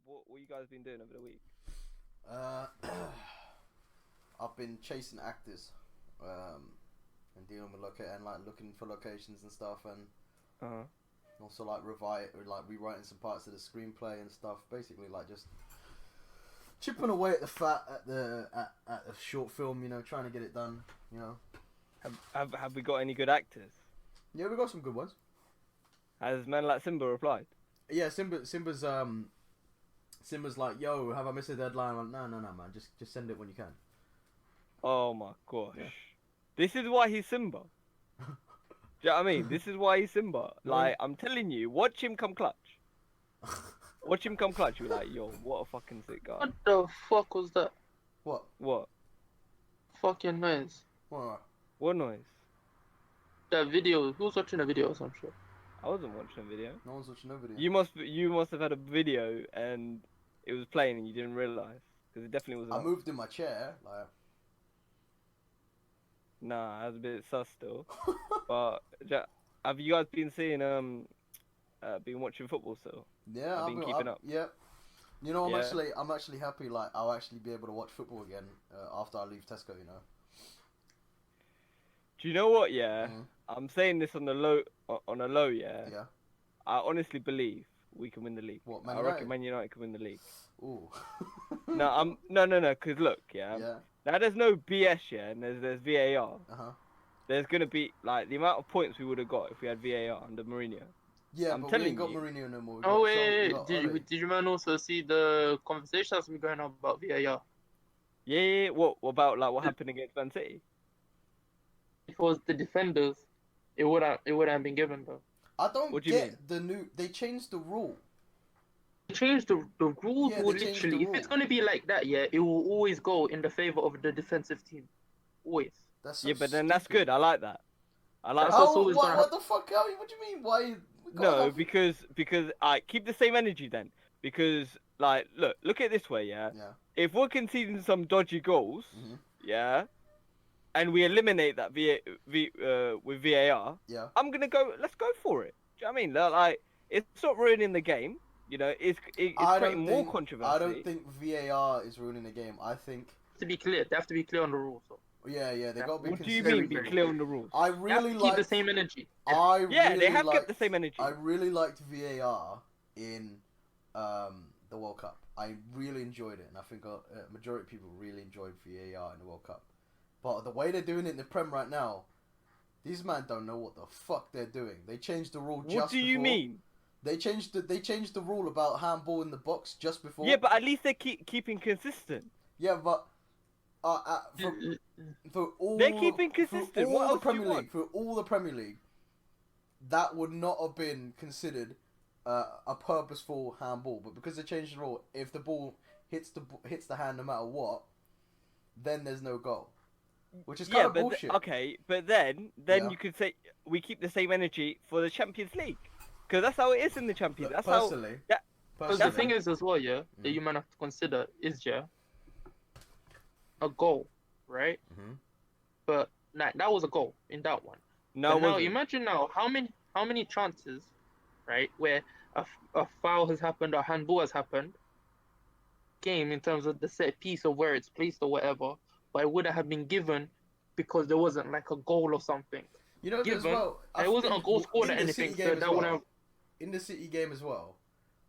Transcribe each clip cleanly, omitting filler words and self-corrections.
what you guys been doing over the week? Uh, I've been chasing actors, and dealing with and like looking for locations and stuff, and Uh-huh. also like rewriting some parts of the screenplay and stuff. Basically, like just chipping away at the fat at the short film. Trying to get it done. You know. Have we got any good actors? Yeah, we got some good ones. Has Man Like Simba replied? Yeah, Simba's like, yo, have I missed a deadline? I'm like, no, man, just send it when you can. Oh my gosh. Yeah. This is why he's Simba. Do you know what I mean? This is why he's Simba. No. Like, I'm telling you, watch him come clutch. Watch him come clutch. You're like, yo, what a fucking sick guy. What the fuck was that? What? What? Fucking noise. What? What noise? That video. Who was watching the video or some shit? I wasn't watching a video. No one's watching no video. You must have had a video and it was playing and you didn't realize because it definitely was. I moved in my chair, like. Nah, that's a bit sus still. But have you guys been seeing been watching football still? Yeah, I've been keeping up. Yeah. You know, Yeah. I'm actually happy. Like, I'll actually be able to watch football again after I leave Tesco. You know. Do you know what? Yeah, Mhm. I'm saying this on the low, on a low. Yeah, Yeah. I honestly believe we can win the league. What, Man I United? reckon Man United can win the league. Ooh. No. Cause look, yeah. Yeah. Now there's no BS, yeah, and there's VAR. Uh huh. There's gonna be like the amount of points we would have got if we had VAR under Mourinho. Yeah, I'm but we telling ain't got you. Mourinho no more. We Oh got Sean- we wait, got did Ole. you man also see the conversation that's been going on about VAR? Yeah. What about like what happened against Man City? If it was the defenders, it would have been given though. I don't What do you get mean? the new. They changed the rule. They changed the rules. Yeah, Will they changed literally, the if it's rule. gonna be like that, yeah, it will always go in the favor of the defensive team. Always. That's so Yeah, but then that's stupid. good. I like that. I like That's that. what's always gonna What the fuck? What do you mean? Why? we gotta No, have- because I keep the same energy then. Because like, look at it this way, yeah. Yeah. If we're conceding some dodgy goals, Mhm. yeah, and we eliminate that with VAR, Yeah. I'm gonna go. Let's go for it. Do you know what I mean? Like, it's not ruining the game. You know, it's creating more controversy. I don't think VAR is ruining the game. I think. To be clear, they have to be clear on the rules. So. Yeah, they Yeah. got to be. What do you consistent. mean? Be very clear on the rules. I They have really to keep like the same energy. Yeah, they have kept the same energy. I really liked VAR in the World Cup. I really enjoyed it, and I think a majority of people really enjoyed VAR in the World Cup. But the way they're doing it in the Prem right now, these men don't know what the fuck they're doing. They changed the rule just What do you before- mean? They changed the rule about handball in the box just before. Yeah, but at least they're keeping consistent. Yeah, but for all They're keeping for consistent. all What the else do you Premier want? League, for all the Premier League, that would not have been considered a purposeful handball. But because they changed the rule, if the ball hits the hand no matter what, then there's no goal, which is kind of bullshit. Okay, but then Yeah. you could say we keep the same energy for the Champions League, because that's how it is in the Champions. Look, That's how. personally, that- Because the thing is as well, yeah, that you might have to consider is a goal, right? Mhm. But that was a goal in that one. No, But now wasn't. imagine now how many chances, right, where a foul has happened, a handball has happened, game in terms of the set piece or where it's placed or whatever, but it would have been given because there wasn't like a goal or something. you know, as given, well, I There wasn't a think goal scored in or the anything, City so game as that would well- have. In the City game as well,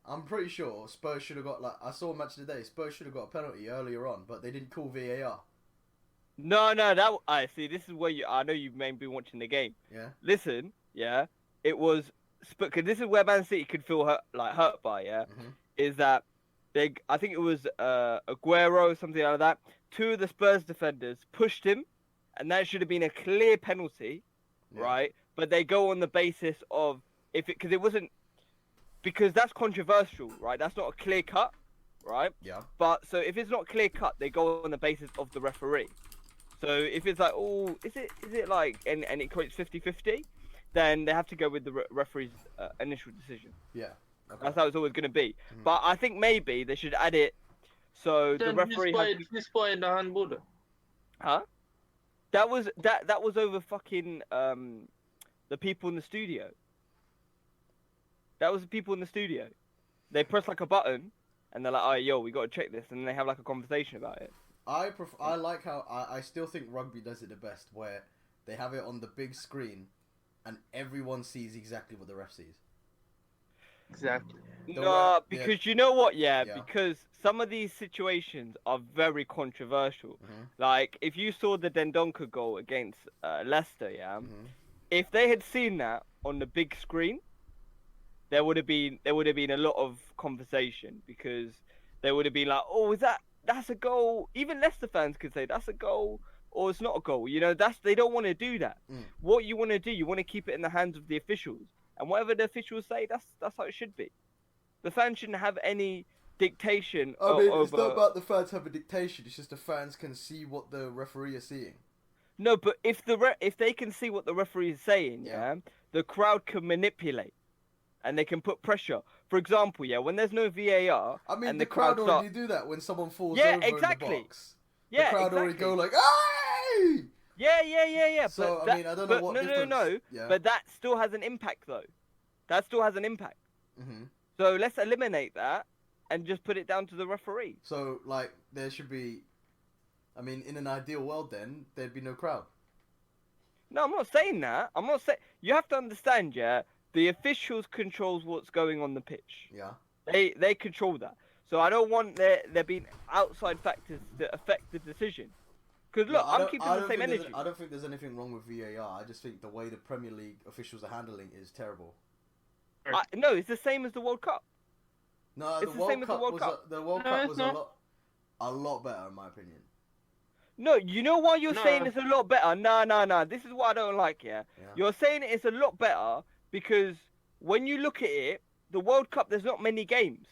I'm pretty sure Spurs should have got I saw a match today. Spurs should have got a penalty earlier on, but they didn't call VAR. No, that. I see. This is where I know you may be watching the game. Yeah. Listen, yeah, it was. Because this is where Man City could feel hurt by. Yeah, Mhm. is that I think it was Aguero, something like that. Two of the Spurs defenders pushed him, and that should have been a clear penalty, Yeah. right? But they go on the basis of because it wasn't, because that's controversial, right? That's not a clear cut, right? Yeah. But so if it's not clear cut, they go on the basis of the referee. So if it's like, oh, is it like, and it creates 50-50, then they have to go with the referee's initial decision. Yeah. Okay. That's how it's always going to be. Mhm. But I think maybe they should add it so the Then referee has to, who's spotting the handball? Then? huh? That was over fucking the people in the studio. That was the people in the studio. They pressed like a button, and they're like, "Oh, yo, we got to check this," and they have like a conversation about it. I like how I still think rugby does it the best, where they have it on the big screen, and everyone sees exactly what the ref sees. Exactly. No, ref- because you know what? Yeah, Yeah. because some of these situations are very controversial. Mhm. Like if you saw the Dendonka goal against Leicester, yeah, Mhm. if they had seen that on the big screen, there would have been a lot of conversation because they would have been like, "Oh, that's a goal?" Even Leicester fans could say that's a goal or it's not a goal. You know, they don't want to do that. Mm. What you want to do, you want to keep it in the hands of the officials, and whatever the officials say, that's how it should be. The fans shouldn't have any dictation I mean, it's over. not about the fans having dictation. It's just the fans can see what the referee is seeing. No, but if if they can see what the referee is saying, Yeah. yeah, the crowd can manipulate and they can put pressure. For example, yeah, when there's no VAR, I mean, and the crowd start- already do that when someone falls Yeah, over exactly. in the box. yeah, The crowd exactly. already go like, "Ay!" Yeah. So, but I that, mean, I don't know but what no, difference. no. Yeah. But that still has an impact, though. That still has an impact. hmm So let's eliminate that and just put it down to the referee. So, like, there should be. I mean, in an ideal world, then there'd be no crowd. No, I'm not saying that. I'm not saying. You have to understand, yeah. The officials controls what's going on the pitch. Yeah. They control that. So I don't want there being outside factors that affect the decision. Because look, No, I'm keeping the same energy. I don't think there's anything wrong with VAR. I just think the way the Premier League officials are handling it is terrible. No, it's the same as the World Cup. No, It's the the same World as the Cup World was Cup. the World No, Cup it's was not. a lot better in my opinion. No, you know why you're No. saying it's a lot better? No. This is what I don't like, yeah? Yeah. You're saying it's a lot better because when you look at it, the World Cup, there's not many games.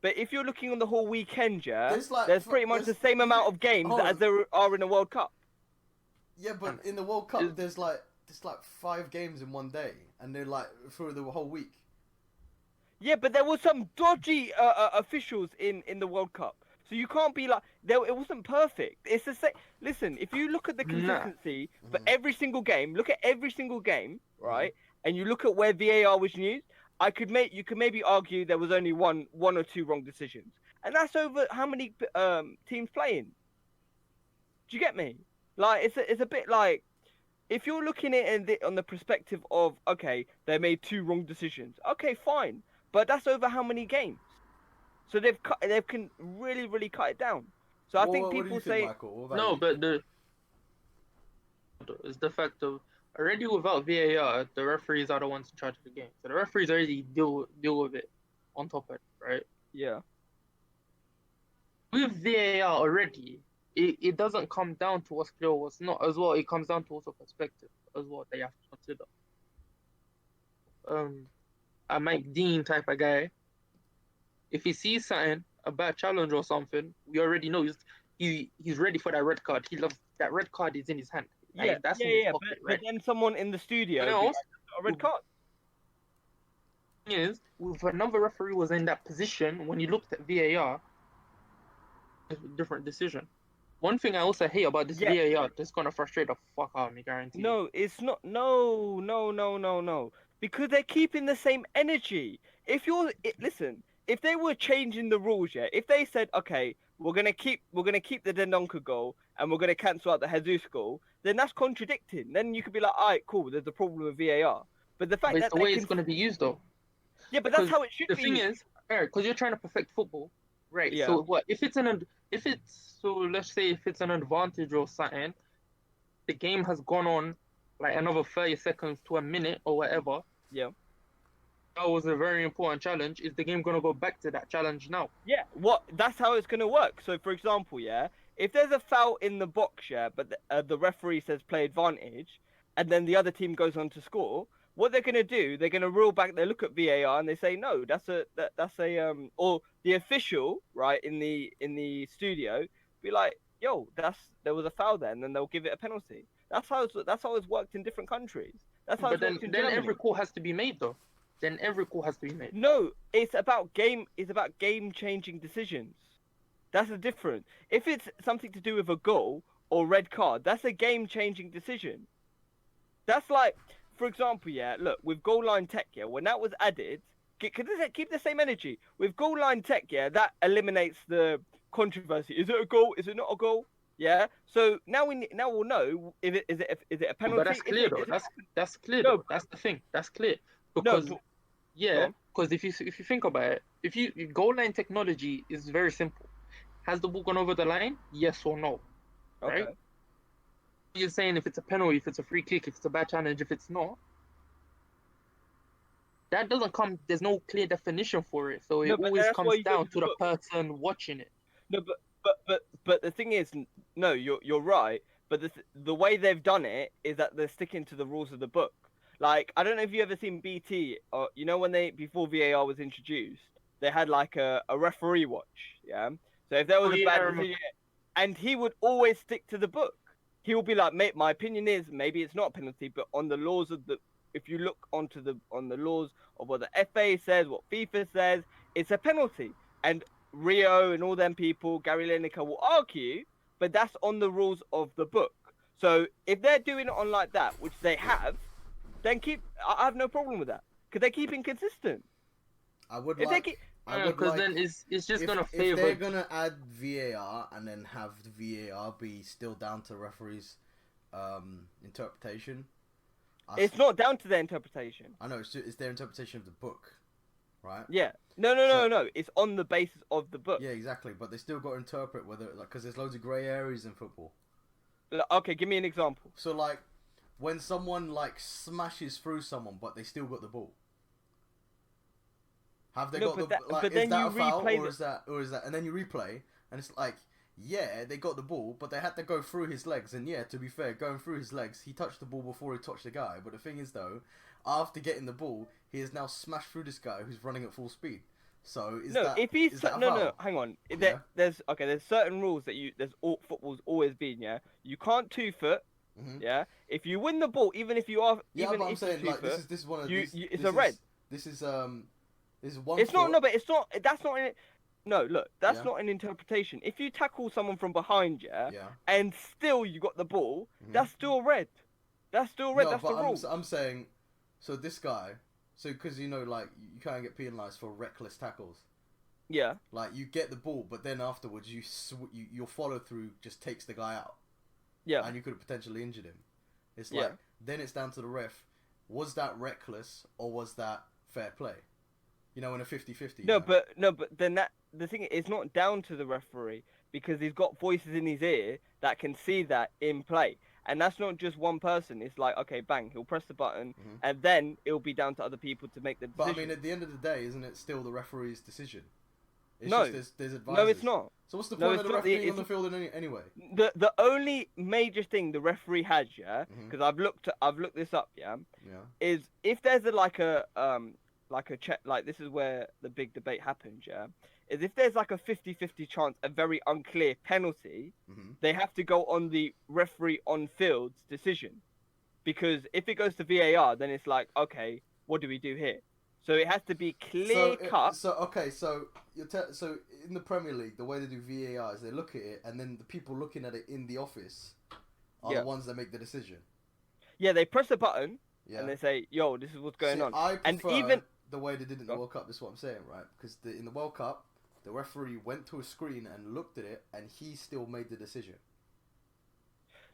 But if you're looking on the whole weekend, yeah, There's like- there's pretty much the there's- same amount of games hold as on. there are in the World Cup. Yeah, but And in the World Cup, is- there's like 5 games in one day, and they're like through the whole week. Yeah, but there were some dodgy officials in the World Cup. So you can't be like, it wasn't perfect. It's the same. Listen, if you look at the Nah. consistency for Mhm. every single game, look at every single game, Mm-hmm. right? And you look at where VAR was used, you could maybe argue there was only one or two wrong decisions, and that's over how many teams playing. Do you get me? Like it's a bit like if you're looking at it on the perspective of okay, they made 2 wrong decisions. Okay, fine, but that's over how many games? So they can really cut it down. So I think What do people you say think, Michael? What about No, you? but it's the fact of already without VAR, the referees are the ones in charge of the game. So the referees already deal with it on top of it, right? yeah. With VAR already, it doesn't come down to what's clear or what's not as well. It comes down to also perspective as well they have to consider. A Mike Dean type of guy, if he sees something, a bad challenge or something, we already know he's ready for that red card. He loves that red card is in his hand. Like, that's in his pocket, But right? then someone in the studio You be know, like, "That's not a red card." thing is, if another referee was in that position when you looked at VAR, it's a different decision. One thing I also hate about this Yeah. VAR that's gonna frustrate the fuck out of me, guarantee. No, it's not. No. Because they're keeping the same energy. Listen, if they were changing the rules, yeah, if they said, okay, we're gonna keep the Dendonka goal and we're gonna cancel out the Jesus goal, then that's contradicting. Then you could be like, all right, cool, there's a problem with VAR. But the fact But it's that the they way can, it's gonna be used though. yeah, but that's because how it should The be. thing is, because you're trying to perfect football, right? Yeah. So what if it's let's say if it's an advantage or something, the game has gone on like another 30 seconds to a minute or whatever. Yeah. That was a very important challenge. Is the game gonna go back to that challenge now? Yeah, that's how it's gonna work. So, for example, yeah, if there's a foul in the box, yeah, but the referee says play advantage, and then the other team goes on to score, what they're gonna do, they're gonna reel back. They look at VAR and they say no, that's a or the official right in the studio be like, yo, there was a foul there, and then they'll give it a penalty. That's how it's worked in different countries. That's how But it's then worked in then Germany. every call has to be made though. Then every call has to be made. No, it's about game changing decisions. That's the difference. If it's something to do with a goal or red card, that's a game changing decision. That's like, for example, yeah, look, with goal line tech, yeah, when that was added, keep the same energy with goal line tech. Yeah, that eliminates the controversy. Is it a goal? Is it not a goal? Yeah. So now we'll know if it is it a penalty. But that's clear though. That's clear No, though. That's the thing. That's clear no. because Go yeah, on. because if you think about it, if you goal line technology is very simple. Has the ball gone over the line? Yes or no? Okay. Right? You're saying if it's a penalty, if it's a free kick, if it's a bad challenge, if it's not. That doesn't come. There's no clear definition for it, so it No, but always that's why comes you go down to to the the book. person watching it. No, but the thing is, no, you're right. But the way they've done it is that they're sticking to the rules of the book. Like, I don't know if you ever seen BT, or you know when they before VAR was introduced, they had like a referee watch. Yeah. So if there was Oh, a yeah, I bad remember. decision, and he would always stick to the book. He will be like, mate, my opinion is maybe it's not a penalty, but on the laws of the, if you look onto the on the laws of what the FA says, what FIFA says, it's a penalty. And Rio and all them people, Gary Lineker will argue, but that's on the rules of the book. So if they're doing it on like that, which they have, then I have no problem with that because they're keeping consistent. I would If they like. keep, I would Because like. then it's just if, gonna if favor. they're gonna add VAR and then have the VAR be still down to referees' interpretation, it's not down to their interpretation. I know it's their interpretation of the book, right? Yeah. No. It's on the basis of the book. Yeah, exactly. But they still got to interpret whether, like, because there's loads of grey areas in football. Okay, give me an example. So, like, when someone like smashes through someone, but they still got the ball. Have they got the like? but Is then that you a foul replay or is that? And then you replay, and it's like, yeah, they got the ball, but they had to go through his legs. And yeah, to be fair, going through his legs, he touched the ball before he touched the guy. But the thing is, though, after getting the ball, he has now smashed through this guy who's running at full speed. So is that if he's is that a no, foul? hang on. Yeah. There's certain rules that football's always been. Yeah, you can't 2-foot. Mhm. Yeah, if you win the ball, even if you are, Yeah, even but I'm if saying you like 2-foot, this is one of you, these. it's this a red. This is one. It's not. foot. No, but it's not. That's not. No, look, that's Yeah. not an interpretation. If you tackle someone from behind, yeah, Yeah. and still you got the ball, Mhm. that's still red. That's still red. No, That's the but rule. I'm saying, so this guy, so because you know, like you can't get penalised for reckless tackles. Yeah. Like you get the ball, but then afterwards your follow through just takes the guy out, Yeah. and you could have potentially injured him. It's Yeah. like then it's down to the ref. Was that reckless or was that fair play? You know, in a 50-50. No, but then the thing is, it's not down to the referee because he's got voices in his ear that can see that in play, and that's not just one person. It's like, okay, bang, he'll press the button, Mhm. and then it'll be down to other people to make the decision. But I mean, at the end of the day, isn't it still the referee's decision? It's No. just there's advisors. No, it's not. So what's the No, point it's of the not ref the- being on the it's- field anyway? The only major thing the referee has, yeah, Mhm. because I've looked this up, yeah, Yeah. is if there's like a check, like this is where the big debate happens, yeah, is if there's like a 50-50 chance, a very unclear penalty, hmm they have to go on the referee on field's decision, because if it goes to VAR, then it's like, okay, what do we do here? So it has to be clear cut. So so in the Premier League, the way they do VAR is they look at it, and then the people looking at it in the office are Yeah. the ones that make the decision. Yeah, they press a button Yeah. and they say, "Yo, this is what's going See, on." I And prefer even the way they did it in the Go. World Cup. This is what I'm saying, right? Because in the World Cup, the referee went to a screen and looked at it, and he still made the decision.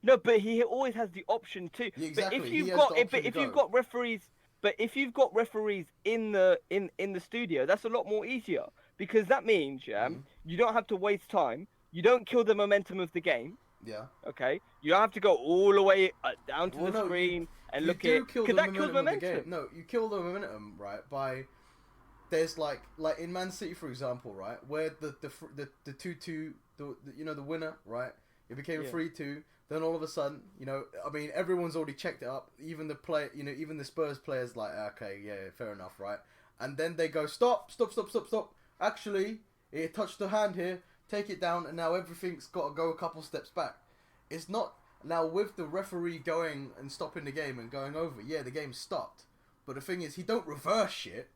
no, but he always has the option too. Yeah, exactly. But if He you've has got the but option if to you've go. got referees, but if you've got referees in the studio, that's a lot more easier because that means Mhm. you don't have to waste time. You don't kill the momentum of the game. Yeah. Okay, you don't have to go all the way down to Well, the no, screen and You look do at kill because the that kills momentum of the momentum. game. No, you kill the momentum, right? By there's like in Man City, for example, right, where the 2-2, the winner, right? It became Yeah. 3-2. Then all of a sudden, I mean, everyone's already checked it up. Even the play, even the Spurs players, like, okay, yeah, fair enough, right? And then they go, stop. Actually, it touched the hand here. Take it down, and now everything's got to go a couple steps back. It's not now with the referee going and stopping the game and going over. Yeah, the game stopped, but the thing is, he don't reverse shit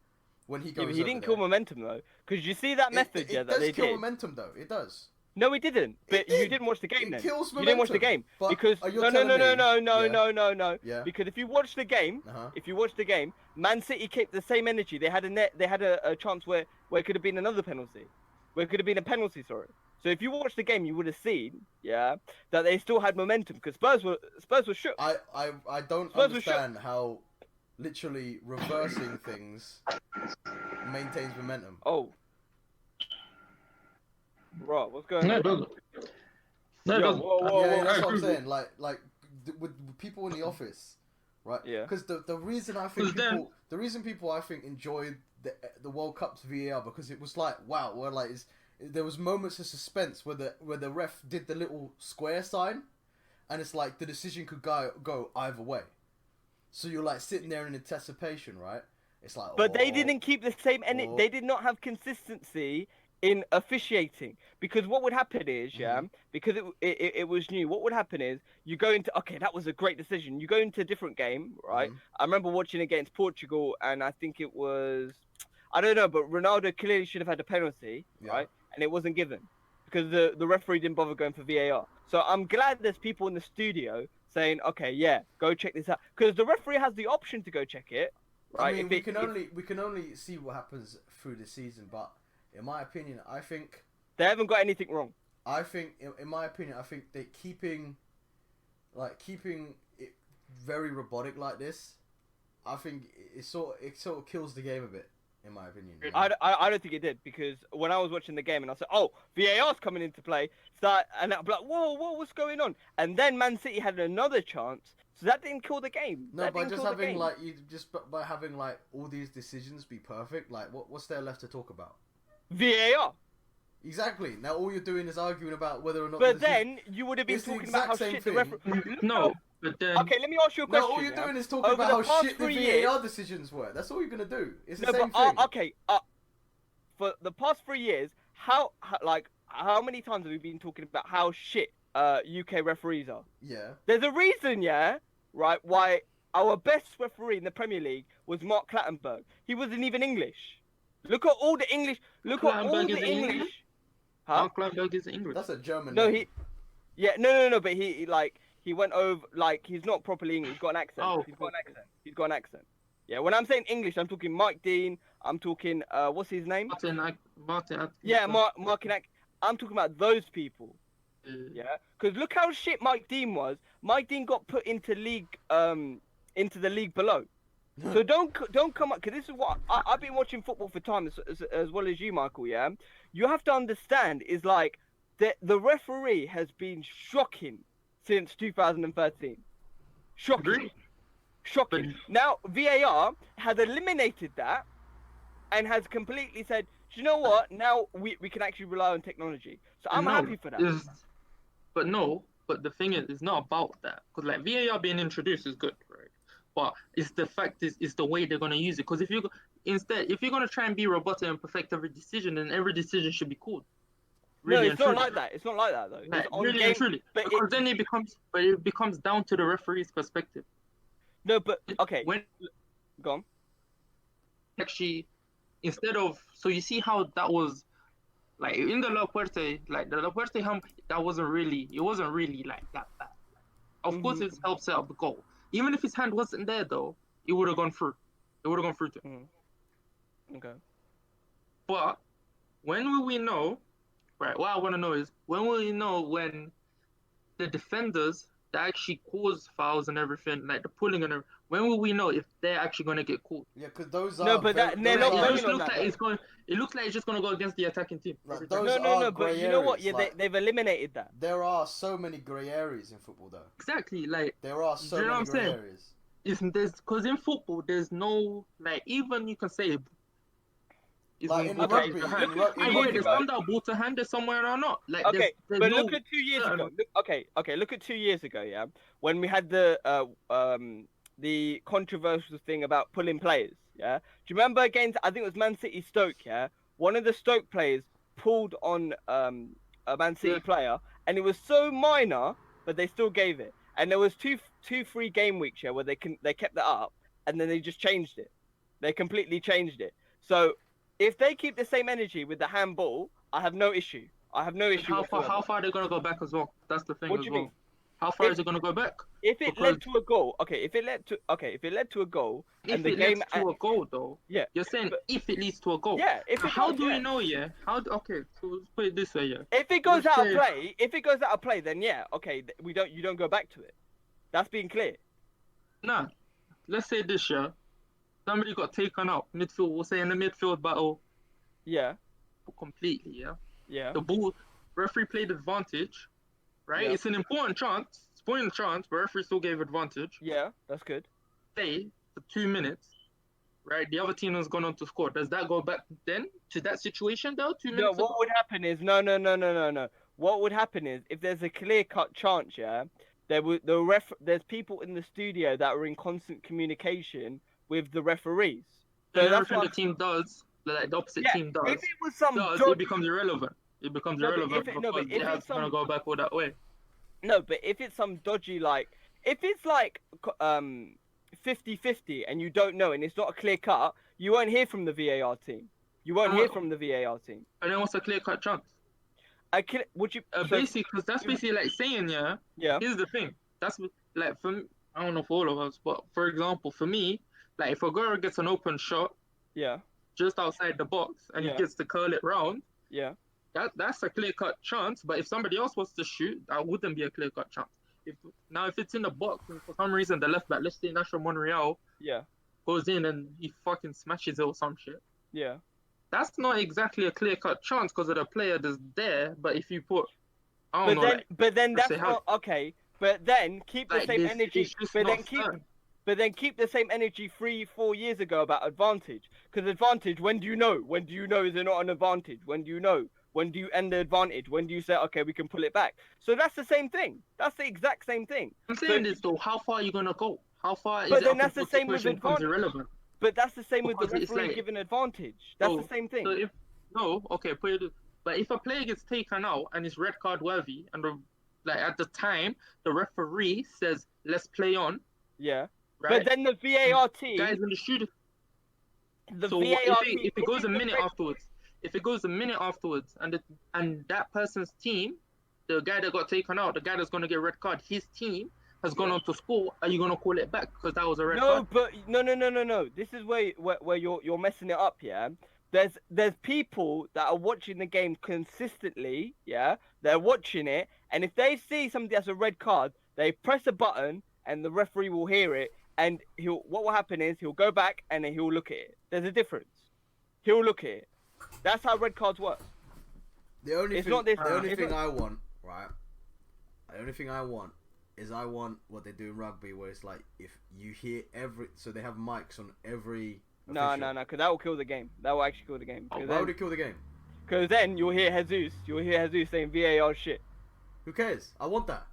when he goes. Yeah, but he over didn't there. kill momentum though, because you see that method It that does they kill did. momentum though. It does. No, we didn't. But It you did. didn't watch the game It then. kills You didn't watch the momentum. game But because are you no, telling me- yeah. no. Yeah. Because if you watch the game, Uh-huh. if you watch the game, Man City kept the same energy. They had a chance where it could have been another penalty, where it could have been a penalty. Sorry. So if you watch the game, you would have seen, yeah, that they still had momentum because Spurs were shook. I don't Spurs were shook. understand how literally reversing things maintains momentum. Oh, bro, what's going No, on? it doesn't. No, it Yo, doesn't. whoa, Yeah, that's I what I'm agree. saying. Like with people in the office, right? Yeah. Because the reason I think 'Cause then- people, the reason people I think enjoyed the World Cup's VAR because it was like wow, where like there was moments of suspense where the ref did the little square sign, and it's like the decision could go either way. So you're like sitting there in anticipation, right? It's like, But they oh, didn't keep the same energy. Oh. They did not have consistency in officiating because what would happen is, yeah, because it was new. What would happen is you go into that was a great decision. You go into a different game, right? I remember watching against Portugal, and I think it was, I don't know, but Ronaldo clearly should have had a penalty, Yeah. right? And it wasn't given because the referee didn't bother going for VAR. So I'm glad there's people in the studio saying, okay, yeah, go check this out because the referee has the option to go check it. Right, I mean, if we it- can if- we can only see what happens through the season, but in my opinion, I think They haven't got anything wrong. in my opinion, I think they keeping it very robotic like this. I think it sort of kills the game a bit, in my opinion. you know? I don't think it did because when I was watching the game and I said, oh, VAR's coming into play, and I'm like, whoa, what's going on? And then Man City had another chance, so that didn't kill the game. No, That by didn't just kill the having game. like by having like all these decisions be perfect, like what's there left to talk about? VAR. Exactly. Now all you're doing is arguing about whether or not. But the decision- then you would have been It's the talking about how exact same shit the thing. referee. No, but then Okay, let me ask you a No, question. all you're yeah? doing is talking Over about the how past shit the 3 VAR years- decisions were. That's all you're gonna do. It's the No, same but thing. okay. For the past 3 years, how many times have we been talking about how shit UK referees are? Yeah. There's a reason, yeah, right, why our best referee in the Premier League was Mark Clattenburg. He wasn't even English. Look at all the English. Look at all Clattenburg the is English. English? Huh? Mark Clattenburg is English. That's a German. No, name. no. But he went over he's not properly English. He's got an accent. Oh, He's got an accent. Yeah, when I'm saying English, I'm talking Mike Dean. I'm talking what's his name? Martin. Yeah, Mark. I'm talking about those people. Yeah, because look how shit Mike Dean was. Mike Dean got put into into the league below. So don't come up, because this is what I've been watching football for time as well as you, Michael. Yeah, you have to understand is like the referee has been shocking since 2013. Shocking, Agree. shocking. Now VAR has eliminated that and has completely said, do you know what? Now we can actually rely on technology. So I'm happy for that. But the thing is, it's not about that. Because like VAR being introduced is good, right? But it's the fact is the way they're gonna use it. Because if you're gonna try and be robotic and perfect every decision, then every decision should be called. No, Really it's and not truly. like that. It's not like that though. Like, It's on really game, and truly. but Because then it becomes down to the referee's perspective. no, but okay, When go on. actually, instead of, so you see how that was, like in the La Puerte, like the La Puerte hump, it wasn't really like that bad. Of course, it helped set up the goal. Even if his hand wasn't there, though, it would have gone through. It would have gone through to him. Okay. But when will we know? Right. What I want to know is when will we know when the defenders that actually cause fouls and everything, like the pulling and everything, when will we know if they're actually going to get called? Yeah, because those are. No, but very, they're those not are- going It on looks that, like though. it's going. It looks like it's just going to go against the attacking team. Like, every time. those No, are but grey you know what? areas, Yeah, like- they've eliminated that. There are so many grey areas in football, though. Exactly. Like There are so You know many what I'm grey saying? areas. because in football there's no, like, even you can say it's Like in Okay, rugby, so in look at rugby, two yeah, years there's ago. some that are ball to hand, there's somewhere or not. Like Okay, there's but no, look at 2 years ago. Look at 2 years ago, yeah, when we had the controversial thing about pulling players, yeah. Do you remember against, I think it was Man City Stoke, yeah? One of the Stoke players pulled on a Man City Yeah. player, and it was so minor, but they still gave it. And there was two free game weeks, yeah, where they kept that up, and then they just changed it. They completely changed it. So if they keep the same energy with the handball, I have no issue. I have no issue. How far? whatsoever. How far are they gonna go back as well? That's the thing What as do you well. mean? How far If- is it gonna go back? If it Because led to a goal, okay. If it led to a goal, if and the it game, leads to a goal, though, yeah, you're saying but- if it leads to a goal. yeah. If Now, it how does, do yeah. we know? Yeah. Okay. So let's put it this way. Yeah. If it goes Let's out of say- play, then yeah, okay. You don't go back to it. That's being clear. Nah. Let's say this year, somebody got taken out midfield. We'll say in the midfield battle Yeah, completely. Yeah. yeah, The ball, referee played advantage, right? Yeah. It's an important chance, but referee still gave advantage. yeah. That's good. Play for 2 minutes, right? The other team has gone on to score. Does that go back then to that situation though? 2 No, minutes what ago? would happen is no. What would happen is if there's a clear-cut chance, yeah, there's people in the studio that are in constant communication with the referees. So Then that's everything why, the team does, like the opposite yeah, team does, if it was some it dodgy, becomes irrelevant. It becomes No, but irrelevant if it- no, but because if it it's has gonna some- go back all that way. no, but if it's some dodgy if it's like 50-50 and you don't know and it's not a clear cut, you won't hear from the VAR team. You won't And hear what- from the VAR team. And then what's a clear cut chance? Would you? So- Basically, because that's basically like saying, yeah. yeah, Here's the thing. That's like for me, I don't know for all of us, but for example, for me, like if Aguero gets an open shot yeah, just outside the box and Yeah. he gets to curl it round, yeah. that's a clear cut chance. But if somebody else was to shoot, that wouldn't be a clear cut chance. If it's in the box and for some reason the left back, let's say Nacho Monreal, Yeah, goes in and he fucking smashes it or some shit, yeah. that's not exactly a clear cut chance because of the player that's there. But if you put, I don't But know, then, like, but then let's that's say how- not okay. But then keep the like same this, energy. it's just But not then keep, certain. but then keep the same energy 3-4 years ago about advantage. Because advantage, when do you know? When do you know is it not an advantage? When do you know? When do you end the advantage? When do you say, okay, we can pull it back? So that's the same thing. That's the exact same thing. I'm saying So- this though, how far are you gonna go? How far is But it then up that's until the same with situation becomes advantage. irrelevant? But that's the same with the Because it's referee like- giving advantage. That's Oh, the same thing. So if no, okay, put it. But if a player gets taken out and is red card worthy, and like at the time the referee says let's play on, Yeah. right? But then the VAR team, guys in the shooter. the So VAR team, if it goes a it's minute red- afterwards, and that person's team, the guy that got taken out, the guy that's gonna get red card, his team has gone Yeah. on to score. Are you gonna call it back because that was a red No, card? but no. This is where you're messing it up. Yeah, there's people that are watching the game consistently. Yeah, they're watching it, and if they see something that's a red card, they press a button, and the referee will hear it, and what will happen is he'll go back and then he'll look at it. There's a difference. He'll look at it. That's how red cards work. The only It's thing, not this- the only it's thing not- I want, right? The only thing I want is I want what they do in rugby, where it's like if you hear so they have mics on every. No, official. because that will kill the game. That will actually kill the game. Oh, why would it kill the game? Because then you'll hear Jesus saying VAR shit. Who cares? I want that.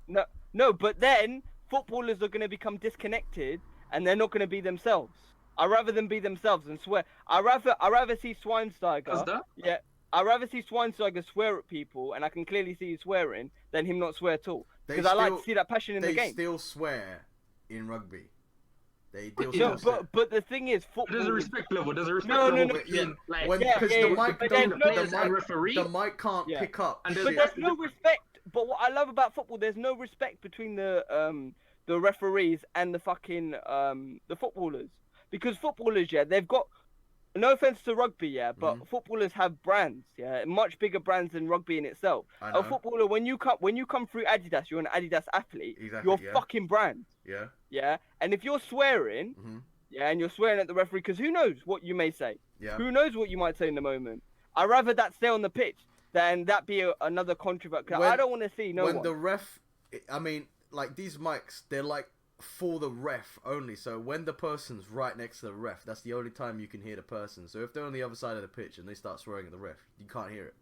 No, but then footballers are going to become disconnected and they're not going to be themselves. I'd rather them be themselves and swear. I'd rather see Does Schweinsteiger. that? Yeah, I'd rather see Schweinsteiger swear at people and I can clearly see you swearing than him not swear at all. They Because I like to still- see that passion in the They game. still swear in rugby. They No, still No, swear. but the thing is, There's football. a respect level. There's a respect No, level no, between yeah. like When Yeah, because yeah, the yeah, mic but don't, then the, no, players and mic, referee. the mic can't Yeah. pick up. And shit. But That's there's no respect. But what I love about football, there's no respect between the referees and the fucking the footballers. Because footballers, yeah, they've got no offense to rugby, yeah, but Mhm. footballers have brands, yeah, much bigger brands than rugby in itself. I A know. footballer, when you come through Adidas, you're an Adidas athlete. Exactly, You're yeah. fucking brand, Yeah. yeah. And if you're swearing, hmm yeah, and you're swearing at the referee, because who knows what you may say? Yeah. Who knows what you might say in the moment? I'd rather that stay on the pitch than that be another controversy. 'Cause I When- don't want to see no when one. the ref, I mean, like these mics, they're like for the ref only. So when the person's right next to the ref, that's the only time you can hear the person. So if they're on the other side of the pitch and they start swearing at the ref, you can't hear it.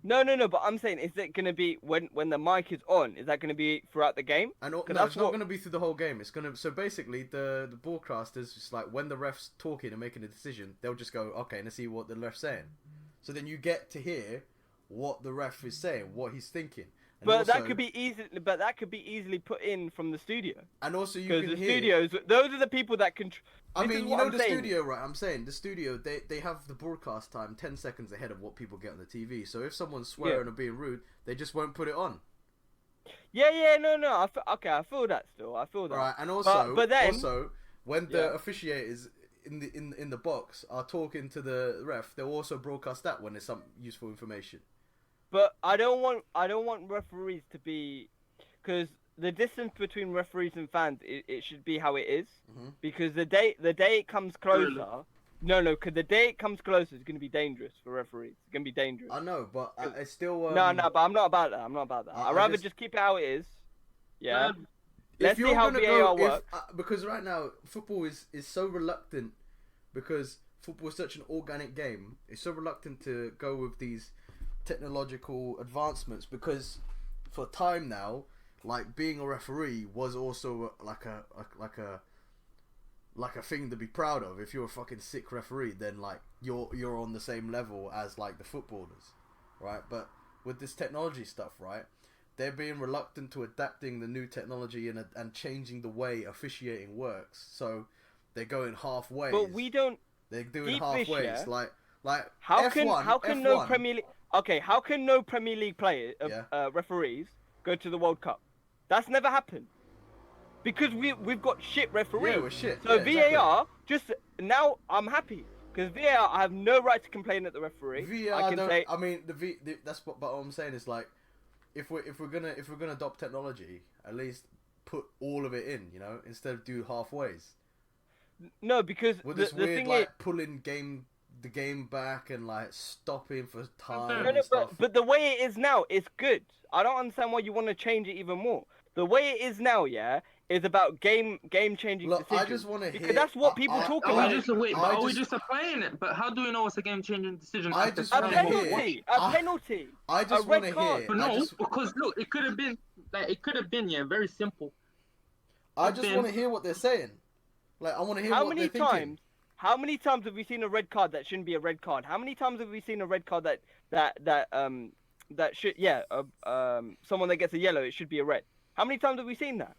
No, but I'm saying, is it gonna be when the mic is on? Is that gonna be throughout the game? And no, 'Cause it's that's not what- going to be through the whole game. It's going to so basically the broadcasters just like when the ref's talking and making a decision, they'll just go okay, let's see what the ref's saying. So then you get to hear what the ref is saying, what he's thinking. And But also, that could be easily put in from the studio. And also, you Because can the hear. studios, those are the people that can. I This mean, is you what know I'm the saying. studio, right? I'm saying the studio. They have the broadcast time 10 seconds ahead of what people get on the TV. So if someone's swearing or being rude, they just won't put it on. Yeah, no. Okay, I feel that still. I feel that. Right, and also, but then, also when the Yeah. officiators in the box are talking to the ref, they'll also broadcast that when there's some useful information. but I don't want referees to be, because the distance between referees and fans, it should be how it is. Mhm. Because the day it comes closer, Really? no, because the day it comes closer is going to be dangerous for referees. It's going to be dangerous. I know, but it's still. No, but I'm not about that. I I'd rather just- just keep it how it is. Yeah. Man, Let's see how VAR works. Because right now football is so reluctant, because football is such an organic game. It's so reluctant to go with these technological advancements, because for time now, like being a referee was also like a thing to be proud of. If you're a fucking sick referee, then like you're on the same level as like the footballers, right? But with this technology stuff, right? They're being reluctant to adapting the new technology and changing the way officiating works. So they're going halfway. But we don't. They're doing keep this, halfways. yeah? Like How F1, can F1, no Premier League? Okay, how can no Premier League player Yeah. referees go to the World Cup? That's never happened. Because we've got shit referees. Yeah, we're shit. So Yeah, exactly. VAR just now I'm happy because VAR I have no right to complain at the referee. VAR I can don't. say I mean, that's what. But what I'm saying is like, if we're gonna adopt technology, at least put all of it in. You know, instead of do halfways. no because With the this thing weird is. like pulling the game back and like stopping for time No, and stuff. But the way it is now, it's good. I don't understand why you want to change it even more. The way it is now, yeah, is about game changing Look, decisions. I just want to hear. Because that's what people talk Are about. we just wait? I But are we just- just applying it? But how do we know it's a game-changing decision? I at the just A time wanna of hear- watching? a penalty. I just red want to card. hear. But I no, just, because look, it could have been very simple. I just Ben. want to hear what they're saying. Like, I want to hear How what many they're thinking. times have we seen a red card that shouldn't be a red card? How many times have we seen a red card that should someone that gets a yellow, it should be a red? How many times have we seen that?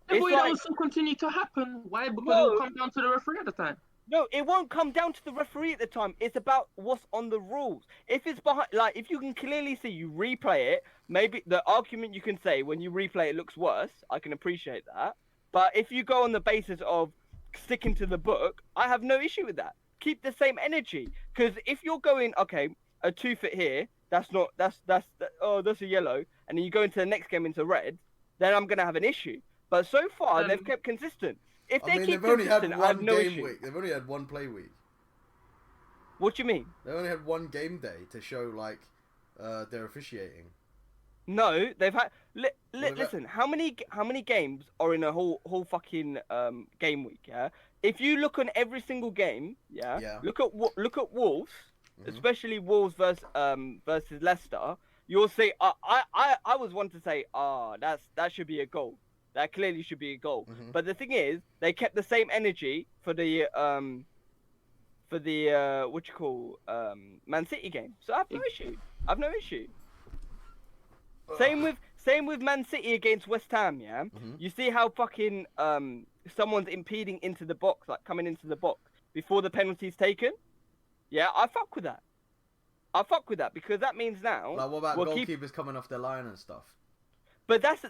Yeah, It's but like- that will still continue to happen. Why? Because No. it will come down to the referee at the time. No, it won't come down to the referee at the time. It's about what's on the rules. If it's behind, like, if you can clearly see, you replay it. Maybe the argument you can say when you replay it looks worse. I can appreciate that. But if you go on the basis of sticking to the book, I have no issue with that. Keep the same energy. Because if you're going, okay, a 2 foot here, that's a yellow, and then you go into the next game into red, then I'm gonna have an issue. But so far, they've kept consistent. If they I mean, keep they've only had consistent, I have one no game issue. week. They've only had one play week. What do you mean? They only had one game day to show like their officiating. No, they've had. they've had- Listen, how many games are in a whole fucking game week? Yeah. If you look on every single game, yeah. Yeah. Look at Wolves, Mhm. especially Wolves versus Leicester. You'll see. I was one to say, that should be a goal. That clearly should be a goal. Mhm. But the thing is, they kept the same energy for the Man City game. So I have no issue. Same with Man City against West Ham, yeah? Mhm. You see how fucking someone's impeding into the box, like coming into the box before the penalty's taken? Yeah, I fuck with that. Because that means now Like, what about we'll goalkeepers coming off their line and stuff? But that's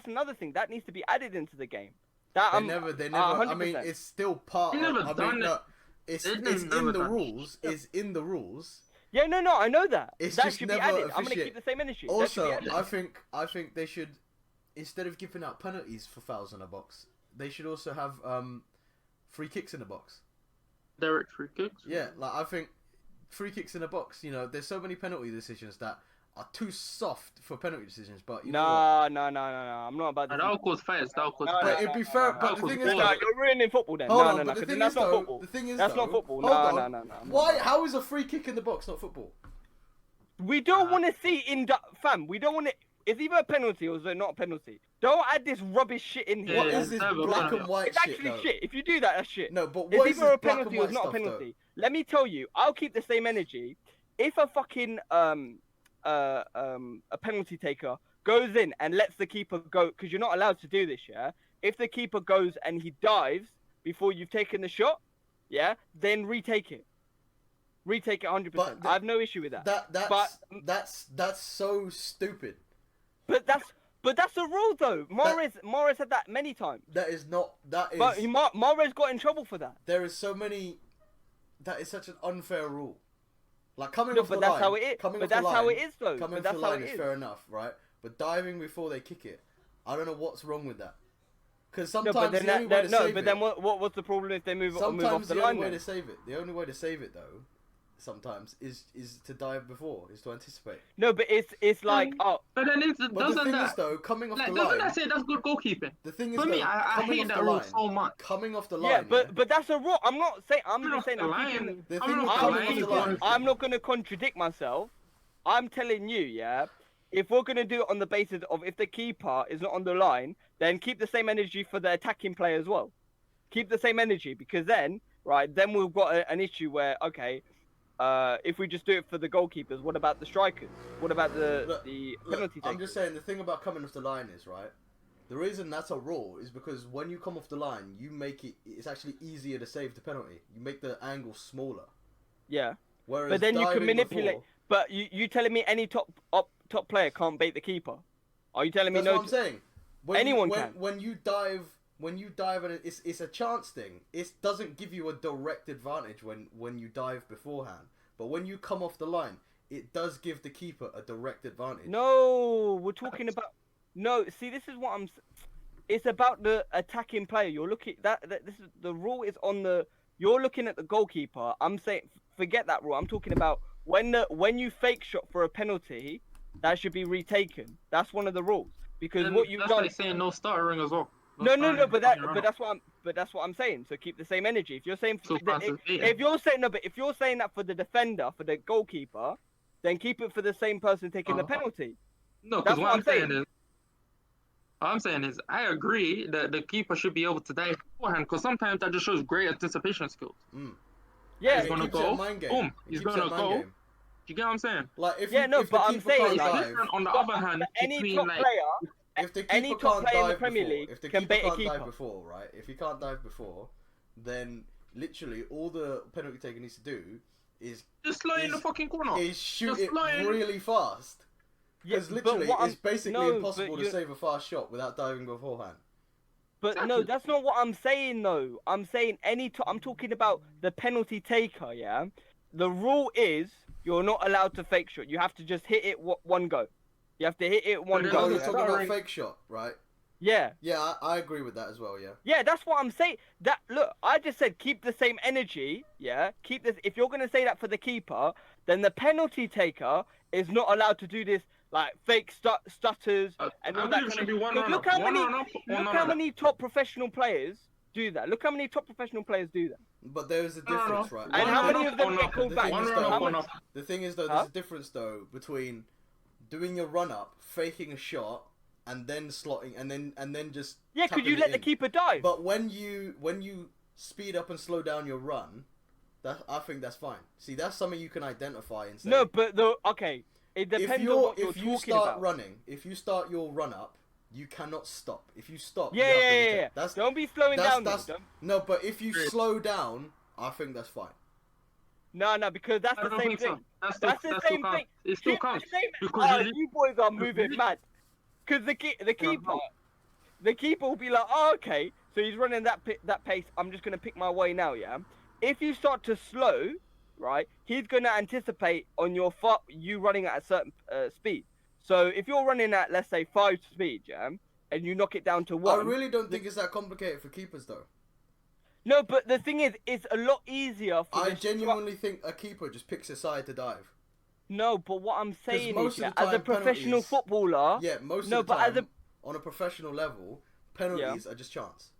another thing that needs to be added into the game. That They I'm never. I mean, 100%. it's still part. They never of, I done mean, it. look, it's They've in never the done it. rules. It's in the rules. Yeah, no, I know that. It's that just should be never added. I'm gonna officiate. keep the same energy. That should Also, be added. I think they should, instead of giving out penalties for fouls in a box, they should also have free kicks in the box. Direct free kicks. Yeah, like I think free kicks in the box. You know, there's so many penalty decisions that are too soft for penalty decisions. But you know what? No. I'm not about And this. that'll cause fights. That'll cause No, But fights. it'd be fair. But the no, thing no, is, no, No, though, you're ruining football then. hold No, on. no, But the because thing that's is, not though, football. the thing is, That's though, not football. hold No, on. no. I'm not Why? about How is a free kick in the box not football? that. We don't want to see fam. We don't want to. It's either a penalty or is it not a penalty. Don't add this rubbish shit in here. What Yeah, is this no, but black no. and white It's shit? actually though? shit. If you do that, that's shit. No, but It's what is either this a black and penalty or white it's not a stuff, though? penalty. Let me tell you, I'll keep the same energy. If a fucking a penalty taker goes in and lets the keeper go, because you're not allowed to do this, yeah. If the keeper goes and he dives before you've taken the shot, yeah, then retake it. Retake it 100%. I have no issue with that. That's so stupid. But that's a rule though. Mahrez had that many times. That is not. That is. But Mahrez got in trouble for that. There is so many. That is such an unfair rule. Like coming No, off the but line. that's how it is. But that's how it is though. Coming But off the that's how line it is is. fair enough, right? But diving before they kick it, I don't know what's wrong with that. Because No, sometimes but then the only way to save it. then what's the problem if they move off Sometimes the the line? only way Then? to save it. The only way to save it though, sometimes is to dive before, is to anticipate. No, but it's like But then But doesn't the thing that is though, coming off like, the doesn't line. that say that's good goalkeeping? The thing is For though, me, I coming hate off that the rule line, so much. coming off the line. yeah, but that's a rule. I'm not saying. I'm Coming just saying. off the I'm line. keeping. The Coming thing off with the coming line off the is line. one- I'm not going to contradict myself. I'm telling you, yeah. If we're going to do it on the basis of if the keeper is not on the line, then keep the same energy for the attacking player as well. Keep the same energy, because then, right, then we've got an issue where, okay, if we just do it for the goalkeepers, what about the strikers? What about the penalty takers? I'm just saying the thing about coming off the line is, right, the reason that's a rule is because when you come off the line, you make it's actually easier to save the penalty. You make the angle smaller. Yeah. Whereas But then you can diving manipulate. before- But you telling me any top player can't bait the keeper? Are you telling me That's no? what I'm saying. Anyone when, can. When you dive, and it's a chance thing. It doesn't give you a direct advantage when you dive beforehand. But when you come off the line, it does give the keeper a direct advantage. No, we're talking about. No, see, this is what I'm. It's about the attacking player. You're looking this is the rule is on the. You're looking at the goalkeeper. I'm saying forget that rule. I'm talking about when you fake shot for a penalty, that should be retaken. That's one of the rules, because And what you've that's done. why they're saying no stuttering as well. No, stuttering but when you run up. that's what I'm saying. So keep the same energy. If you're saying So Francis Bacon. if you're saying no, but if you're saying that for the defender, for the goalkeeper, then keep it for the same person taking the penalty. No, That's because what I'm saying. What I'm saying is, I agree that the keeper should be able to dive beforehand, because sometimes that just shows great anticipation skills. Yeah, He's gonna keeps it a go, mind game. boom, It he's keeps it gonna a mind go. game. You get what I'm saying? Like if Yeah, you, no, if but the I'm keeper saying, can't It's like, dive, different on the But other hand any between top like player, if the keeper any top can't player in the dive Premier before, League if the can keeper bait a can't dive keeper. before, right? If he can't dive before, then literally all the penalty taker needs to do is just slow in the fucking corner. shoot Just it flying. really fast. Yeah, Because but literally, what I'm- it's basically no, but impossible to you- save a fast shot without diving beforehand. But no, Exactly. that's not what I'm saying though. I'm saying I'm talking about the penalty taker. Yeah, the rule is you're not allowed to fake shot. You have to just hit it one go. You have to hit it one then go. Oh, those you're Yeah? talking about stuttering- fake shot, right? Yeah, Yeah, I agree with that as well. Yeah. yeah, that's what I'm saying. That look, I just said keep the same energy. Yeah, keep this. If you're gonna say that for the keeper, then the penalty taker is not allowed to do this like fake stutters and all I that believe it kind should of. be one Look run up. how One many. run up, Look one how run up. many top professional players do that. Look how many top professional players do that. But there's a No, no, no. difference, right? And One how run many up, of them one get up. called The back? thing One is, run though, up, one up. The thing is, though, Huh? there's a difference though between doing your run up, faking a shot, and then slotting, and then just Yeah, could tapping you it let the in. keeper dive? But when you speed up and slow down your run, I think that's fine. See, that's something you can identify and say. No, but okay, it depends on what you're if you talking start about. running, if you start your run up, you cannot stop. If you stop, Yeah, you have to yeah, return. yeah. That's Don't be slowing down. that's Though. no. But if you Agreed. slow down, I think that's fine. No, because that's I the don't same think thing. so. That's That's still, the that still same counts. thing. It still Keep the counts. same- Because Oh, you you boys are moving mad. Because the keeper will be like, oh, okay, so he's running that pace. I'm just gonna pick my way now, yeah. If you start to slow, right, he's gonna anticipate on you running at a certain speed. So if you're running at, let's say, 5 speed, yeah, and you knock it down to 1. I really don't think it's that complicated for keepers, though. No, but the thing is, it's a lot easier for I the genuinely think a keeper just picks a side to dive. No, but what I'm saying most is, of yeah, the as a time professional penalties- footballer, Yeah, most No, of the but as time, on a professional level, penalties are just chance.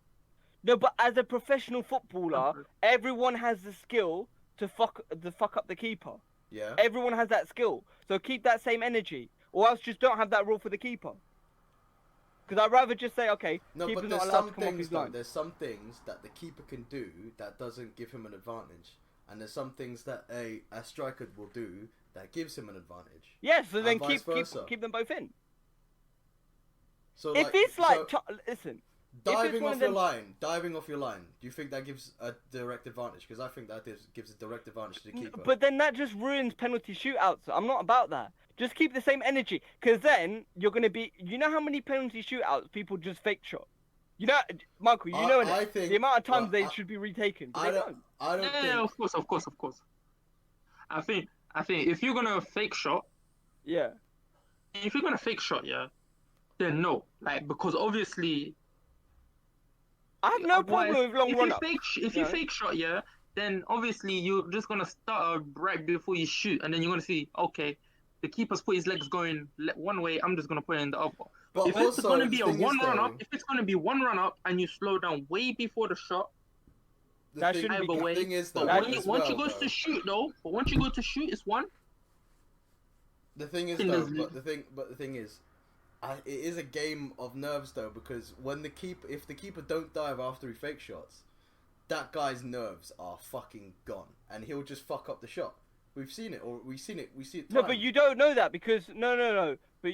no, but as a professional footballer, everyone has the skill to fuck up the keeper. Yeah. Everyone has that skill, so keep that same energy, or else just don't have that rule for the keeper. Because I'd rather just say, okay, No, keeper's but not there's allowed some to come off things his though. line. There's some things that the keeper can do that doesn't give him an advantage, and there's some things that a striker will do that gives him an advantage. Yeah, so then And vice versa. keep them both in. So If it's like, so listen, diving one off of your them- line, do you think that gives a direct advantage? Because I think that gives a direct advantage to the keeper. but then that just ruins penalty shootouts. I'm not about that. Just keep the same energy, because then you're gonna be. You know how many penalty shootouts people just fake shot. You know, Michael. You know I it. think The amount of times well, they should be retaken. But I they don't. I don't Yeah, think. of course. I think if you're gonna fake shot, Yeah. yeah, then no, like because obviously I have no otherwise, problem with long if run you ups. fake if you fake shot, yeah, then obviously you're just gonna start right before you shoot, and then you're gonna see, okay, the keeper's put his legs going one way, I'm just gonna put it in the other. But If it's also, gonna the be a thing is, one run up, though, if it's gonna be one run up and you slow down way before the shot, That shouldn't be either way. thing is, But though, when as once you well, go to shoot though, it's one. the thing is, think though, there's- but the thing is, it is a game of nerves, though, because if the keeper don't dive after he fake shots, that guy's nerves are fucking gone, and he'll just fuck up the shot. We see it. We see it. No, but you don't know that because no. But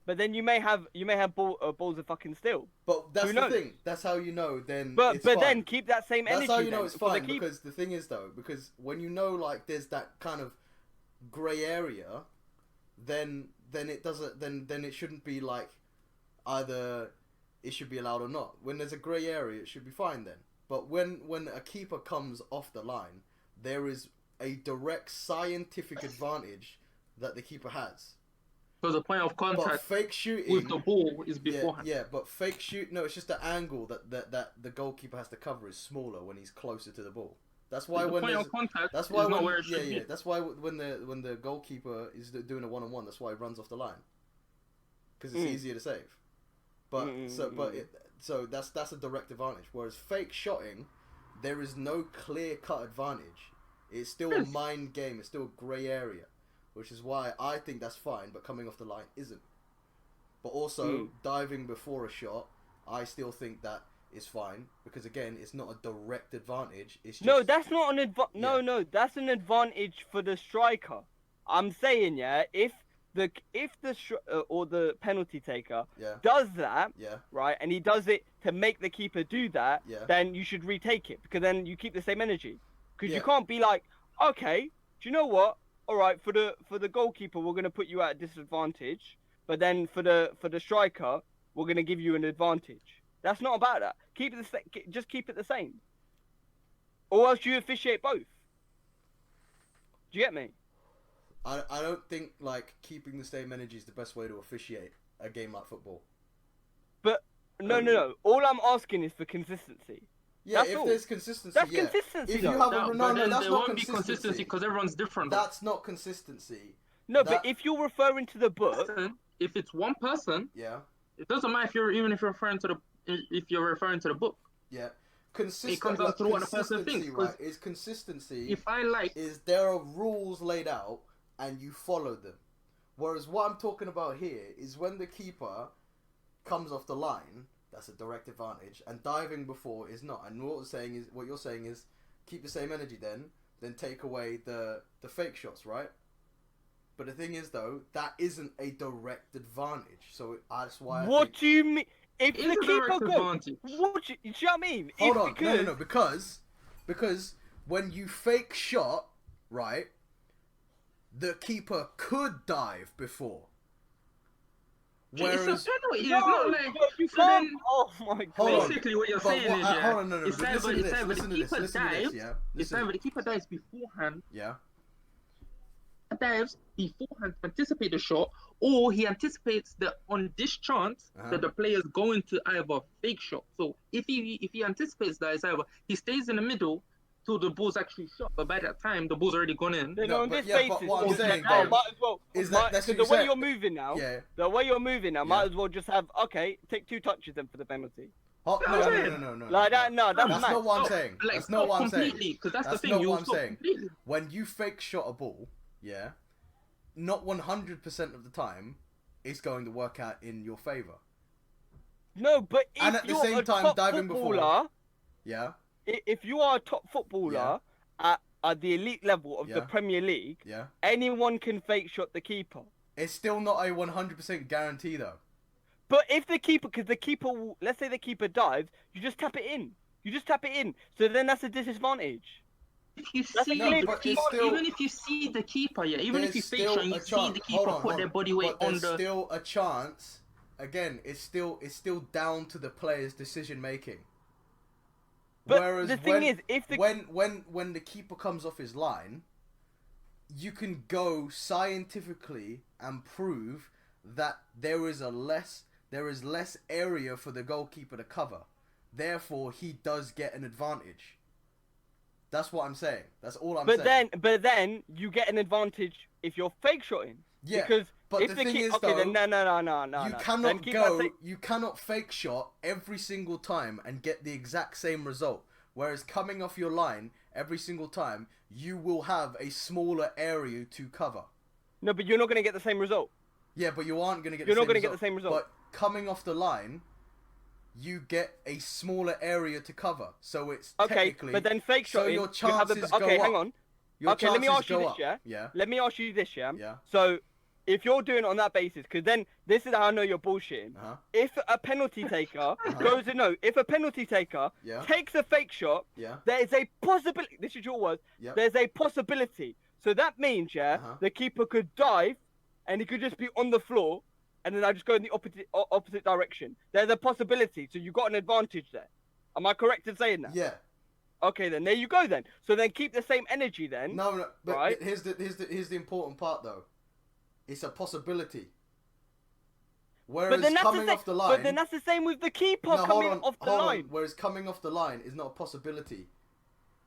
but then you may have balls of fucking steel. But that's Who the knows? thing. That's how you know. Then, But it's then fine. keep that same energy. That's how you know then it's for the fine, keep- because the thing is, though, because when you know, like, there's that kind of grey area, then it doesn't. Then it shouldn't be like either it should be allowed or not. When there's a grey area, it should be fine then. But when a keeper comes off the line, there is a direct scientific advantage that the keeper has. Because the point of But contact fake shooting with the ball is beforehand. Yeah, but fake shoot. No, it's just the angle that the goalkeeper has to cover is smaller when he's closer to the ball. That's why The when point there's, of contact that's why is not when where it should be. that's why when the goalkeeper is doing a 1-on-1, that's why he runs off the line, because it's easier to save. But so that's a direct advantage. Whereas fake shotting, there is no clear cut advantage. It's still a mind game. It's still a grey area, which is why I think that's fine. But coming off the line isn't. But also diving before a shot, I still think that is fine, because again, it's not a direct advantage. It's just, No, that's not an advantage. Yeah. No, that's an advantage for the striker. I'm saying, yeah, if the or the penalty taker yeah, does that, yeah, right, and he does it to make the keeper do that, Yeah. then you should retake it, because then you keep the same energy. Because Yeah. you can't be like, okay, do you know what? All right, for the goalkeeper, we're gonna put you at a disadvantage, but then for the striker, we're gonna give you an advantage. That's not about that. Just keep it the same, or else you officiate both. Do you get me? I don't think like keeping the same energy is the best way to officiate a game like football. But no. All I'm asking is for consistency. Yeah, That's if all. there's consistency, That's yeah. consistency, If you though. have No, a but no, then that's there not won't be consistency because everyone's different. That's not consistency. No, That- but if you're referring to the book, If it's one person, Yeah, it doesn't matter if you're referring to the book. yeah. Consistent. comes down to what the person consistency, thinks, 'cause right? Is consistency. If I like, Is there are rules laid out and you follow them. Whereas what I'm talking about here is when the keeper comes off the line, that's a direct advantage, and diving before is not. And what you're saying is keep the same energy then take away the fake shots, right? But the thing is though, that isn't a direct advantage. So that's why what do you mean? If it's the a keeper direct goes, advantage. what do you know what I mean? Hold If, on, no, because when you fake shot, right, the keeper could dive before. Whereas, It's a penalty. No, It's not like you so can't. then- Oh my god. Hold on. basically what you're but saying what, is, yeah, hold on, no, it's but either listen to this, the listen to this, keeper listen to this, dives, yeah, it's listen, either the keeper dives beforehand, yeah, to anticipate the shot, or he anticipates that on this chance that the player is going to either fake shot. So if he anticipates that, it's either he stays in the middle till the ball's actually shot, but by that time the ball's already gone in. Then No, on but this yeah, but basis, what I'm or- saying, oh, though, might as well. is that that's because what the you way said. you're moving now, Yeah. the way you're moving now, might Yeah. as well just have take 2 touches then for the penalty. Oh, No, no. Like that, no, that's That's mad. not what I'm saying. Like, That's not what I'm saying. completely, because that's the That's thing. not You what I'm stop saying. completely. When you fake shot a ball, yeah, not 100% of the time it's going to work out in your favor. No, but if And at the you're same a time, top diving before- footballer, Yeah, if you are a top footballer Yeah. at at the elite level of the Yeah. Premier League, Yeah. anyone can fake shot the keeper. It's still not a 100% guarantee though. But if the keeper, because the keeper, let's say the keeper dives, you just tap it in. You just tap it in. So then that's a disadvantage. If you That's see a clear the but keeper, it's still- even if you see the keeper, yeah, even if you There's fake still shot and you a see chance. the keeper Hold on, put their body weight but on there's the. still a chance. Again, it's still down to the player's decision making. But Whereas the thing is, if the when the keeper comes off his line, you can go scientifically and prove that there is less area for the goalkeeper to cover. Therefore, he does get an advantage. That's what I'm saying. That's all I'm saying. but then you get an advantage if you're fake shotting. Yeah, Because but if the the thing is, okay, though, then no. you Then cannot keep that go. same- You cannot fake shot every single time and get the exact same result. Whereas coming off your line every single time, you will have a smaller area to cover. No, but you're not going to get the same result. Yeah, but you aren't going to get. You're the not same gonna get result. the same result. But coming off the line, you get a smaller area to cover. So it's Okay, technically. but then fake so shotting. your you have chances a, okay, go hang up. on. Your Okay, let me chances ask you go this, up. yeah? Yeah. Let me ask you this, yeah? Yeah. So, if you're doing it on that basis, because then this is how I know you're bullshitting. Uh-huh. If a penalty taker goes in, no, if a penalty taker Yeah. takes a fake shot, Yeah. there is a possibility. This is your words. Yep. There's a possibility. So that means, yeah, Uh-huh. the keeper could dive, and he could just be on the floor, and then I just go in the opposite direction. There's a possibility. So you got an advantage there. Am I correct in saying that? Yeah. Okay, then there you go. Then so then keep the same energy then. No, but Right. here's the important part though. It's a possibility. Whereas But then that's coming the off the same. line. But then that's the same with the keeper no, coming off the line. Whereas coming off the line is not a possibility.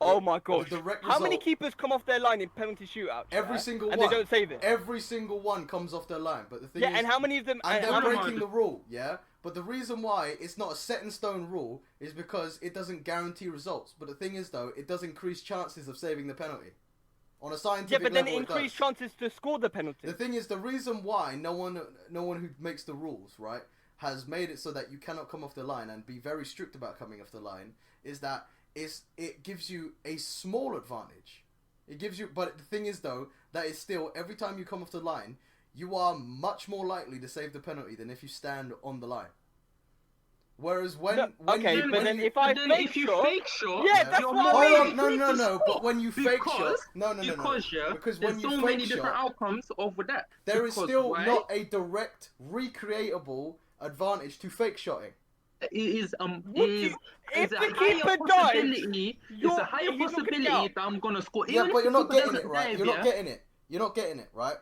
Oh my gosh! The direct How many result- keepers come off their line in penalty shootouts? Every yeah? single and one. they don't save it. Every single one comes off their line. But the thing Yeah, is, and how many of them? and and they're how many- breaking the rule, yeah? But the reason why it's not a set in stone rule is because it doesn't guarantee results. But the thing is, though, it does increase chances of saving the penalty. On a Yeah, scientific but then level, it increases does. chances to score the penalty. The thing is, the reason why no one who makes the rules, right, has made it so that you cannot come off the line and be very strict about coming off the line is that it gives you a small advantage. It gives you, but the thing is though, that is still every time you come off the line, you are much more likely to save the penalty than if you stand on the line. Whereas when No, okay, you, but then if I fake if you shot, fake shot, yeah, that's you're what I more mean. hold likely on, to no, score. but when you fake shot, Because- no, Because yeah, because there's when you so fake many shot, different outcomes over that. there is Because still why? not a direct recreatable advantage to fake shotting. It is Would is you- if is a the higher keeper possibility. It's you're- a higher he's not gonna possibility get out. that I'm gonna score. Yeah, Even but if you're the not keeper getting it doesn't right. dive, You're yeah? not getting it. You're not getting it right.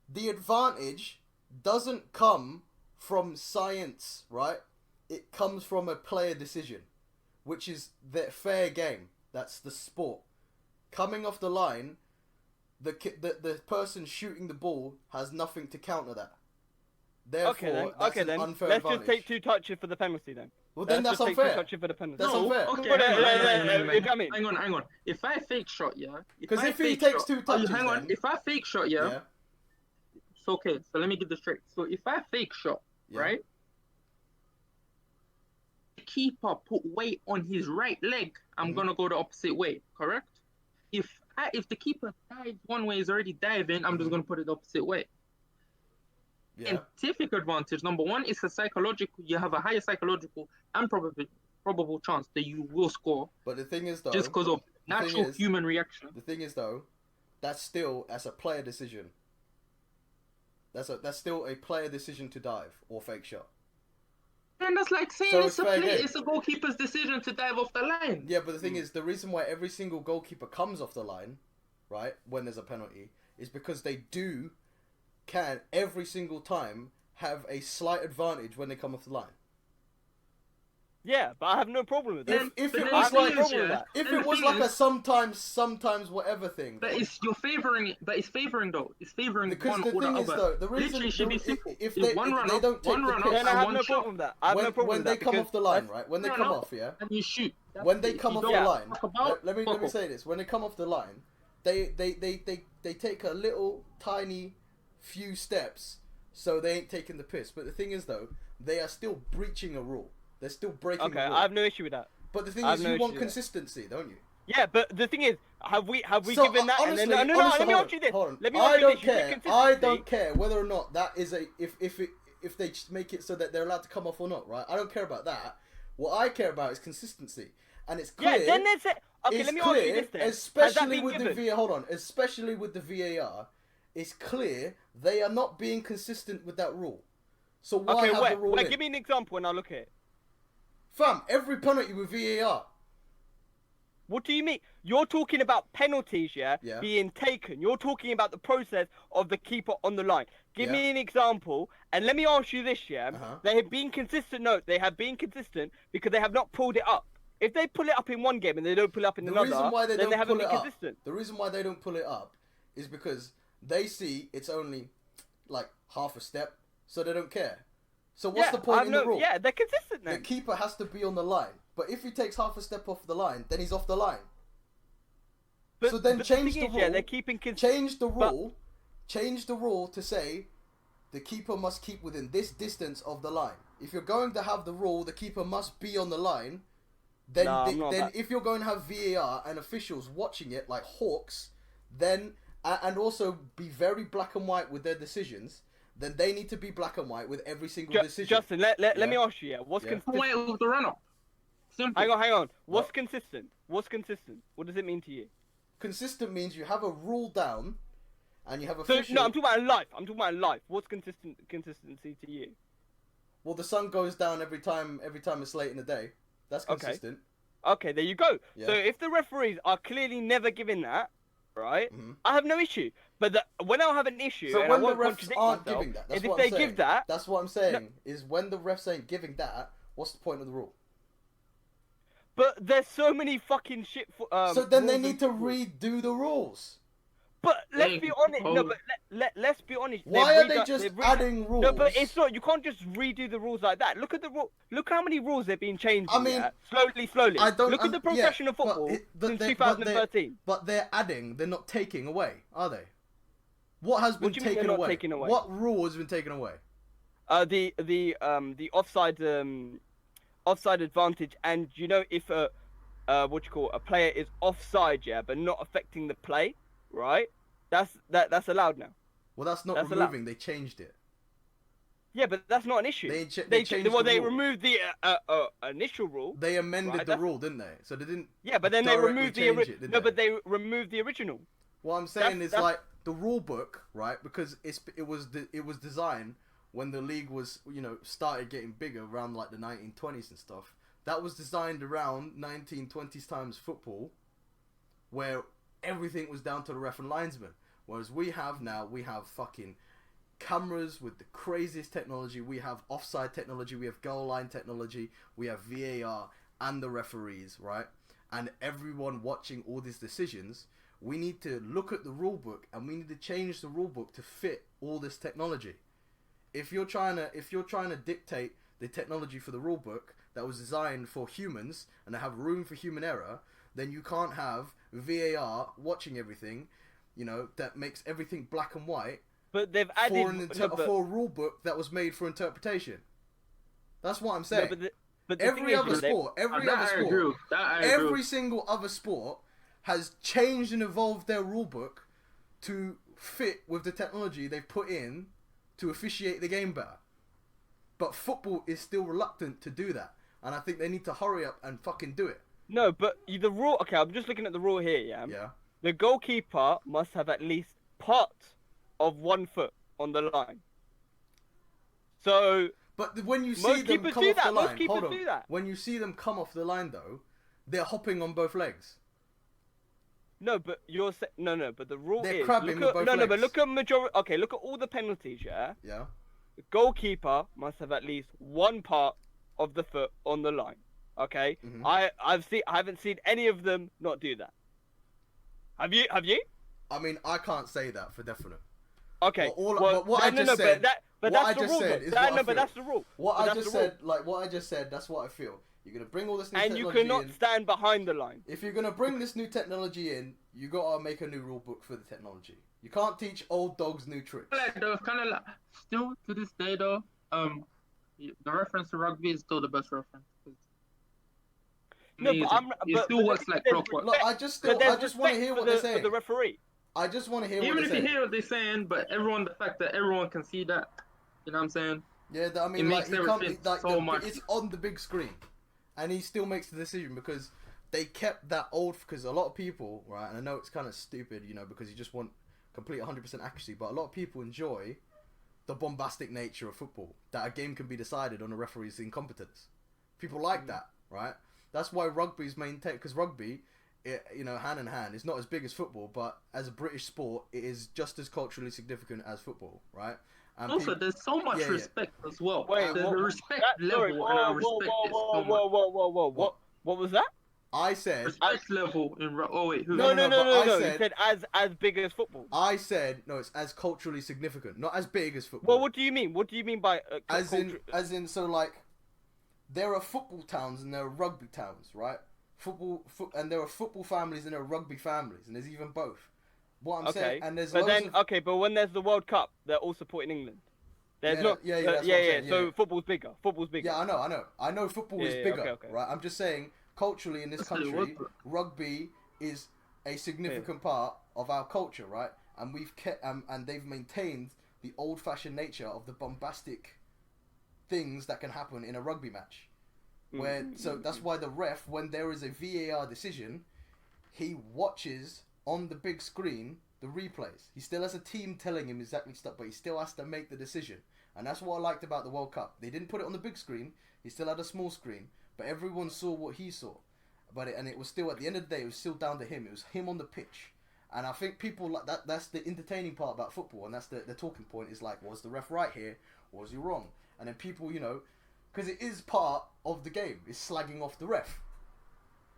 The advantage doesn't come from science, right? It comes from a player decision, which is the fair game. That's the sport. Coming off the line, the person shooting the ball has nothing to counter that. Therefore, Okay then. that's Okay an then. unfair Let's advantage. just take 2 touches for the penalty then. Well, then Let's that's just take 2 unfair. touches for the penalty. That's No, unfair. okay, But, hang on, hang on, hang on, you come in. hang on. If I fake shot, yeah. Because I if he fake takes shot- 2 touches, hang on. then, If I fake shot, yeah. yeah, So okay, so let me get this straight. So if I fake shot, Yeah. right? The keeper put weight on his right leg, I'm Mhm. gonna go the opposite way, correct? If the keeper dives one way, is already diving, I'm just Mhm. gonna put it the opposite way. yeah. Scientific advantage number one is a psychological. You have a higher psychological and probable chance that you will score But the thing is, though, just because of the thing natural is- human reaction. the thing is, though, that's a player decision. That's still a player decision to dive or fake shot. And that's like saying So it's it's a fair play. game. It's a goalkeeper's decision to dive off the line. Yeah, but the thing is, the reason why every single goalkeeper comes off the line, right, when there's a penalty, is because they can every single time have a slight advantage when they come off the line. Yeah, but I have no problem with that. If But it then was the thing like is, yeah, if then it the was thing like a is- sometimes whatever thing, But though, it's you're favoring. But it's favoring though. It's favoring because one the or the thing is, other. though, the reason Literally, it should be the- simple. if It's they one if run they up, don't take one the run piss, up, Then I and have one no shot. problem with that. I have no problem when with they that come because off the line, that's- right, when they Run come up off, yeah, and you shoot. That's when they it. come You off don't the Yeah. line, talk about let me football. say this. When they come off the line, they take a little tiny few steps, so they ain't taking the piss. But the thing is, though, they are still breaching a rule. They're still breaking Okay, a rule. I have no issue with that. But the thing I have is, no you want issue with that. consistency, don't you? Yeah, but the thing is, have we So, given that? honestly, and then, no, honestly, let me hold ask you on, this. hold on. Let me I ask you don't this. You said care. I consistency. don't care whether or not that is a if they just make it so that they're allowed to come off or not, right? I don't care about that. What I care about is consistency, and it's clear. Yeah, then there's it. Okay, it's let me clear, ask you this then. Has that especially been with given? the VAR. Hold on, especially with the VAR, it's clear they are not being consistent with that rule. So why Okay, have the rule wait, in? give me an example and I'll look at it. Fam, every penalty with VAR. What do you mean? You're talking about penalties, Yeah. being taken. You're talking about the process of the keeper on the line. Give Yeah. me an example, and let me ask you this, Uh-huh. They have been consistent. No, they have been consistent because they have not pulled it up. If they pull it up in one game and they don't pull it up in The another, reason why they then don't they haven't pull been it up. consistent. The reason why they don't pull it up is because they see it's only like half a step, so they don't care. So what's the point in the rule? Yeah, they're consistent The then. keeper has to be on the line, but if he takes half a step off the line, then he's off the line. So then change the rule. they're keeping consistent. Change the rule. Change the rule to say the keeper must keep within this distance of the line. If you're going to have the rule, the keeper must be on the line. Then, if you're going to have VAR and officials watching it like hawks, then and also be very black and white with their decisions, then they need to be black and white with every single decision. Justin, let me ask you, what's consistent? Wait with the run up. Simple. Hang on. What's What? consistent? What's consistent? What does it mean to you? Consistent means you have a rule down, and you have So official. no, I'm talking about life. What's consistency to you? Well, the sun goes down every time it's late in the day. That's Okay. consistent. Okay, there you go. Yeah. So if the referees are clearly never giving that, right, Mhm. I have no issue. But when I'll have an issue, So and when I the won't refs contradict aren't myself, giving that, that's is if what they I'm saying. give that, That's what I'm saying. Is when the refs ain't giving that, what's the point of the rule? but there's so many fucking shit. So then they rules need and to football. redo the rules. But let's They- be honest. No, oh. but let's be honest. Why they've are they redone- just they've redone- adding rules? No, but it's not. You can't just redo the rules like that. Look at the rule. Look how many rules they've been changing. I mean, slowly. I don't. Look at the progression of football since but 2013. But they're adding. They're not taking away, are they? What has been What do you mean taken they're not away? taking away? What rule has been taken away? The offside advantage, and you know if a player is offside, but not affecting the play, right? That's allowed now. Well, that's not That's removing. They changed it. Yeah, but that's not an issue. They changed well, the they rule. removed the initial rule. They amended Right, the that's- rule, didn't they? So they didn't. Yeah, but then they directly removed the change it, didn't no, but they removed the original. What I'm saying That's- is like the rule book, right? Because it was designed when the league was started getting bigger around like the 1920s and stuff. That was designed around 1920s times football, where everything was down to the ref and linesman. Whereas we have fucking cameras with the craziest technology. We have offside technology. We have goal line technology. We have VAR and the referees, right? And everyone watching all these decisions. We need to look at the rule book and we need to change the rule book to fit all this technology. If you're trying to dictate the technology for the rule book that was designed for humans and to have room for human error, then you can't have VAR watching everything, that makes everything black and white But they've added for a rule book that was made for interpretation. That's what I'm saying. but the Every thing is, other sport, every single other sport has changed and evolved their rule book to fit with the technology they've put in to officiate the game better. But football is still reluctant to do that. And I think they need to hurry up and fucking do it. No, but the rule. Okay, I'm just looking at the rule here. Yeah. The goalkeeper must have at least part of 1 foot on the line. So. But when you see Most them keepers come do off that. the line, Most keepers hold on. do that. When you see them come off the line, though, they're hopping on both legs. No, but but the rule They're is crabbing with both but legs. look at majority. Okay, look at all the penalties. Yeah. Yeah. The goalkeeper must have at least one part of the foot on the line. Okay. Mhm. I haven't seen any of them not do that. Have you? I mean, I can't say that for definite. Okay. But what I just said. But what I that's the just rule. said though. is what I No, feel. but that's the rule. What But I that's just the rule. said, what I just said, that's what I feel. You're gonna bring all this new And you technology cannot in. stand behind the line. If you're gonna bring this new technology in, you gotta make a new rule book for the technology. You can't teach old dogs new tricks. Still to this day though, the reference to rugby is still the best reference. No, amazing. but I'm. It But still works like there's clockwork. Look, I just want to respect hear for what they're for saying. the referee. I just want to hear what Even they're if you saying. hear what they're saying, but the fact that everyone can see that, you know what I'm saying? Yeah, I mean, It like makes he can't. everything Like so much. it's on the big screen, and he still makes the decision because they kept that old. Because a lot of people, right? And I know it's kind of stupid, you know, because you just want complete 100% accuracy, but a lot of people enjoy the bombastic nature of football. That a game can be decided on a referee's incompetence. People like that, right? That's why rugby's maintained, because rugby, you know, hand in hand, is not as big as football, but as a British sport, it is just as culturally significant as football, right? And Also, there's so much Yeah, yeah. respect as well. Wait, The what? respect Sorry. level and our respect is so much. What was that? I said, Respect level in. Oh wait, who? No, No. but I You said- said as big as football. I said, no, it's as culturally significant, not as big as football. Well, what do you mean? What do you mean by as in, so like, there are football towns and there are rugby towns, right? And there are football families and there are rugby families, and there's even both. What I'm Okay, saying, and there's but loads then of, okay, but when there's the World Cup, they're all supporting England. There's Yeah, not. yeah, that's what I'm saying, So yeah. football's bigger. Football's bigger. yeah, I know football is Yeah, bigger, okay. right? I'm just saying, culturally in this Listen, country, what rugby is a significant part of our culture, right? And we've kept, and they've maintained the old-fashioned nature of the bombastic things that can happen in a rugby match. So that's why the ref, when there is a VAR decision, he watches on the big screen the replays. He still has a team telling him exactly stuff, but he still has to make the decision. And that's what I liked about the World Cup. They didn't put it on the big screen. He still had a small screen, but everyone saw what he saw. And it was still, at the end of the day, it was still down to him. It was him on the pitch. And I think people like that. That's the entertaining part about football, and that's the talking point. Is like, was the ref right here, or was he wrong? And then people, you know, because it is part of the game, is slagging off the ref.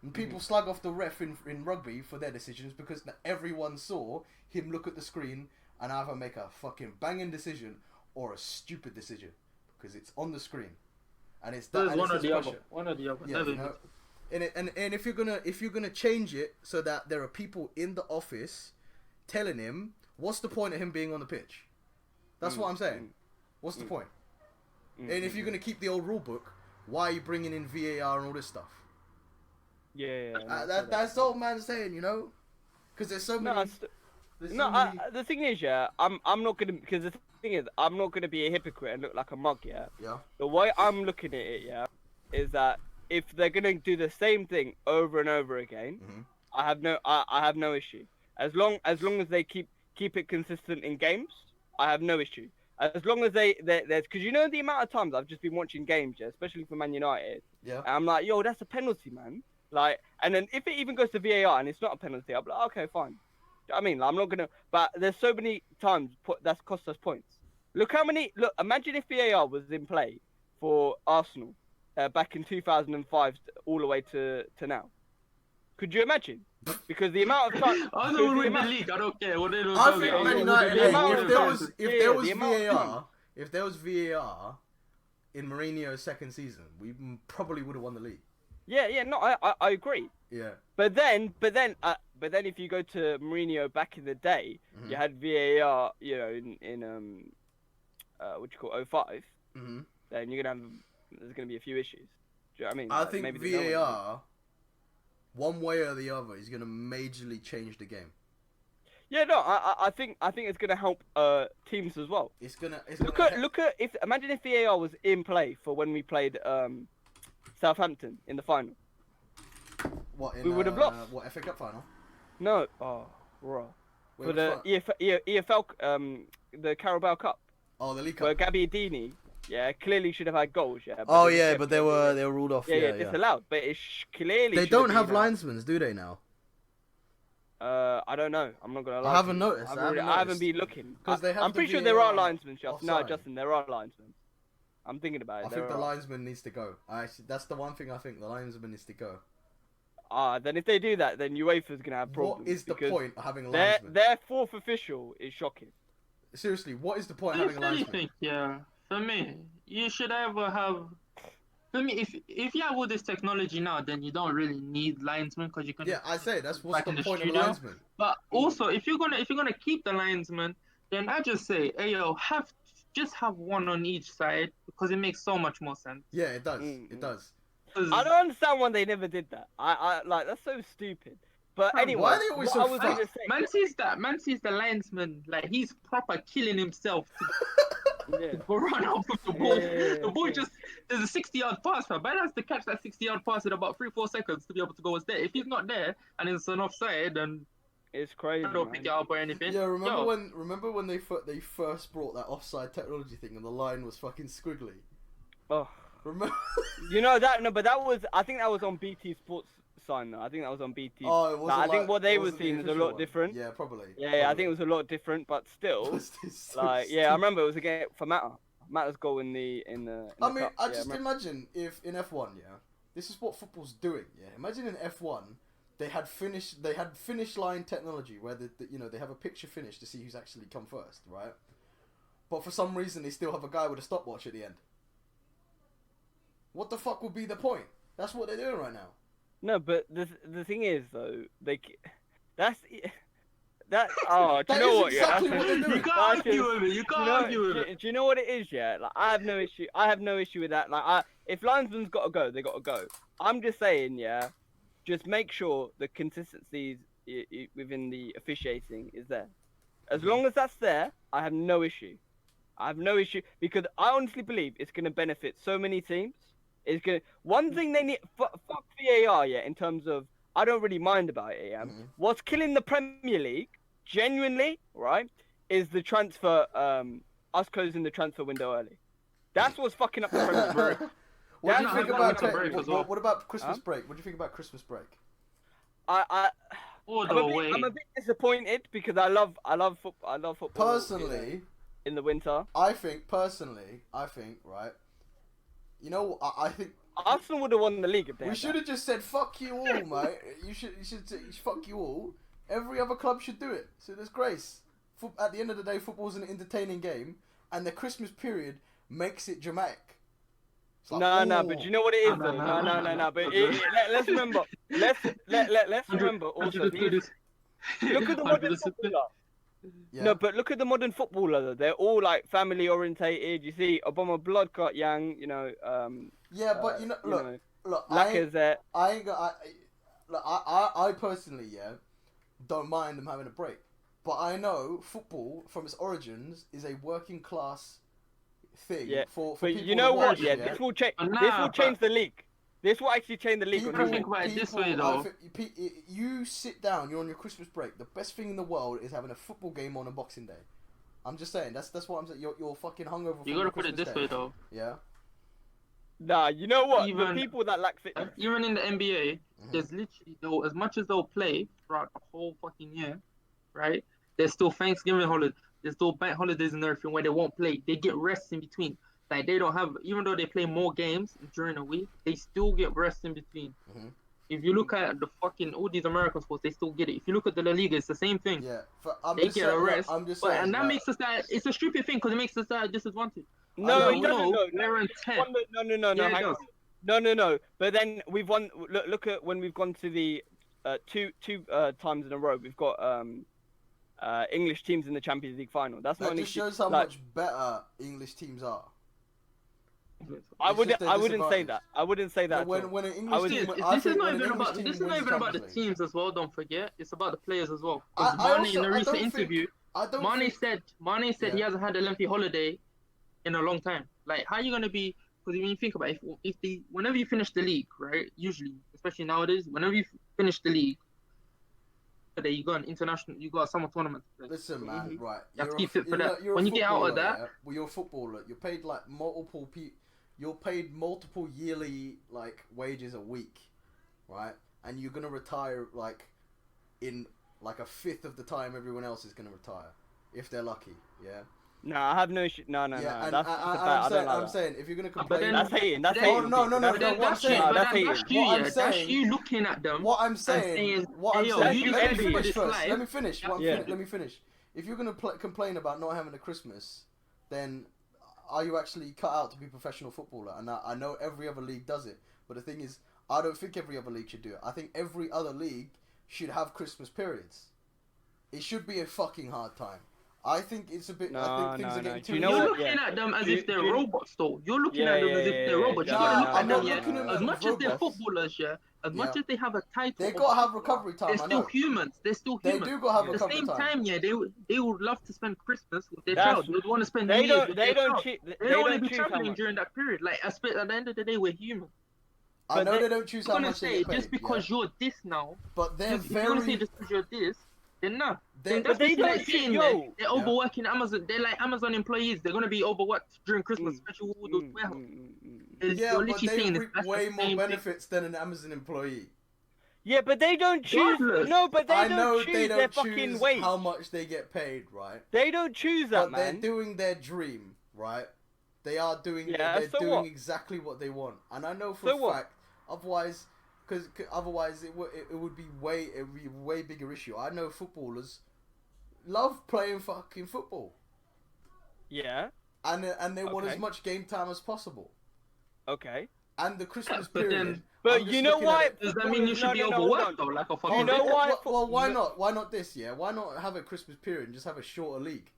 And people slag off the ref in rugby for their decisions because everyone saw him look at the screen and either make a fucking banging decision or a stupid decision because it's on the screen, and it's that. There's And one or it's the pressure. other. One or the other. Yeah, Never you know, and if you're gonna change it so that there are people in the office telling him, what's the point of him being on the pitch? That's what I'm saying. What's the point? And if you're gonna keep the old rule book, why are you bringing in VAR and all this stuff? Yeah. That's all man's saying, you know, because there's so many. The thing is, yeah, I'm not gonna, because the thing is, I'm not gonna be a hypocrite and look like a mug, yeah. Yeah. The way I'm looking at it, yeah, is that if they're gonna do the same thing over and over again, I have no issue. As long as they keep it consistent in games, I have no issue. As long as there's, because you know the amount of times I've just been watching games, yeah, especially for Man United, Yeah. and I'm like, yo, that's a penalty, man. Like, and then if it even goes to VAR and it's not a penalty, I'm like, okay, fine. I mean, like, I'm not gonna. But there's so many times that's cost us points. Look, imagine if VAR was in play for Arsenal back in 2005 all the way to now. Could you imagine? Because the amount of time. I don't win the league. I don't care. I think Man United. If there was VAR in Mourinho's second season, we probably would have won the league. Yeah, no, I agree. Yeah. But then if you go to Mourinho back in the day, you had VAR, you know, in what you call 05. Then there's gonna be a few issues. Do you know what I mean? I Like, think maybe VAR, one way or the other, is gonna majorly change the game. Yeah, no, I think it's gonna help teams as well. Imagine if VAR was in play for when we played Southampton in the final. What, we would have lost. What, FA Cup final? No, raw. For the EFL, the Carabao Cup. Oh, the League Where Cup. Gabbiadini, clearly should have had goals, yeah. Oh yeah, but they were ruled off. Yeah, disallowed. But it's clearly. They don't have linesmen, do they now? I don't know. I'm not gonna lie. I haven't noticed. I haven't been looking. I'm pretty sure there are linesmen, Justin. No, Justin, there are linesmen. I'm thinking about it. I think the linesman needs to go. That's the one thing I think the linesman needs to go. Then if they do that, then UEFA's gonna have problems. What is the point of having a linesman? Their fourth official is shocking. Seriously, what is the point of having a linesman? Yeah, for me, you should ever have. For me, if you have all this technology now, then you don't really need linesmen because you can. Yeah, I say that's what's the point of a linesman. But also, if you're gonna keep the linesman, then I just say, hey yo, just have one on each side because it makes so much more sense. Yeah, it does. It does. I don't understand why they never did that. I like that's so stupid. But Fam, anyway, why are they always what so I was fat? gonna say. Man sees the linesman, like he's proper killing himself Yeah. to run off with the ball. Yeah, The boy yeah. just there's a 60-yard pass, man. Man has to catch that 60-yard pass in about 3-4 seconds to be able to go as there. If he's not there and it's an offside, then It's crazy, I don't pick it man. up or anything. Yeah, Yo, remember when they first brought that offside technology thing and the line was fucking squiggly? Oh, Remember? you know that? No, but that was. I think that was on BT Sports sign though. I think that was on BT. Oh, it wasn't. Like, I think what they it were wasn't the seeing is a official lot one. different. Yeah, probably. Yeah, I think it was a lot different, but still, It's so like, yeah, I stupid. remember it was again for Matta's goal in the I mean, cup. I Yeah, just remember. imagine if in F1, yeah, this is what football's doing. Yeah, imagine in F1 they had finish line technology where they have a picture finish to see who's actually come first, right? But for some reason they still have a guy with a stopwatch at the end. What the fuck would be the point? That's what they're doing right now. No, but the thing is though, that's that. Oh, do you That know is what? Yeah, exactly that's what they're you doing. can't That's argue just- with it. You can't do you know, argue with do, it. do you know what it is? Yeah, like I have no issue. I have no issue with that. Like, if linesmen's got to go, they got to go. I'm just saying, yeah, just make sure the consistency within the officiating is there. As long as that's there, I have no issue. I have no issue because I honestly believe it's going to benefit so many teams. It's going to one thing they need. Fuck VAR, yeah. In terms of, I don't really mind about it. Yeah. Mhm. What's killing the Premier League, genuinely, right, is the transfer. Us closing the transfer window early. That's what's fucking up the Premier League. What do you That's think not about having a break as well. what about Christmas break? What do you think about Christmas break? I'm All the way. a bit disappointed because I love football. I love football. Personally, in the winter, I think right. You know, I think Arsenal would have won the league if they we had should have just said fuck you all, mate. You should say fuck you all. Every other club should do it. So there's grace. At the end of the day, football's an entertaining game, and the Christmas period makes it dramatic. It's like, No, but ooh. you know what it is No, though. no, no, No. no. But let's remember. Let's remember also. Look at the modern footballer. Yeah. No, but look at the modern footballer. Though. They're all like family orientated. You see, Obama Bloodclot Young. You know. Yeah, but you know, look, Lacazette. I personally, don't mind them having a break. But I know football, from its origins, is a working class thing Yeah, for But people you know to what? watch, Yeah, this will change. But This nah, will change but- the league. This will actually change the league. People- on the think about it this way, though. You sit down, you're on your Christmas break. The best thing in the world is having a football game on a Boxing Day. I'm just saying, that's what I'm saying. You're fucking hungover. You from gotta your put it Christmas this day. way though. Yeah. Nah, you know what? Even- the people that lack fitness. Even in the NBA, Mhm. there's literally though as much as they'll play throughout the whole fucking year, right? There's still Thanksgiving holidays. There's still bank holidays and everything where they won't play. They get rest in between. Like they don't have, even though they play more games during the week, they still get rest in between. Mhm. If you look at the fucking all these American sports, they still get it. If you look at the La Liga, it's the same thing. Yeah. I'm They just get a saying, rest, I'm just But, saying. and that like, makes us that it's a stupid thing because it makes us at a disadvantage. No, I it know, doesn't. No, We're in 10th. No. Yeah, it Hang does. on. No. But then we've won. Look at when we've gone to the two times in a row. We've got English teams in the Champions League final. That's not that an just issue. shows how Like, much better English teams are. I It's wouldn't. just a I wouldn't say disadvantage. that. I wouldn't say that. When at all. when an I English would- team, This I is think not when an even English about team this is wins not even about the Champions League- teams as well. Don't forget, it's about the players as well. I- 'Cause I Mane also- in a I recent don't think- interview, I don't Mane think, said he Yeah. hasn't had a lengthy holiday in a long time. Like, how are you gonna be? Because when you think about it, whenever you finish the league, right? Usually, especially nowadays, whenever you finish the league, you got an international, you got a summer tournament to play. listen, man, right? You have to You're keep fit for that. you're a When you get out of footballer, that- yeah? Well, you're a footballer. You're paid like you're paid multiple yearly like wages a week, right? And you're gonna retire like in like a fifth of the time everyone else is gonna retire, if they're lucky, yeah. No, I have no issue. No. Yeah, and That's a fact. I I'm don't like I'm that. saying if you're gonna But complain, then- That's hating. That's No, hating. no, people. no, That's no, hating. what I'm That's saying- you, No, but that's that's hating. you, What I'm yeah. That's saying- you looking at them. what I'm and saying, saying, what I'm "Hey, yo, saying, you let me envy finish this first. life." Let me finish. Yeah. Let me finish. If you're gonna complain about not having a Christmas, then are you actually cut out to be a professional footballer? And I know every other league does it, but the thing is, I don't think every other league should do it. I think every other league should have Christmas periods. It should be a fucking hard time. I think it's a bit. I No, think things no, are no. getting Do too. you know You're what? looking Yeah. at them as Do- if they're do you- robots, though. You're looking Yeah, at them yeah, as if yeah, they're yeah, robots. You yeah. gotta Nah, look I'm at not them, yeah. looking at As them much as as they're robots. footballers, yeah. As much Yeah. as they have a title, They of gotta have footballer, recovery time. they're I still know. humans. They're still They humans. do gotta have At the recovery same time. time, yeah, they would love to spend Christmas with their That's child. They would want to spend New they Year's don't with they their don't child. choose They they don't want to don't be choose how traveling much. during that period. Like, at the end of the day, we're human. I But know they- they don't choose You're how gonna much they say get paid. just because you're this now, But they're if you're gonna say very. just because you're this, then nah. They're, Then that's But they basically don't like choose- saying yo. they're overworking Amazon. They're like Amazon employees. They're gonna be overworked during Christmas, Mm. especially with all those Mm, warehouses. mm, mm, mm. yeah, You're but literally they saying reap that's the way more same thing. benefits than an Amazon employee. Yeah, but they don't choose. Regardless. No, but they I don't know choose they their don't fucking choose wage. how much they get paid, right? They don't choose that, But they're man. doing their dream, right? They are doing. Yeah, they're so doing what? exactly what they want, and I know for So a what? fact. Otherwise, because otherwise it would be a way bigger issue. I know footballers love playing fucking football, Yeah. and they want as Okay. much game time as possible. Okay. And the Christmas But period. then- But I'm you just know looking at why? it- Does that mean you should No, be no, no, hold overworked on. though, like a You fucking? know why? Well, why not? Why not this? Yeah, why not have a Christmas period and just have a shorter league,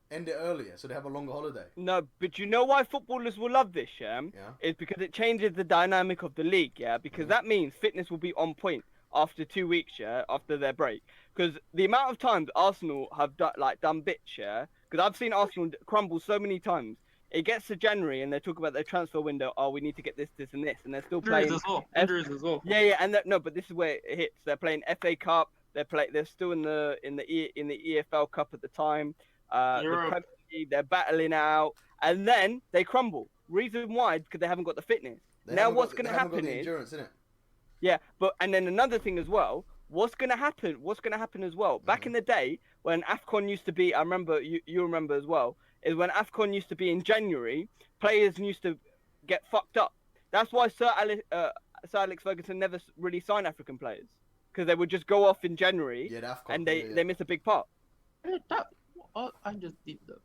end it earlier so they have a longer holiday? No, but you know why footballers will love this, yeah? Yeah. It's because it changes the dynamic of the league, yeah? Because Mhm. that means fitness will be on point after 2 weeks, yeah? After their break. Because the amount of times Arsenal have done bits, yeah? Because I've seen Arsenal crumble so many times. It gets to January and they talk about their transfer window. Oh, we need to get this, and this, and they're still Injuries playing. as well. F- Injuries as well. Yeah, and no, but this is where it hits. They're playing FA Cup. They're still in the EFL Cup at the time. The Europe. Premier League, they're battling out, and then they crumble. Reason why? Because they haven't got the fitness. They Now haven't what's got- going to they haven't got happen the is endurance, innit? yeah, but and then another thing as well. What's going to happen? What's going to happen as well? Back in the day when AFCON used to be, I remember you remember as well, is when AFCON used to be in January. Players used to get fucked up. That's why Sir Alex Ferguson never really signed African players because they would just go off in January Yeah, the AFCON, and they yeah. miss a big part. I just did that.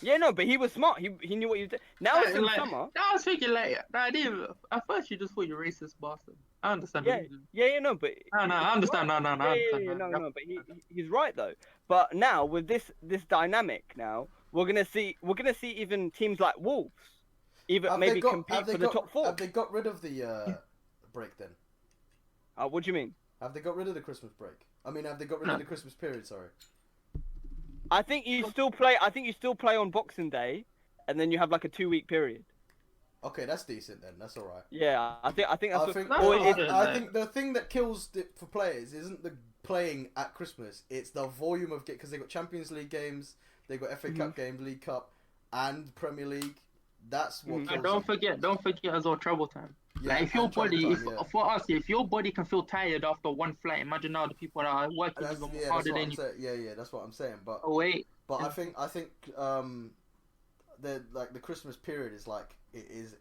Yeah, no, but he was smart. He knew what he was doing. Now it's in Like, summer. I was thinking like, I didn't. At first, you just thought you're racist bastard. I understand. Yeah, yeah, no, but No, I understand. No, I yeah, understand. no, but he's right though. But now with this dynamic, now we're gonna see even teams like Wolves, even Have maybe they got- compete have they for the got- top 4. Have they got rid of the break then? What do you mean? Have they got rid of the Christmas break? I mean, have they got rid of the Christmas period? Sorry. I think you still play. I think you still play on Boxing Day, and then you have like a 2-week period. Okay, that's decent then. That's all right. Yeah, I think that's. I what- think, No, or no, it- no. I think the thing that kills it for players isn't the playing at Christmas. It's the volume of because they got Champions League games, they got FA Cup games, League Cup, and Premier League. That's what. Mhm. Kills And don't them. forget as well travel time. Yeah, Like if your and travel body, time, yeah. for us, if your body can feel tired after one flight, imagine now the people that are working That's, even yeah, more that's harder what than I'm you. saying. Yeah, that's what I'm saying. But Oh wait, I think the the Christmas period is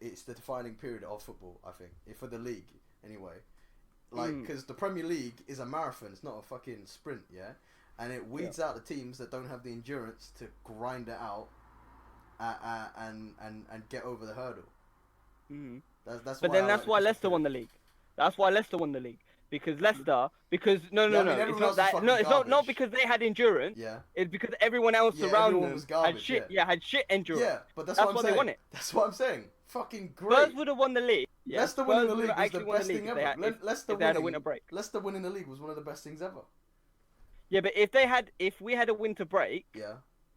it's the defining period of football. I think for the league anyway, because the Premier League is a marathon. It's not a fucking sprint, yeah. And it weeds out the teams that don't have the endurance to grind it out, and get over the hurdle. Mhm. That's. But why then I that's like why the Leicester Christmas won the league. That's why Leicester won the league because no, Yeah, I mean, everyone it's else not is that. fucking No, it's not garbage. because they had endurance. period. It's because everyone else Yeah, around everyone them was had garbage, shit. yeah. Had shit Yeah, endurance. yeah, but that's That's what why I'm they saying. won it. That's what I'm saying. Fucking great. Spurs would have won the league. Yeah, Leicester winning the Spurs would league have was the actually won best the league thing if they ever. had- Leicester if they had a winning, winter break. Leicester winning the league was one of the best things ever. Yeah, but if we had a winter break,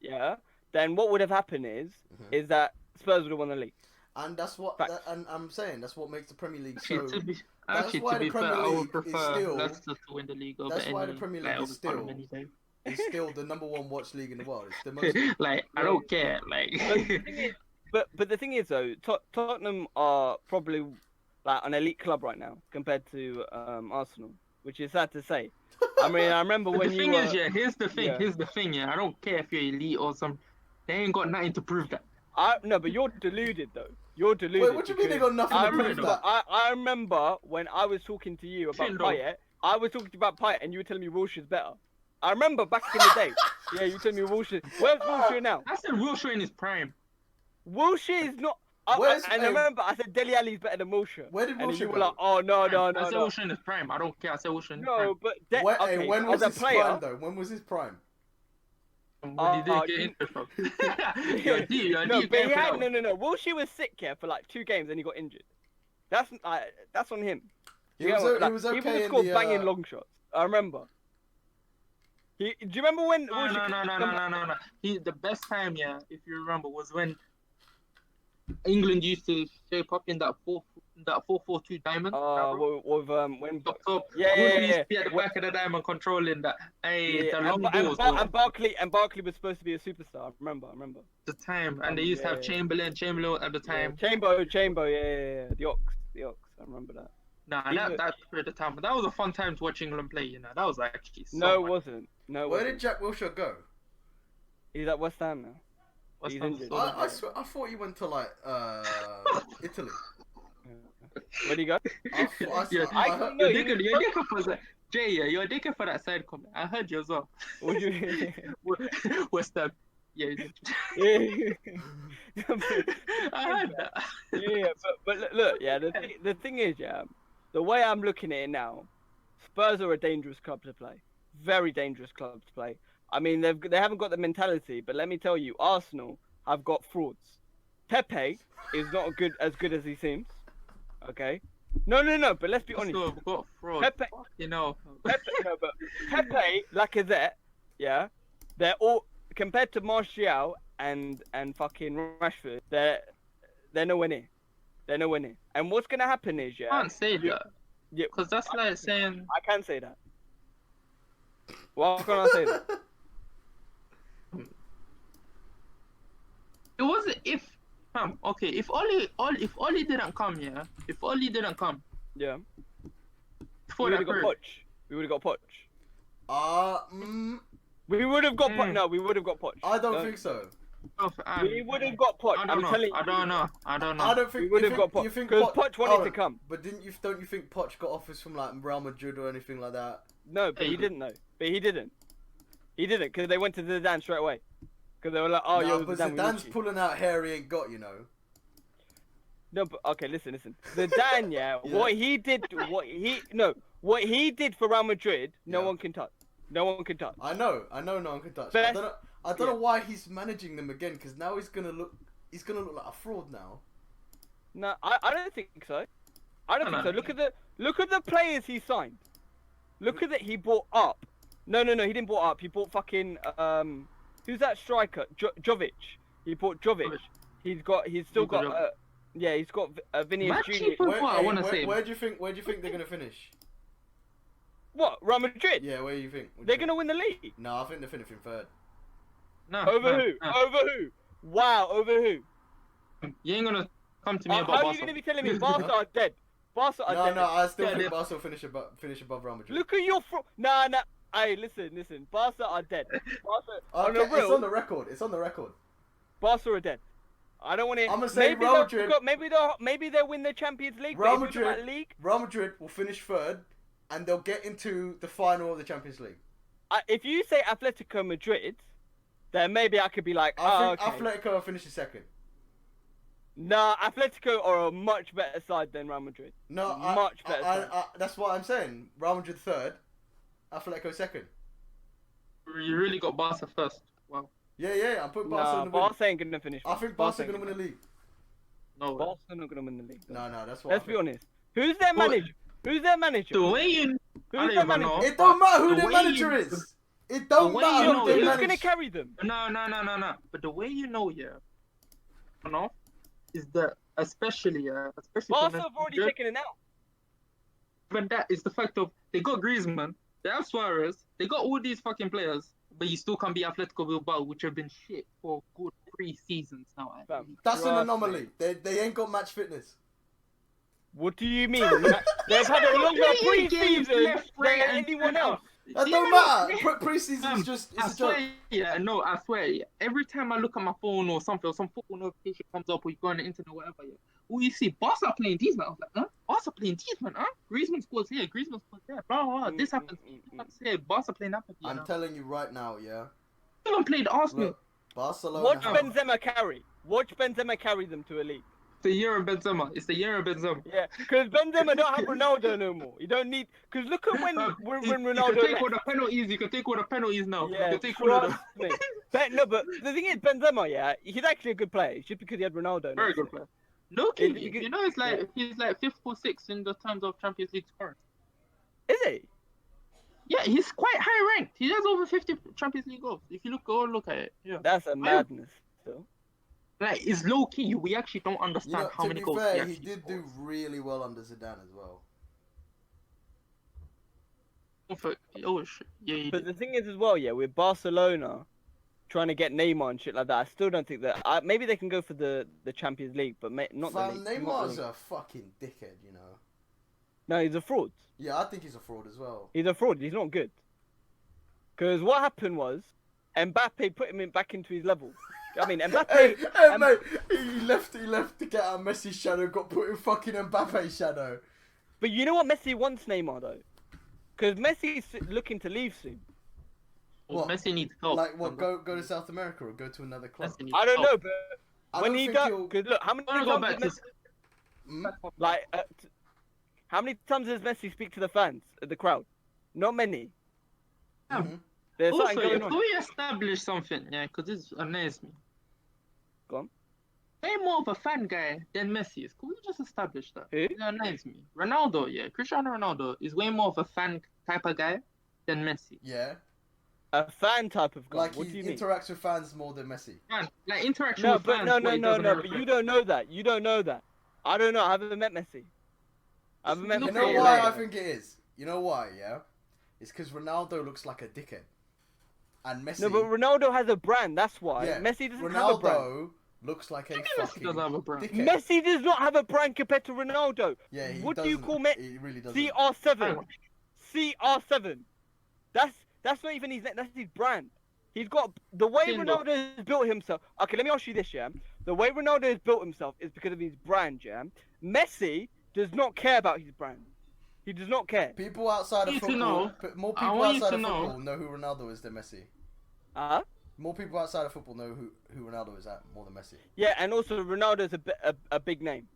Yeah, then what would have happened is that Spurs would have won the league. and that's what. Facts. And I'm saying that's what makes the Premier League so. actually, that's why to the be fair, Premier I League would is prefer still- Leicester to win the league over that's why the any, Premier like, League is over Tottenham still- any day. It's still the number one watch league in the world. It's the most. Like I don't care. Like But the thing is though, Tottenham are probably like an elite club right now compared to Arsenal, which is sad to say. I mean, I remember But when the you thing were. is, yeah. Here's the thing. Yeah. Yeah. I don't care if you're elite or some. They ain't got nothing to prove that. No, but you're deluded though. You're deluded. Wait, what do you mean they because got nothing I to prove remember, that? I remember when I was talking to you about Shindo. Payet. I was talking to you about Payet, and you were telling me Wilshire's better. I remember back in the day. Yeah, you told me Wilshere. Where's Wilshere now? I said Wilshere in his prime. Wilshere is not. Where's- And I hey, remember I said Dele Alli's better than Wilshere. Where did And Wilshere you were go? like, oh no. I said Wilshere in his prime. I don't care. I said Wilshere in his No, prime. but When, okay, when was as a his player, prime though? When was his prime? Where did they get you- injured from? You're deep no, but going he for had that one. no. Wilshere was sick for like 2 games and he got injured. That's on him. He You was, know, he like, was he would okay have in scored the. banging long shots. I remember. Do you remember when? No. Wilshere The best time, yeah, if you remember, was when England used to shape up in that 4-4-2 diamond. remember? with when. Up top. Yeah, Gordon yeah, used yeah. to be at the back of the diamond controlling that. Hey, Yeah, the long balls. and Barkley was supposed to be a superstar. I remember. The time, and they used to have Yeah. Chamberlain at the time. Chamber, yeah. The Ox. I remember that. Nah, These are- that period of time, but that was a fun time to watch England play. You know, that was actually so No, it much. wasn't. No, it Where wasn't. did Jack Wilshere go? He's at West Ham now. What's he's that injured. sort of- I thought he went to like Italy. Where'd he go? Yeah, I heard- don't know. You're digging for that. Jay, yeah, you're digging for that side comment. I heard you as well. What do you West Ham. Yeah, yeah. I heard that. Yeah, but look, yeah, the thing is, yeah, the way I'm looking at it now, Spurs are a dangerous club to play. Very dangerous club to play. I mean, they haven't got the mentality, but let me tell you, Arsenal have got frauds. Pepe is not as good as he seems. Okay? No, but let's be honest. So we've got fraud. Pepe, You know. Pepe, Lacazette, yeah, they're all compared to Martial and fucking Rashford, they're nowhere near. They're nowhere near. And what's gonna happen is, yeah, Can't say that. Yeah, Because that's like saying. I can say that. Why can't I say that? It wasn't if. Okay, if Oli didn't come, yeah. If Oli didn't come Yeah, before we would that have got period, Poch. We would have got Poch. We would have got Poch. Mm. No, we would have got Poch. I don't think so. We would have got Poch. I I'm don't know. telling you. I don't know. I don't think We would you have think- got you Poch think because Poch wanted oh, to come. But don't you think Poch got offers from like Real Madrid or anything like that? No, but he didn't know. But he didn't. He didn't because they went to Zidane straight away. Because they were like, oh, Nah, you're but Zidane. we Zidane's want you. pulling out hair he ain't got, you know. No, but okay, listen. Zidane, yeah, Yeah. what he did for Real Madrid, no Yeah. one can touch. No one can touch. I know, no one can touch. Best- I don't know why he's managing them again, because now he's gonna look like a fraud now. No, I don't think so. I don't No, think so. no. Look at the players he signed. Look at that he bought up. No, he didn't bought up. He bought fucking who's that striker? Jovic. He bought Jovic. Jovic. He's still Luka got Jovic. yeah, he's got Vinicius Match Junior. people- That's what I wanna say. Where do you think they're gonna finish? What? Real Madrid? Yeah, where do you think? What do you They're think? gonna win the league. No, I think they're finishing third. No. Over no, who? no. Over who? Wow, over who? You ain't gonna come to me How about are Barca. you gonna be telling me Barca are dead? Barca are dead. No, I still Yeah, think they- Barca will finish above Real Madrid. Look at your Nah. Hey, listen. Barca are dead. Barca on Okay, the real. it's on the record. It's on the record. Barca are dead. I don't want to. I'ma say Real Madrid- Maybe they'll win the Champions League. Real but if you're talking Madrid- about league, Real Madrid will finish third, and they'll get into the final of the Champions League. if you say Atletico Madrid, then maybe I could be like, I oh, think okay. Atletico will finish second. Nah, Atletico are a much better side than Real Madrid. No, Much better side. that's what I'm saying. Real Madrid third, Atletico second. You really got Barca first. Wow. Yeah, I'm putting Barca Nah, in the win. Barca ain't gonna finish. I think Barca gonna win the league. No. way. Barca not gonna win the league. No, that's what. Let's be honest. Who's their Well, manager? Who's their manager? The way you. I Who's don't their even manager? know. It don't matter who The their way manager you- is. It don't way matter you who know their it. Who's manager. gonna carry them? No. But the way you know, yeah. You know, is that especially Barca have already taken it out. Even that is the fact of they got Griezmann, they have Suarez, they got all these fucking players, but you still can't be Atletico Bilbao, which have been shit for a good 3 seasons now. I Fam, think. That's an Trust anomaly. They ain't got match fitness. What do you mean? They've had a longer pre-season than anyone else. That You don't know, matter. yeah. Pre-season's just I it's a joke. swear, yeah, no, I swear, yeah. Every time I look at my phone or something, or some football notification comes up, or you go on the internet, or whatever, yeah. All you see, Barca playing these, man. I was like, huh? Barca playing these, man, huh? Griezmann scores here, Griezmann scores there, blah, blah, blah. This happens, here, Barca playing that. You I'm know? telling you right now, yeah. Even played Arsenal. Look, Barcelona. Watch have- Benzema carry. Watch Benzema carry them to a league. the year of Benzema. It's the year of Benzema. Yeah, because Benzema don't have Ronaldo no more. You don't need. Because look at when You Ronaldo can take left. all the penalties. You can take all the penalties now. Yeah, you can take all of them. trust me. No, but the thing is, Benzema, yeah, he's actually a good player. It's just because he had Ronaldo. Very next to good him. player. Look, you Because- know, it's like he's like 5th or 6th in the terms of Champions League scoring. Is he? Yeah, he's quite high ranked. He has over 50 Champions League goals. If you look at it, yeah. That's a madness. Still. Like it's low key. We actually don't You understand know, how to many be goals fair, he he did scores. do really well under Zidane as well. Oh shit! Yeah, he But did. the thing is, as well, yeah, with Barcelona trying to get Neymar and shit like that, I still don't think that. Maybe they can go for the Champions League, but not the Fam, league. not the Neymar's league. a fucking dickhead, you know. No, he's a fraud. Yeah, I think he's a fraud as well. He's a fraud. He's not good. Because what happened was, Mbappe put him back into his level. I mean, Mbappe. Hey, mate, he left to get out Messi's shadow, got put in fucking Mbappe's shadow. But you know what Messi wants Neymar though? Because Messi's looking to leave soon. What? Messi needs help. Like, what, go to South America or go to another club? Messi needs I don't help. know, but I when don't he think does, he'll- because look, how many I wanna go times back does to. Messi, Hmm? like, how many times does Messi speak to the fans, the crowd? Not many. Mhm. There's Also, something going if on. we establish something, yeah, because this annoys me. Go on. Way more of a fan guy than Messi is. Could we just establish that? Who? It annoys me. Ronaldo, yeah, Cristiano Ronaldo is way more of a fan type of guy than Messi. Yeah. A fan type of guy. Like, What do he you mean? interacts with fans more than Messi. Man, like interaction No, with but fans. no, what no, he no, does on no. the But field. you don't know that. You don't know that. I don't know. I haven't met Messi. I haven't met Look You Messi. know Okay, why like- I think it is? You know why, yeah? It's because Ronaldo looks like a dickhead. And Messi... No, but Ronaldo has a brand. That's why. yeah, Messi doesn't have a brand. Ronaldo looks like a Messi fucking doesn't have a brand. dickhead. Messi does not have a brand compared to Ronaldo. Yeah, he What do you doesn't. call He really doesn't. CR7. CR7. That's not even his. That's his brand. He's got the way Single. Ronaldo has built himself. Okay, let me ask you this, yeah. The way Ronaldo has built himself is because of his brand, yeah. Messi does not care about his brand. He does not care. People outside of Need to football, know. more I people want you outside to of know. football know who Ronaldo is than Messi. More people outside of football know who Ronaldo is at more than Messi. Yeah, and also Ronaldo's a big name.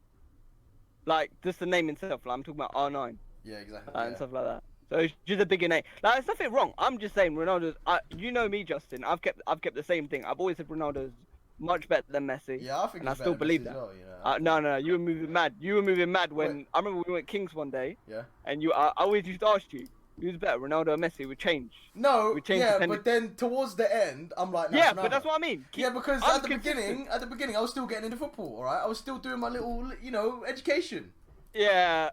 Like just the name itself. Like, I'm talking about R9 Yeah, exactly. and yeah. stuff like that. So it's just a bigger name. Like there's nothing wrong. I'm just saying Ronaldo's. You know me, Justin. I've kept the same thing. I've always said Ronaldo's much better than Messi. Yeah, I think And I he's still better than believe Messi that. as well, you know. No, you were moving mad. You were moving mad when Wait. I remember we went Kings one day, Yeah. and I always used to ask you who's better, Ronaldo or Messi. We change. No, We changed yeah, the but then towards the end, I'm like, nah, Yeah, it's but that's Ronaldo. what I mean. Yeah, because I'm at the beginning, I was still getting into football. All right, I was still doing my little, education. Yeah,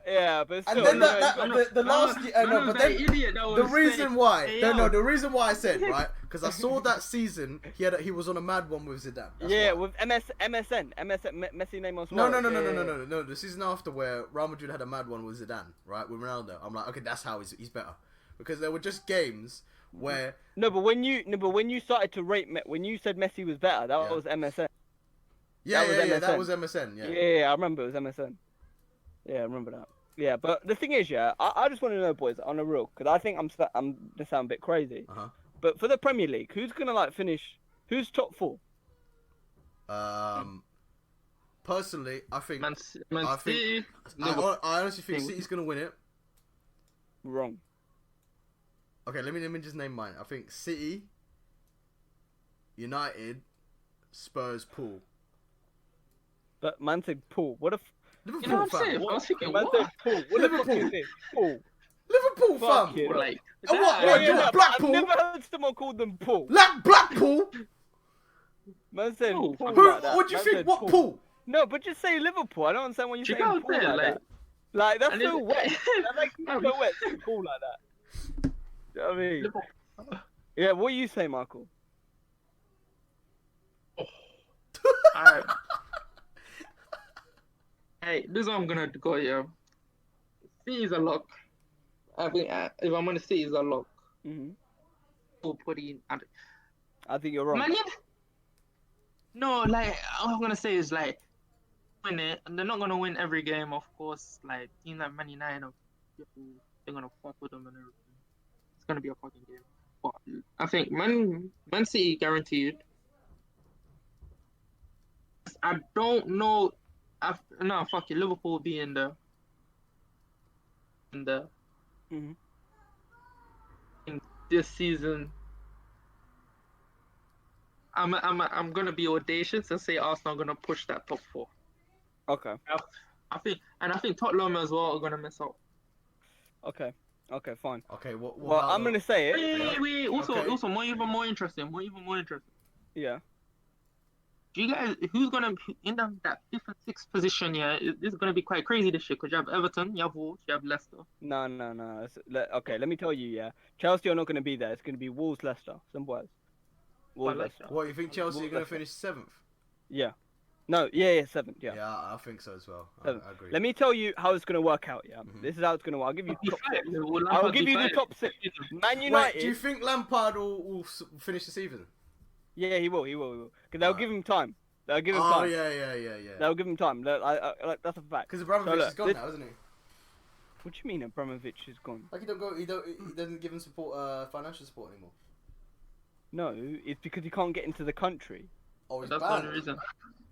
but And still, then you that- know, the last year, no, but then idiot that the was reason saying, why, "Hey, no, yo." the reason why I said right, because I saw that season he was on a mad one with Zidane. That's yeah, why. with MSN, Messi, Neymar, No, Suarez. no. The season after where Real Madrid had a mad one with Zidane, right, with Ronaldo. I'm like, okay, that's how he's better, because there were just games where No, but when you started to rate, when you said Messi was better, that Yeah. was MSN. yeah, was that MSN. was MSN, yeah. Yeah, I remember it was MSN. Yeah, I remember that. Yeah, but the thing is, yeah, I just want to know, boys, on the real, because I think I'm gonna sound a bit crazy. Uh-huh. But for the Premier League, who's gonna finish? Who's top 4? Personally, I think Man I City. I honestly think Liverpool. City's gonna win it. Wrong. Okay, let me just name mine. I think City, United, Spurs, Pool. But man said Paul. What if Liverpool, You know what I'm fam. saying? I was thinking, man what? said Paul? What the fuck Liverpool. is this? Paul. Liverpool, Fuck fam. it. Like, And what- that- what, Yeah, you no, want but Blackpool? I've never heard someone call them Paul. Blackpool. Man said Who? Paul Who? like that. What do you Man think? said What Paul. Pool? No, but just say Liverpool. I don't understand why you're Check saying out Paul there, like like- that. Like that's And so it- wet. That makes me so wet. to Paul like that. You know what I mean? Liverpool. Yeah. What you say, Michael? Alright. Hey, this is what I'm gonna go here. City is a lock. I think if I'm gonna say it's a lock, hmm we'll put in. I think you're wrong. Man, no, like all I'm gonna say is like win it. And they're not gonna win every game, of course. Like team like Man United, they're gonna fuck with them and everything. It's gonna be a fucking game. But I think Man City guaranteed. I don't know No, fuck it. Liverpool will be in the Mhm. in this season. I'm gonna be audacious and say Arsenal are gonna push that top four. Okay. I think Tottenham as well are gonna mess up. Okay. Okay. Fine. Okay, what Well, about I'm gonna say it. Wait. Also, Okay. even more interesting. Yeah. Do you guys who's gonna in that fifth and sixth position? Yeah, this is gonna be quite crazy this year because you have Everton, you have Wolves, you have Leicester. No. Okay. Let me tell you. Yeah. Chelsea are not gonna be there. It's gonna be Wolves, Leicester. Simple as. Wolves, like Leicester. that. What, you think Chelsea are Wolves, going to Leicester. finish 7th? Yeah. No. Yeah. 7th. Yeah. Yeah, I think so as well. I 7th. agree. Let me tell you how it's gonna work out. Yeah. Mhm. This is how it's gonna work. I'll give you Be top fair, 6. Will I'll Lampard give be you the fired? top 6. Man Wait, United. do you think Lampard will finish the season? Yeah, he will. Because they'll give him time. They'll give him Oh, time. yeah. They'll give him time. That's a fact. Because Abramovich So, look, is gone this- now, isn't he? What do you mean Abramovich is gone? Like he doesn't give him support, financial support anymore. No, it's because he can't get into the country. Oh, he's That's the banned. only reason.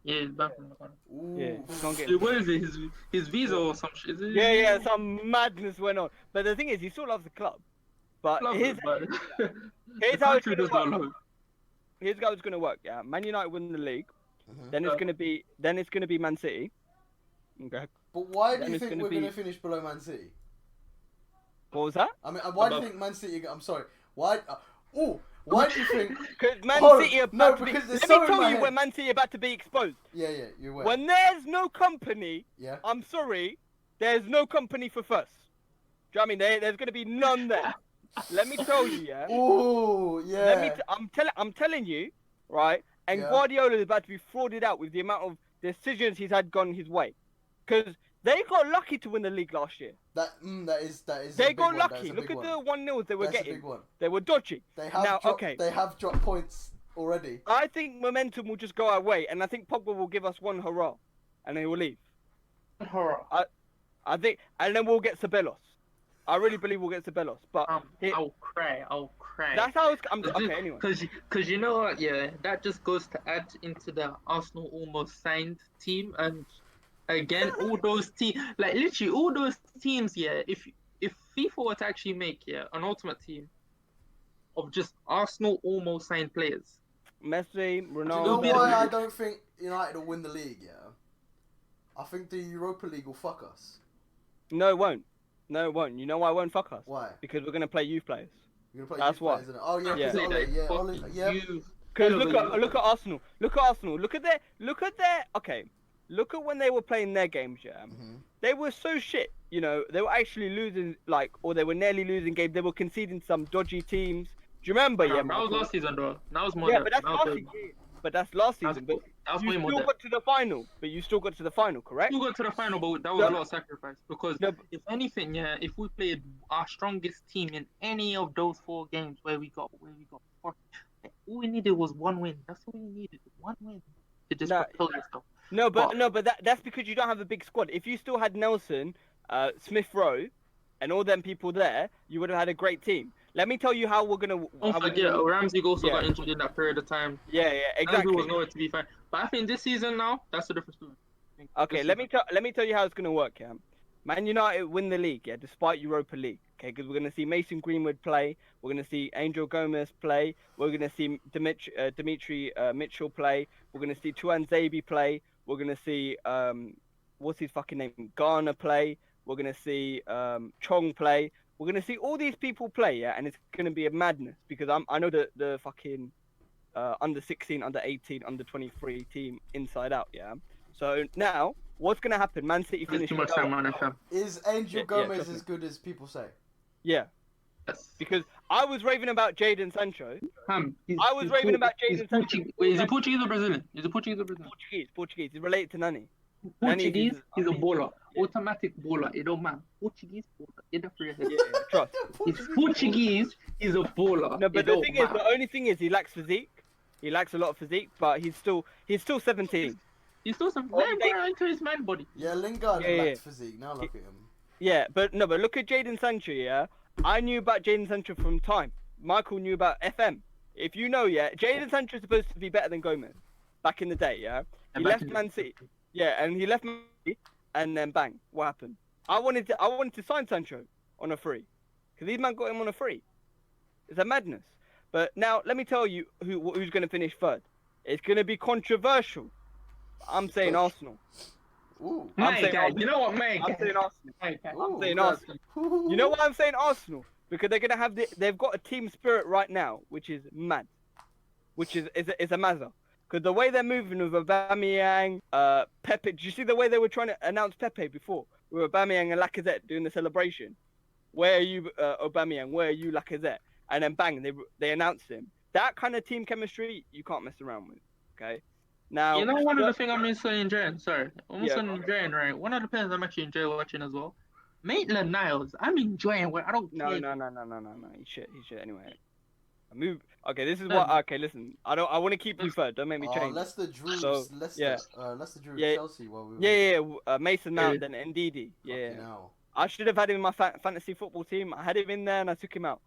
Yeah, he's back from the corner. Ooh. Yeah, he can't get. Dude, what is it? His visa or some shit? Is it Yeah, some madness went on. But the thing is, he still loves the club. But Love here's it, but here's the how it's country gonna does not work. love it. Here's how it's gonna work. Yeah, Man United win the league. Mhm. Then it's gonna be Man City. Okay. But why do Then you it's think gonna we're be- going to finish below Man City? What was that? I mean, why do you Above. think Man City? I'm sorry. Why? Why do you think? Because Man Hold on. City are No, about to be. because there's Let so me in tell my you head. when Man City are about to be exposed. Yeah, you're aware. When there's no company, Yeah. I'm sorry, there's no company for first. Do you know what I mean? There's gonna be none there. Let me tell you, yeah. Ooh, yeah. I'm telling you, right? And Yeah. Guardiola is about to be frauded out with the amount of decisions he's had gone his way, because they got lucky to win the league last year. That is. a They big got one. That lucky. is a Look big at one. the 1-0s they were That's a getting. big one. They were dodgy. They have Now, dropped. okay. They have dropped points already. I think momentum will just go our way, and I think Pogba will give us one hurrah, and then he will leave. Horror. I think, and then we'll get Ceballos. I really believe we'll get Ceballos, but I'll cry. that's how it's. Okay, anyway. Because you know what? Yeah, that just goes to add into the Arsenal almost signed team, and again, all those teams, like literally all those teams. Yeah, if FIFA were to actually make an ultimate team of just Arsenal almost signed players, Messi, Do you Ronaldo. know be the why I league. don't think United will win the league? Yeah. I think the Europa League will fuck us. No, it won't. No, it won't. You know why it won't fuck us? Why? Because we're gonna play youth players. You're gonna play That's youth why. players, innit? Oh yeah, Yeah. because Ole, yeah. Because Hell of a look at Arsenal. Look at their. Okay, look at when they were playing their games. Yeah, Mhm. they were so shit. You know, they were actually losing, or they were nearly losing games. They were conceding some dodgy teams. Do you remember? Yeah, That was Michael? last season, though. That was more. Yeah, than- but that's that was last the- season. But that's last That's, season. But that was you way more. still Than, got to the final. But you still got to the final, correct? we got to the final, but that was No. a lot of sacrifice. Because No, if anything, if we played our strongest team in any of those 4 games where we got fucked, all we needed was one win. That's all we needed. One win to just Nah, propel yourself. but that's because you don't have a big squad. If you still had Nelson, Smith Rowe, and all them people there, you would have had a great team. Let me tell you how we're gonna. Don't how we're forget, gonna- Ramsey also got Yeah. injured in that period of time. Yeah, Ramsey exactly. was nowhere to be found. But I think this season now, that's a different story. I think Okay, this let season- me tell you how it's gonna work. Yeah, Man United win the league. Yeah, despite Europa League. Okay, because we're gonna see Mason Greenwood play. We're gonna see Angel Gomez play. We're gonna see Dimitri Mitchell play. We're gonna see Tuan Zabi play. We're gonna see what's his fucking name? Garner play. We're gonna see Chong play. We're gonna see all these people play. Yeah, and it's gonna be a madness because I know the fucking under 16, under 18, under 23 team inside out. Yeah. So now, what's gonna happen? Man City There's finish. too much time on FM. Is Angel Yeah, Gomez trust me. as good as people say? Yeah, Yes. because I was raving about Jadon Sancho. He's, I was he's raving Port- about he's Jadon Sancho. Portuguese. Wait, is he Portuguese or Brazilian? Is he Portuguese or Brazilian? Portuguese. He's related to Nani. Nani Portuguese, is- he's a baller. Automatic baller. It don't matter. Portuguese baller. Get the free head. Yeah, trust. He's Portuguese, he's a baller. No, but It the don't thing is, matter. the only thing is, he lacks physique. He lacks a lot of physique, but he's still 17. He's still some Oh, very they- far into his man body. Yeah, Lingard Yeah, lacked physique. Now look at him. Yeah, but look at Jadon Sancho. Yeah, I knew about Jadon Sancho from time. Michael knew about FM. If you know, yeah, Jadon Sancho is supposed to be better than Gomez back in the day. Yeah, he back left in the- Man City. Yeah, and he left Man City, and then bang, what happened? I wanted to sign Sancho on a free, because these man got him on a free. It's a madness. But now let me tell you who's going to finish third. It's going to be controversial. I'm saying Arsenal. Ooh. I'm My saying guy, Arsenal. you know what, my I'm guy? saying Arsenal. My guy. Ooh. saying Arsenal. You know why I'm saying Arsenal? Because they're gonna have they've got a team spirit right now, which is mad, which is a mazza. Because the way they're moving with Aubameyang, Pepe. Did you see the way they were trying to announce Pepe before with Aubameyang and Lacazette doing the celebration? Where are you, Aubameyang? Where are you, Lacazette? And then bang, they announced him. That kind of team chemistry you can't mess around with. Okay. Now You know, one of the things I'm also enjoying, sorry, I'm also Yeah. enjoying, right? One of the players I'm actually enjoying watching as well, Maitland Niles. I'm enjoying what I don't No. care. He's shit anyway. Move. Okay, this is what. Okay, listen. I want to keep you third. Don't make me change. Leicester drew. So, Leicester. yeah. Leicester drew Yeah. Chelsea while we were. Yeah. Mason Mount, then Ndidi. Yeah. Fucking hell. I should have had him in my fantasy football team. I had him in there and I took him out.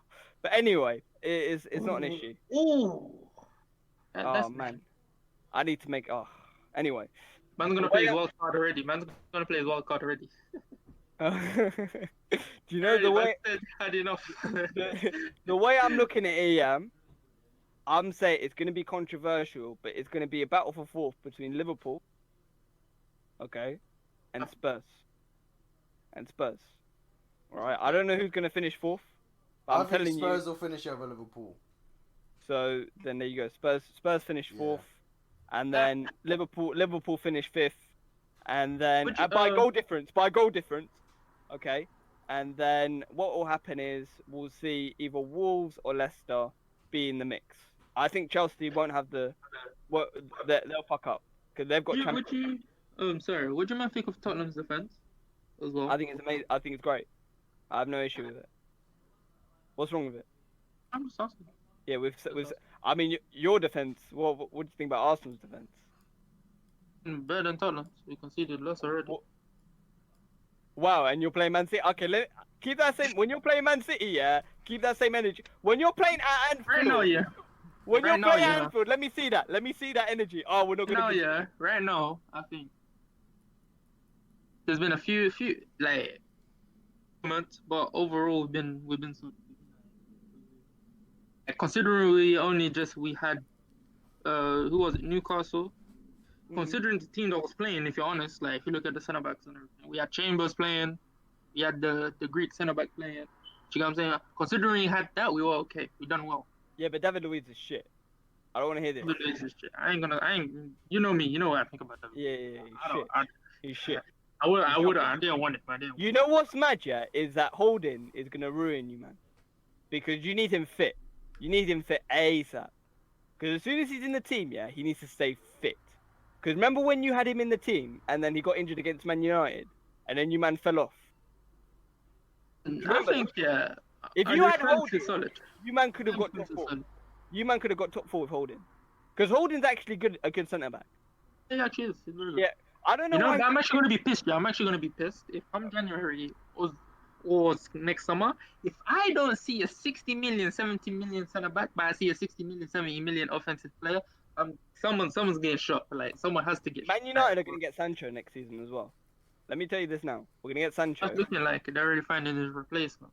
But anyway, it's not an issue. Ooh. Oh man, I need to make. Oh, anyway. Man's gonna play his wild card already. Do you know the way? Had enough. The way I'm looking at it, I'm saying it's going to be controversial, but it's going to be a battle for fourth between Liverpool, okay, and Spurs. All right, I don't know who's going to finish fourth. But I'm telling you. Spurs will finish over Liverpool. So then there you go. Spurs finish fourth, and then Liverpool finish fifth, and then by goal difference. Okay. And then what will happen is we'll see either Wolves or Leicester be in the mix. I think Chelsea won't have they'll fuck up because they've got. Would you mind think of Tottenham's defense as well? I think it's amazing. I think it's great. I have no issue with it. What's wrong with it? I'm just asking. Yeah, I mean, your defense. What do you think about Arsenal's defense? Better than Tottenham. We conceded less already. Wow, and you're playing Man City. Okay, keep that same. When you're playing Man City, keep that same energy. When you're playing at Anfield, right now, When you're playing at Anfield, let me see that. Let me see that energy. Oh, we're not gonna. Right now, I think there's been a few like moments, but overall we've been so. Considering we had who was it, Newcastle. Considering the team that was playing, if you're honest, like if you look at the centre backs and everything, we had Chambers playing, we had the Greek centre back playing. You know what I'm saying? Considering we had that, we were okay. We done well. Yeah, but David Luiz is shit. I don't want to hear this. David Luiz is shit. I ain't. You know me. You know what I think about David. Yeah, he's shit. I didn't want it, man. You know what's mad, is that Holding is gonna ruin you, man, because you need him fit. You need him fit ASAP. Because as soon as he's in the team, he needs to stay fit. Because remember when you had him in the team and then he got injured against Man United and then you man fell off? I think, if you had Holding, you man could have got top four. You man could have got top four with Holding. Because Holding's actually a good centre back. Yeah, actually is. He's really good. Yeah, I don't know why. I'm actually going to be pissed, I'm actually going to be pissed if come January or next summer, if I don't see a 60 million, 70 million centre back, but I see a 60 million, 70 million offensive player, someone's getting shot. Like someone has to get. Man United are going to get Sancho next season as well. Let me tell you this now. We're going to get Sancho. It's looking like they're already finding his replacement.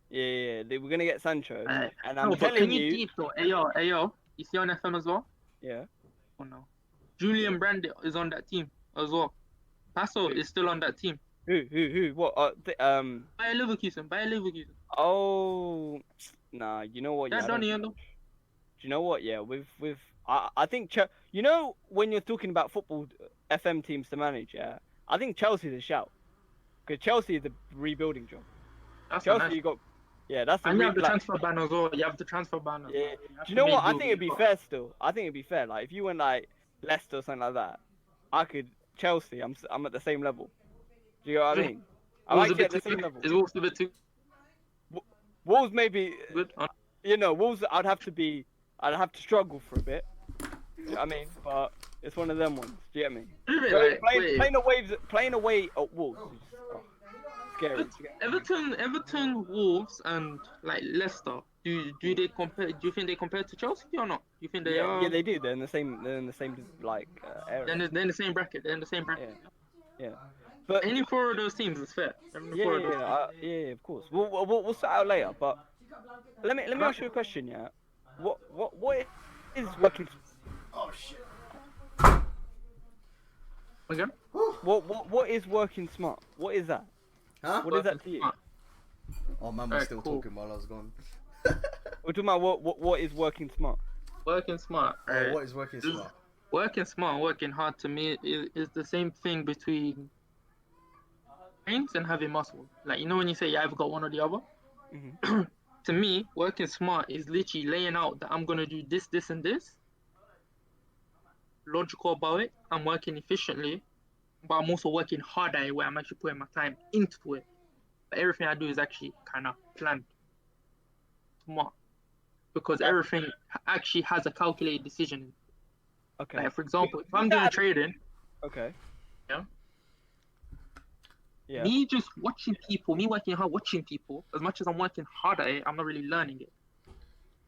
Yeah. We're going to get Sancho. And I'm no, telling you. Deep though. Ayo, you see on FM as well? Yeah. Oh no. Julian Brandt is on that team as well. Passo is still on that team. Who? What? Bayer Leverkusen. Oh, nah. You know what? That's Donny, Do you know what? Yeah, I think you know when you're talking about football FM teams to manage, I think Chelsea's a shout because Chelsea is a rebuilding job. That's Chelsea, nice. you got, that's. And you have the transfer ban as well. You have the transfer ban. Yeah. Do you know what? I think it'd be fair still. I think it'd be fair. Like if you went like Leicester or something like that, Chelsea. I'm at the same level. Do you know what I mean? I like at the same level. Is Wolves a bit too? Wolves maybe. Good. Wolves. I'd have to struggle for a bit. Do you know what I mean? But it's one of them ones. Do you get me? Playing away at Wolves is scary. Everton, Wolves, and like Leicester. Do they compare? Do you think they compare to Chelsea or not? Do you think they Yeah, are? yeah, they do. They're in the same. They're in the same like area. They're in the same bracket. They're in the same bracket. Yeah, yeah. But Any four of those teams is fair. Any yeah, four yeah, of those teams. yeah, of course. We'll sort out later. But let me Uh, ask you a question. Yeah, what is working? Oh shit. again? What is working smart? What is that? Huh? What is that to you? Smart. Oh, man was Alright, still cool. talking while I was gone. We're talking about what is working smart. Working smart. Oh, Right? what is working smart? Working smart, working hard to me is the same thing between brains and having muscle. Like you know when you say you either got one or the other. Hmm. To me, working smart is literally laying out that I'm gonna do this, this, and this. Logical about it. I'm working efficiently, but I'm also working hard at it where I'm actually putting my time into it. But everything I do is actually kind of planned, smart, because everything actually has a calculated decision. Okay. Like for example, if I'm doing trading, Okay. yeah, Yeah. me just watching people, me working hard, watching people, as much as I'm working hard at it, I'm not really learning it.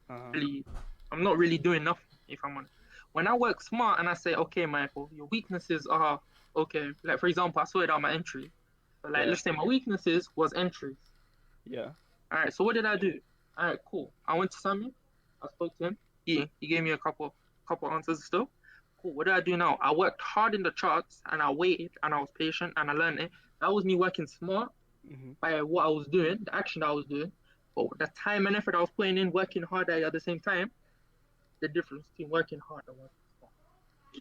Uh-huh. Really, I'm not really doing nothing. If I'm honest, when I work smart and I say, okay, Michael, your weaknesses are okay. Like for example, I sorted out my entry. But like, Yeah. let's say my weaknesses was entries. Yeah. All right, so what did I do? All right, cool. I went to Sammy. I spoke to him. He gave me a couple answers still. Cool. What did I do now? I worked hard in the charts and I waited and I was patient and I learned it. That was me working smart Hmm. by what I was doing, the action that I was doing. But the time and effort I was putting in, working hard at the same time, the difference between working hard and working smart.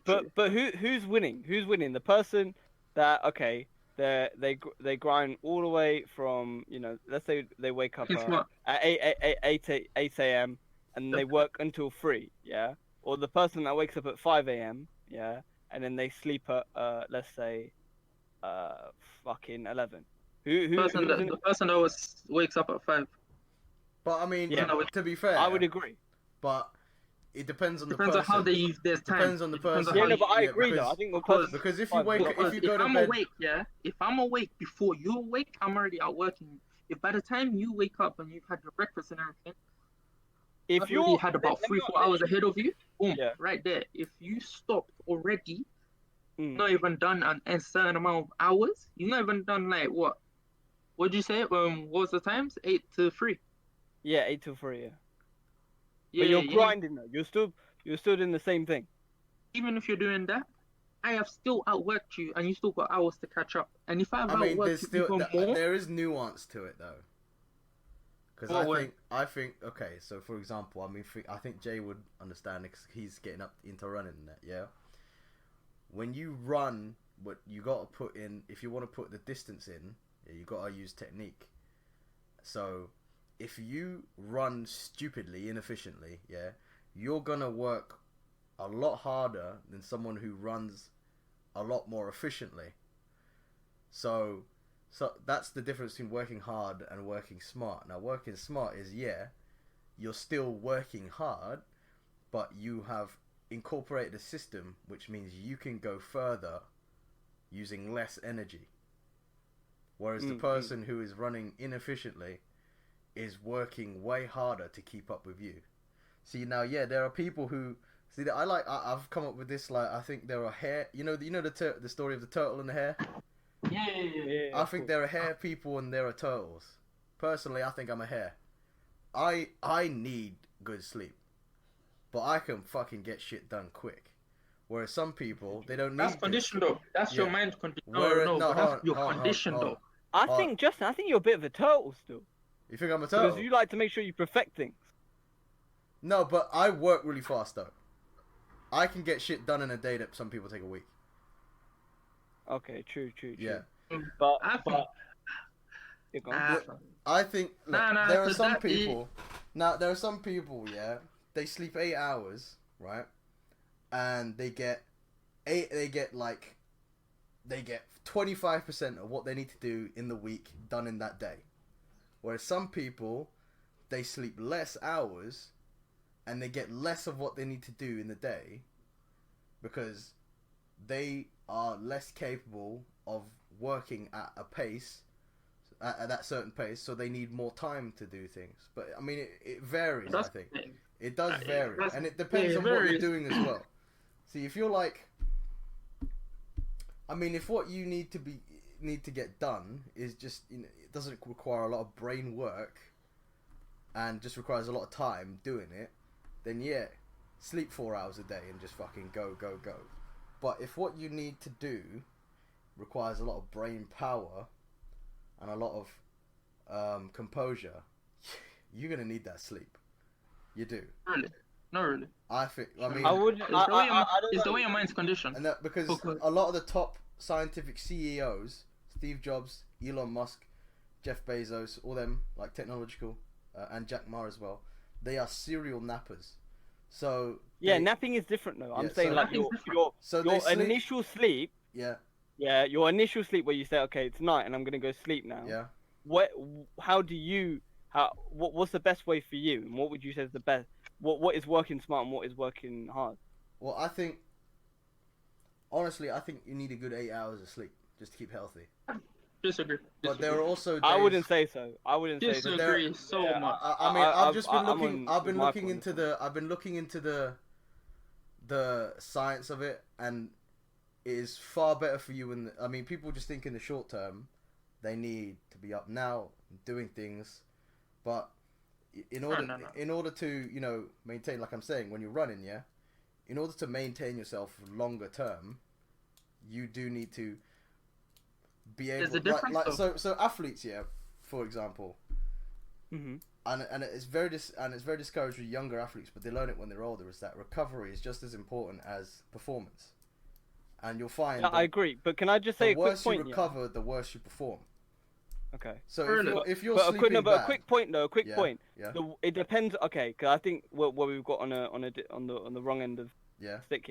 Literally. But who's winning? Who's winning? The person that okay, they grind all the way from let's say they wake up Working smart. at 8 a.m. and they work until 3, yeah, or the person that wakes up at 5 a.m., yeah, and then they sleep at let's say fucking 11. Person Who's that in? the person that wakes up at 5. But I mean, Yeah. to be fair, I would agree. but it depends on Depends the on person. how they use their time. Depends on the Depends person. Yeah, how no, but I Yeah, agree though. because- I think the because- person Because if you Fine, wake, but- if Because you if go to I'm bed, awake, yeah, if I'm awake before you're awake, I'm already out working. If by the time you wake up and you've had your breakfast and everything, if I've you're already had about let me- 3-4 hours ahead of you, boom, Yeah. right there. If you stopped already, Mm. not even done a certain amount of hours, you've not even done like what? What did you say? What was the times? 8 to 3. Yeah, 8 till 3. Yeah. Yeah, But you're yeah. grinding though. You're still doing the same thing. Even if you're doing that, I have still outworked you, and you still got hours to catch up. And if I've I mean, there's outworked you still even more, there is nuance to it though. Because What way? I think okay. So for example, I mean, I think Jay would understand because he's getting up into running that. Yeah. When you run, what you got to put in, if you want to put the distance in, yeah, you got to use technique. So if you run stupidly, inefficiently, yeah, you're gonna work a lot harder than someone who runs a lot more efficiently. So that's the difference between working hard and working smart. Now, working smart is, yeah, you're still working hard, but you have incorporated a system which means you can go further using less energy. Whereas the person who is running inefficiently is working way harder to keep up with you. See, now, yeah, there are people who see that I've come up with this, like, I think there are hare, the story of the turtle and the hare. yeah. I think there are hare people and there are turtles. Personally, I think I'm a hare. I need good sleep, but I can fucking get shit done quick. Whereas some people, they don't need. That's condition though. That's your Yeah. mind condition. Where- No, no, but that's hold on, your hold on, condition hold on. though. I think, Justin, I think you're a bit of a turtle still. You think I'm a Because turtle? you like to make sure you perfect things. No, but I work really fast though. I can get shit done in a day that some people take a week. Okay, true. Yeah. But, I think- but you're gone. I think look, Nah, there are so some that is- people. Now there are some people, yeah. They sleep 8 hours, right? And they get 25% of what they need to do in the week done in that day. Whereas some people, they sleep less hours, and they get less of what they need to do in the day, because they are less capable of working at a pace at that certain pace, so they need more time to do things. But I mean, it varies. That's I think the thing. it does vary, that's- and it depends it on what you're varies. doing as well. See, if you're like, I mean, if what you need to get done is just, it doesn't require a lot of brain work, and just requires a lot of time doing it, then yeah, sleep 4 hours a day and just fucking go. But if what you need to do requires a lot of brain power and a lot of composure, you're gonna need that sleep. You do. Really, not really. I think. I mean, I would. It's I, the way, I, I don't it's the know. way your mind's conditioned. and that because Okay. a lot of the top scientific CEOs, Steve Jobs, Elon Musk, Jeff Bezos, all them like technological, and Jack Ma as well, they are serial nappers. So Yeah, they- napping is different though. I'm Yeah, saying so- like Napping's different. your So they your sleep- initial sleep. yeah, Yeah, your initial sleep where you say, okay, it's night and I'm gonna go sleep now. yeah. How do you? What's the best way for you? And what would you say is the best? What is working smart and what is working hard? Well, I think honestly, I think you need a good 8 hours of sleep just to keep healthy. Disagree. But there are also days, I wouldn't say so. I wouldn't say so. Disagree there- so Yeah, much. I mean, I've just been I'm looking. on I've been my looking point into of the. I've been looking into the science of it, and it is far better for you. I mean, people just think in the short term, they need to be up now doing things, but in order no. in order to maintain, like I'm saying, when you're running, yeah, in order to maintain yourself longer term, you do need to be able. There's a difference, though. So athletes, yeah, for example. Mhm. And it's very discouraged with younger athletes, but they learn it when they're older. Is that recovery is just as important as performance, and you'll find Yeah, I agree. But can I just say the a quick worse point? you recover, the worse you perform. Okay. So Really? if you're But a sleeping quick, no, but bad, a quick point though. A quick Yeah, point. yeah. It depends. Okay, because I think what we've got on the wrong end of yeah, the stick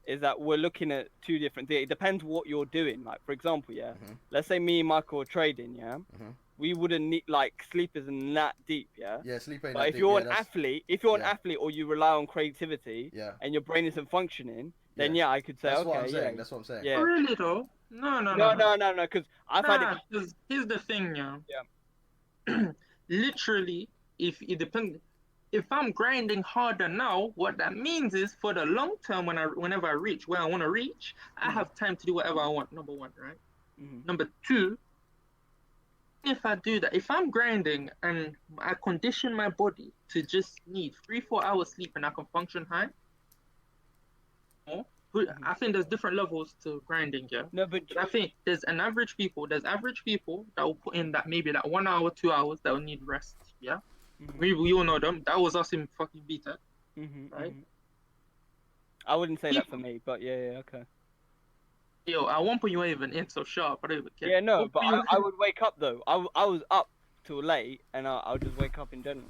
is that we're looking at two different things. It depends what you're doing. Like for example, yeah. Mhm. Let's say me and Michael are trading, yeah. Mhm. We wouldn't need like sleep isn't that deep, yeah. yeah, sleep ain't. But that if deep, you're yeah, an that's- athlete, an yeah. athlete, or you rely on creativity, yeah, and your brain isn't functioning, then Yeah. yeah, I could say that's okay, what I'm saying. yeah, That's what I'm saying. yeah. Really though? No. No, because I've had Nah, it. 'cause here's the thing, yeah. Yeah. Literally, if it depends, if I'm grinding harder now, what that means is for the long term, whenever I reach where I want to reach, I Mhm. have time to do whatever I want. Number one, right? Mhm. Number two, if I do that, if I'm grinding and I condition my body to just need 3-4 hours sleep and I can function high, I think there's different levels to grinding, yeah. No, but I think there's average people that will put in that maybe that 1 hour, 2 hours that will need rest, yeah. Mhm. We all know them. That was us in fucking beta. Right? I wouldn't say that for me, but yeah, okay. Yo, at one point you weren't even in so sharp. I don't even care. Yeah, no, What but were you- I would wake up though. I was up till late, and I'll just wake up in general.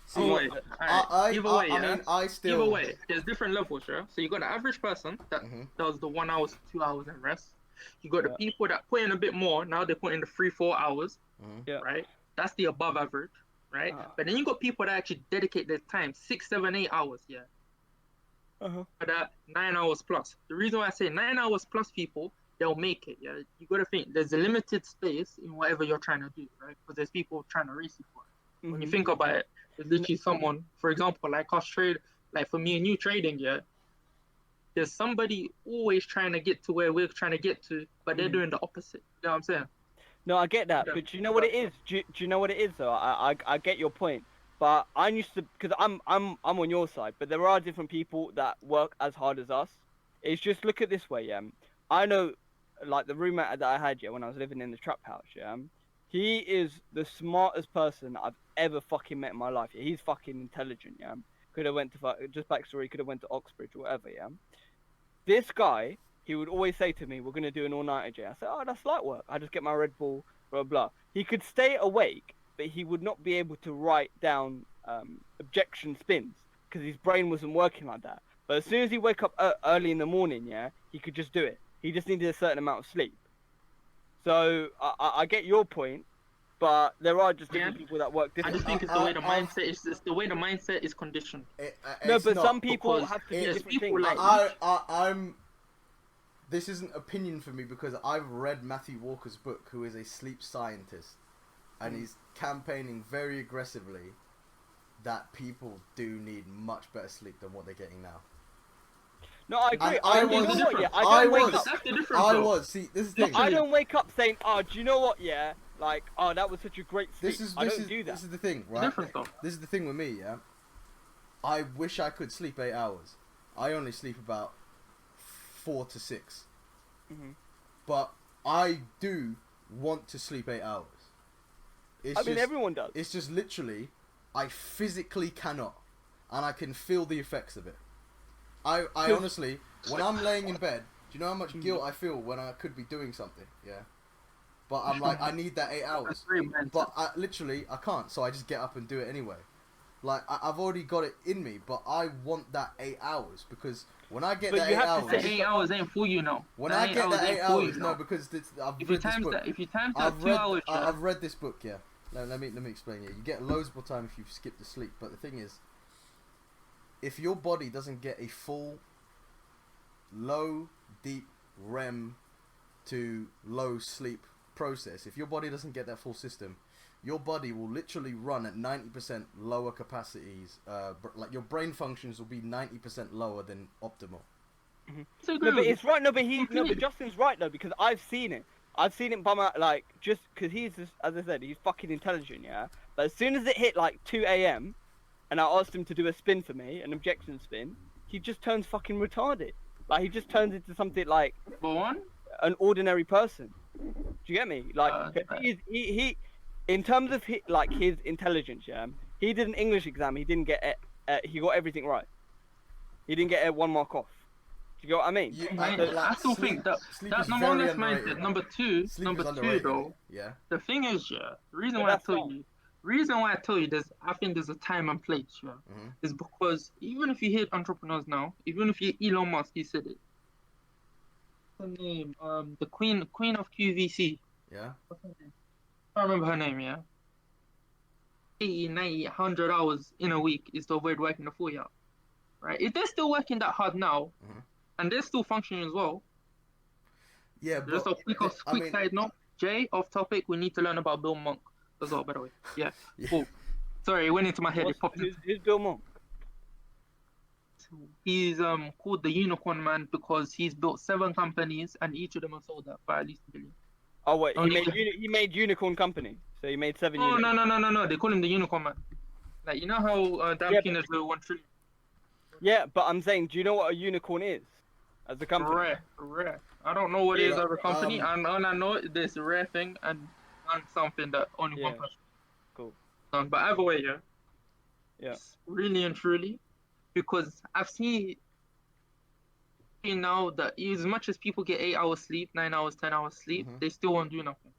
See, Oh, wait. Alright, either way, I yeah. mean, I still. Either way, there's different levels, yeah. So you got the average person that Mhm. does the 1 hour, 2 hours and rest. You got the Yeah. people that put in a bit more. Now they put in the 3-4 hours, Mhm. Yeah. right? That's the above average, right? Ah. But then you got people that actually dedicate their time 6, 7, 8 hours, yeah. For that 9 hours plus. The reason why I say 9 hours plus people, they'll make it, yeah. You got to think there's a limited space in whatever you're trying to do, right? Because there's people trying to race you for it. When you think about it, there's literally someone, for example, like us trade, like for me and you trading, yeah, there's somebody always trying to get to where we're trying to get to, but they're Mhm. doing the opposite. You know what I'm saying? No, I get that, Yeah. but do you know what it is? Do you know what it is though? I get your point, but I'm used to because I'm on your side, but there are different people that work as hard as us. It's just look at this way, yeah. I know, like the roommate that I had, yeah, when I was living in the trap house, yeah. He is the smartest person I've ever fucking met in my life. Yeah? He's fucking intelligent, yeah. Could have went to just backstory. Could have went to Oxbridge or whatever, yeah. This guy, he would always say to me, "We're gonna do an all-nighter, Jay." I said, "Oh, that's light work. I just get my Red Bull, blah blah." He could stay awake, but he would not be able to write down objection spins because his brain wasn't working like that. But as soon as he wake up early in the morning, yeah, he could just do it. He just needed a certain amount of sleep. So I get your point, but there are just different Yeah. people that work I differently. just think it's the way the mindset is. It's the way the mindset is conditioned. No, It's but not, some people because have to do there's different people things. like- I'm. This isn't opinion for me because I've read Matthew Walker's book, who is a sleep scientist, and he's campaigning very aggressively that people do need much better sleep than what they're getting now. No, I agree. And You know what? Yeah, I I don't wake was- up. That's the difference. I though. was see. This is the No, thing. I don't wake up saying, "Oh, do you know what? Yeah, like, oh, that was such a great sleep." I don't do that. This is the thing, It's right? different though. This is the thing with me, yeah. I wish I could sleep 8 hours. I only sleep about 4 to 6. Mhm. But I do want to sleep 8 hours. It's I mean, just, everyone does. It's just literally, I physically cannot, and I can feel the effects of it. I honestly, when I'm laying in bed, do you know how much guilt I feel when I could be doing something? Yeah. But I'm like, I need that 8 That's hours. very mental. But I can't, so I just get up and do it anyway. Like, I've already got it in me, but I want that 8 hours, because when I get But that you 8 have to hours... say- The 8 hours ain't for you now. When That I get that 8 ain't for you hours, now. no, because I've If you read this times book. that, if you times that I've 2 hours, yeah, I've read this book, yeah. Let me explain it. You get loads more time if you skip the sleep, but the thing is, if your body doesn't get a full low, deep REM to low sleep process, if your body doesn't get that full system, your body will literally run at 90% lower capacities. Like your brain functions will be 90% lower than optimal. So No, but good. it's right. No, but Completely. Justin's right though, because I've seen it. I've seen it by my just because he's just, as I said, he's fucking intelligent, yeah. But as soon as it hit like 2 a.m. and I asked him to do a spin for me, an objection spin, he just turns fucking retarded. Like he just turns into something like But one, an ordinary person. Do you get me? Like Uh, he in terms of his intelligence, yeah. He did an English exam. He didn't get he got everything right. He didn't get 1 mark off. Do you get what I mean? I still think that that's number one, that's mindset. Number two, though. Yeah. The thing is, yeah, the reason But why I that's tell fine. you, reason why I tell you there's, I think there's a time and place, yeah, Mhm. is because even if you hit entrepreneurs now, even if you Elon Musk, he said it. What's her name? The queen of QVC. Yeah. What's her name? I can't remember her name, yeah. 80, 90, 100 hours in a week is to avoid working the 40 hours. Right? If they're still working that hard now, Mhm. and they're still functioning as well, Yeah, just a quick, I mean- side note, Jay, off topic, we need to learn about Bill Monk as well, by the way. Yeah, Yeah. cool. Sorry, it went into my head. It popped Who's Bill Monk? He's called the Unicorn Man because he's built 7 companies and each of them have sold out by at least $1 billion. Oh wait, Only- he made Unicorn Company. So he made 7 Oh unicorns. no! They call him the Unicorn Man. Like you know how Dan Yeah, Peanuts do 1 trillion. Yeah, but I'm saying, do you know what a unicorn is as a company? Rare. I don't know what it is Yeah, as a company, and all I know is this rare thing and something that only one Yeah. person. Cool. But either way, yeah. Yeah. It's really and truly, because I've seen now that as much as people get 8 hours sleep, 9 hours, 10 hours sleep, Mhm. they still won't do nothing.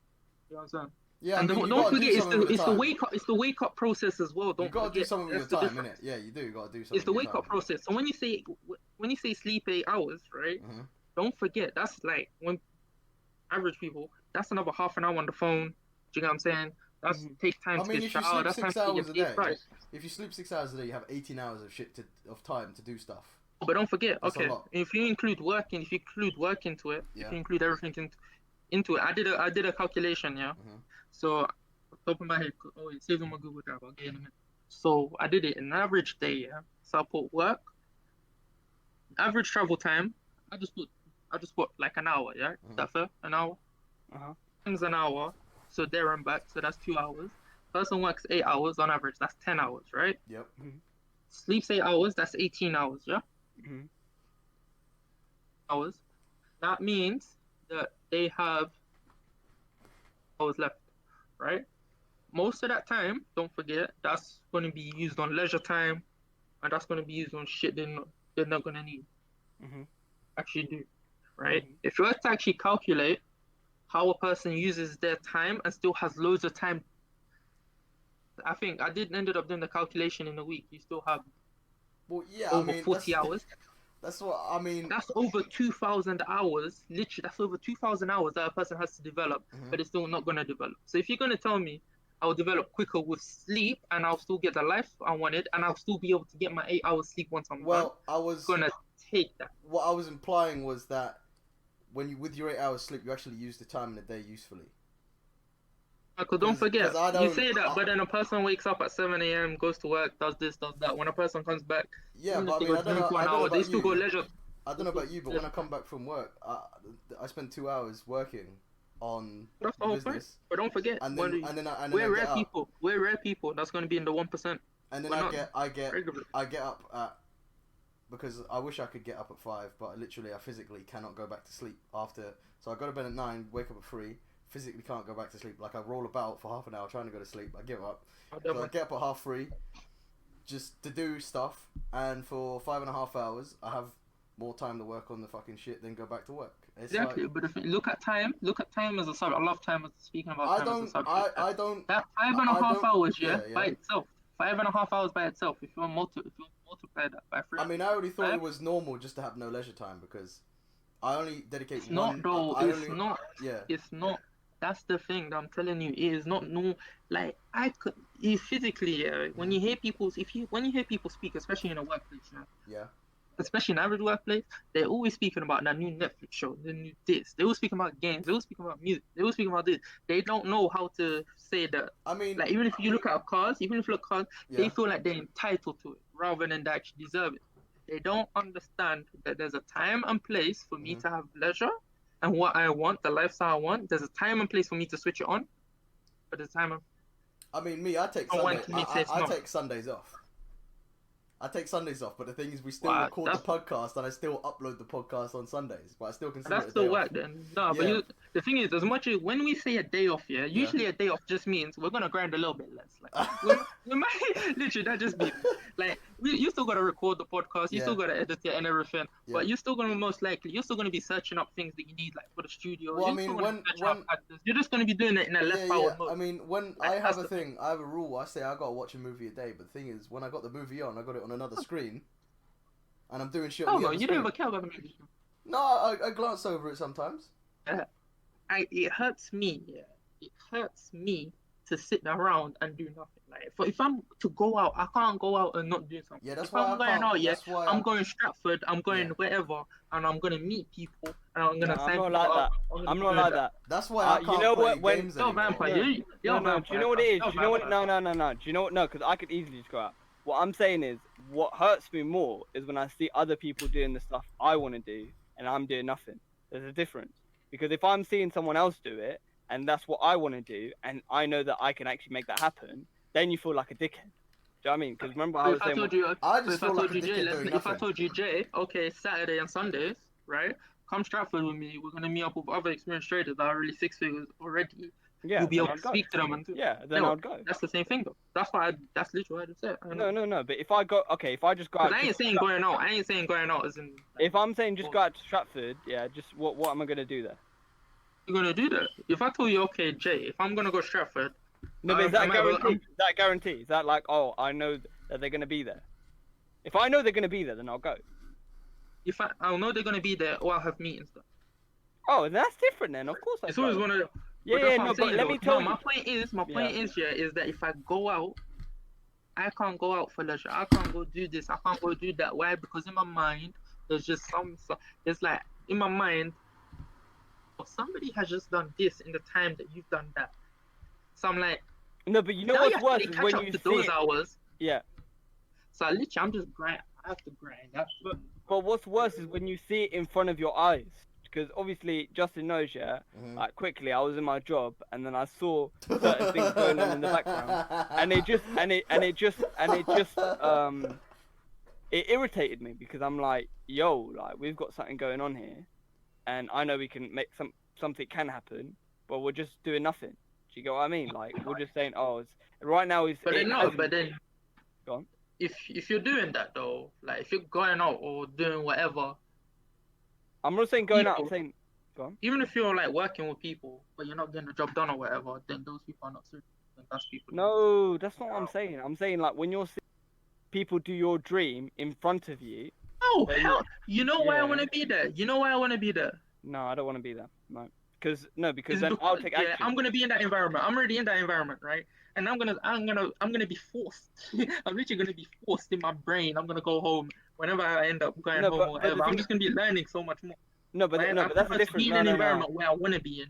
You know what I'm saying? Yeah, And I mean, you don't gotta forget, do it's something with the time. wake up. It's the wake up process as well. Don't You gotta do forget. something with your That's the time, difference. innit? Yeah, you do. You gotta do something. It's the with your wake up time. process. So when you say sleep 8 hours, right? Mhm. Don't forget that's like when average people. That's another half an hour on the phone. Do you get what I'm saying? That's take time I to mean, get if you shower. sleep That's time 6 to get hours your a day, teeth brushed. if you sleep 6 hours a day, you have 18 hours of time to do stuff. But don't forget, That's a okay, lot. if you include work into it, Yeah. if you include everything into it, I did a calculation, yeah. Mhm. So top of my head, oh, it saves on my Google Drive. I'll get it in a minute. So I did it in an average day, yeah. So I put work, average travel time. I just put like an hour, yeah. Is that fair? An hour. Uh-huh. Times an hour, so there and back, so that's 2 hours. Person works 8 hours on average. That's 10 hours, right? Yep. Sleeps 8 hours. That's 18 hours, yeah. Mhm. Hours. That means that they have hours left, right? Most of that time, don't forget, that's going to be used on leisure time, and that's going to be used on shit they're not going to need. Mhm. Actually do, right? Mhm. If you were to actually calculate how a person uses their time and still has loads of time, I think I ended up doing the calculation in a week. You still have Well, yeah, over I mean, 40 hours. That's what I mean. That's over 2,000 hours. Literally, that's over 2,000 hours that a person has to develop, Mhm. but it's still not going to develop. So if you're going to tell me I'll develop quicker with sleep and I'll still get the life I wanted and I'll still be able to get my 8 hours sleep once I'm done, Well, I was I'm going to take that. what I was implying was that when you with your 8 hours sleep, you actually use the time in the day usefully. Because don't forget, 'cause I you don't- say that, I- but then a person wakes up at 7 a.m., goes to work, does this, does that. When a person comes back, Yeah, even but if I they mean, go I don't drink know. for I an don't know hour, they about still go you. leisure. I don't know about you, but when I come back from work, I spend 2 hours working on That's the the whole point. business, But don't forget, and when then we- and then I, and then we're I rare get up, people. We're rare people. That's going to be in the 1%. and then we're I not get regular. I get up at, because I wish I could get up at 5, but I physically cannot go back to sleep after. So I go to bed at 9, wake up at 3. Physically can't go back to sleep. Like I roll about for half an hour trying to go to sleep. I give up. I So I don't get up at 3:30, just to do stuff, and for 5.5 hours, I have more time to work on the fucking shit than go back to work. It's exactly. like, But if you look at time as a subject. I love time as speaking about I time as a don't, subject. I don't. That 5.5 don't- hours, yeah, by itself. 5.5 hours by itself. If you multiply that by 3. I mean, I already thought Right? it was normal just to have no leisure time because I only dedicate It's one. not though. I It's only, not. Yeah. It's not. That's the thing that I'm telling you. It is not no. Like I could. It physically, when you hear people, when you hear people speak, especially in a workplace, Yeah. especially in an average workplace, they're always speaking about that new Netflix show, the new this. They always speaking about games. They always speaking about music. They always speaking about this. They don't know how to say that. I mean, Like even if you look at cars, they yeah. feel like they're entitled to it rather than they actually deserve it. They don't understand that there's a time and place for me to have leisure and what I want, the lifestyle I want. There's a time and place for me to switch it on, but there's time. I mean, me, I take Oh, Sunday. when can you say it's I not? take Sundays off. I take Sundays off, but the thing is, we still Wow, record the podcast, and I still upload the podcast on Sundays. But I still consider That's it a the day work off. then. No, but Yeah. the thing is, as much as when we say a day off, usually a day off just means we're gonna grind a little bit less. Like we might literally that just means like you still gotta record the podcast, you Yeah. still gotta edit it and everything, Yeah. but you're still gonna you're still gonna be searching up things that you need like for the studio. Well, I You're mean, still gonna be when- searching up actors. You're just gonna be doing it in a less Yeah, powered yeah. mode. I mean, when Like, I have that's a the thing, I have a rule. I say I gotta watch a movie a day. But the thing is, when I got the movie on, I got it on another screen, and I'm doing shit on Oh the no, other you don't screen. even care about the movie. No, I glance over it sometimes. It hurts me. Yeah, it hurts me to sit around and do nothing. Like, if I'm to go out, I can't go out and not do something. Yeah, that's if why I'm I going can't. out, That's why I'm going Stratford, I'm going Yeah. wherever, and I'm gonna meet people, and I'm gonna No, I'm sign not people like up. that. I'm not like that. That's why I you can't know play what, when- games Yo, anymore. vampire, No. yo, No, do you know what it is? Do you know what? vampire. No. Do you know what? No, because I could easily just go out. What I'm saying is, what hurts me more is when I see other people doing the stuff I want to do, and I'm doing nothing. There's a difference. Because if I'm seeing someone else do it, and that's what I want to do, and I know that I can actually make that happen, then you feel like a dickhead. Do you know what I mean? Because remember I So was if I saying, told you, I so just if I feel like told a you, Jay, dickhead doing if I nothing. told you, Jay, okay, Saturday and Sundays, right? Come Stratford with me. We're gonna meet up with other experienced traders that are really 6 figures already. yeah, You'll be then able I'd to go. speak to them and do. Yeah, then No, I'd go. That's the same thing though. That's literally what I just said. No. But if I go, okay, if I just go out, Because I ain't to saying going out. I ain't saying going out as in. Like, if I'm saying just go out to Stratford, yeah, just what am I gonna do there? you're gonna do that. If I told you, okay, Jay, if I'm gonna go Stratford, No, but is that I'm either- guaranteed? Is that guarantee? Is that like, oh, I know that they're gonna be there? If I know they're gonna be there, then I'll go. if I'll know they're gonna be there, or I'll have meetings. Though. Oh, that's different then. Of course I It's go. always one of. Yeah, But that's yeah, what no, I'm but saying, let though. me tell you. My point is that if I go out, I can't go out for leisure. I can't go do this. I can't go do that. Why? Because in my mind, there's just it's like in my mind, somebody has just done this in the time that you've done that. So I'm like, No, but you know now what's have worse to is catch when up you to see those it. hours. Yeah, So literally, I'm just grind. I have to grind. but what's worse is when you see it in front of your eyes. Because obviously Justin knows, yeah. Like quickly, I was in my job, and then I saw certain things going on in the background, and it irritated me because I'm like, yo, like we've got something going on here, and I know we can make something can happen, but we're just doing nothing. Do you get what I mean? Like we're just saying, oh, right now is. But then no. But then. Go on. If you're doing that though, like if you're going out or doing whatever, I'm not saying going out. I'm People- saying, go on. even if you're like working with people, but you're not getting the job done or whatever, then those people are not serious. Then that's people. No, that's not what I'm saying. I'm saying like when you're seeing people do your dream in front of you. Oh Then- hell! You know why I Yeah. want to be there? You know why I want to be there? No, I don't want to be there. No, because It's then because- I'll take action. I'm gonna be in that environment. I'm already in that environment, right? And I'm gonna be forced. I'm literally gonna be forced in my brain. I'm gonna go home whenever I end up going No, home but or the whatever. I'm thing- just gonna be learning so much more. No, but Right? no, I but that's prefer the to be difference. in No, an no, no. environment where I want to be in.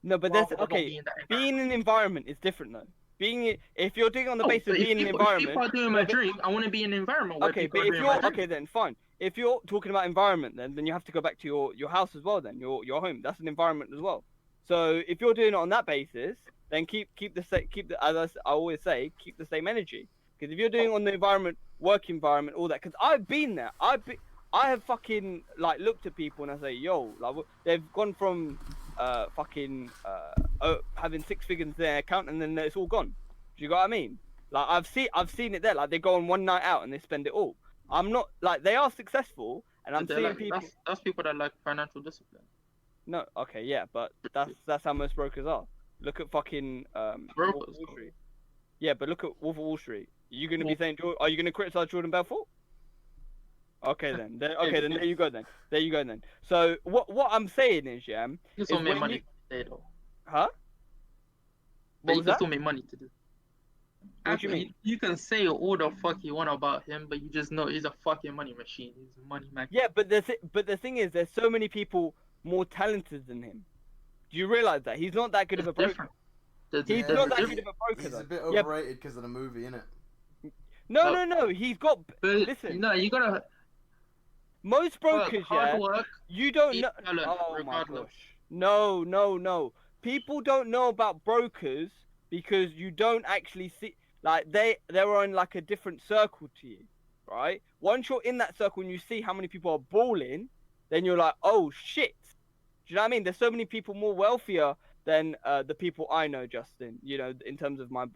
No, but rather that's than not okay. be in that Being in an environment is different though. If you're doing it on the No, basis but of being in an if environment, people are doing no, my but dream, I want to be in an environment where okay, people but are if doing you're my dream. okay, then fine. If you're talking about environment, then you have to go back to your house as well. Then your home. That's an environment as well. So if you're doing it on that basis, then keep the as I always say, keep the same energy. Because if you're doing it on the environment, work environment, all that. Because I've been there. I have fucking like looked at people and I say, yo, like they've gone from fucking having six figures in their account and then it's all gone. Do you got what I mean? Like I've seen it there. Like they go on one night out and they spend it all. I'm not like they are successful, and I'm They're seeing like, people. that's people that like financial discipline. No, okay, yeah, but that's how most brokers are. Look at fucking Wolf of Brokers. Wall Street. Yeah, but look at Wolf of Wall Street. You gonna be Well- saying? Are you gonna criticize Jordan Belfort? Okay then. Okay then. There you go then. There you go then. So what I'm saying is, yeah, You can is still make when money you, today, though. huh? But What you was can that? still make money today. What do you mean? You can say all the fuck you want about him, but you just know he's a fucking money machine. He's a money man. Yeah, but the thing is, there's so many people more talented than him. Do you realize that he's not that good of a broker? Different. There's- He's Yeah, not that he's- good of a broker. He's though. a bit Yeah, overrated because of the movie, innit? no. He's got. But Listen, no, you gotta most brokers, hard yeah, work. you don't deep know. talent, Oh my regardless. gosh. No. People don't know about brokers because you don't actually see. Like they're in like a different circle to you, right? Once you're in that circle and you see how many people are balling, then you're like, oh shit. Do you know what I mean? There's so many people more wealthier than the people I know, Justin. You know, in terms of my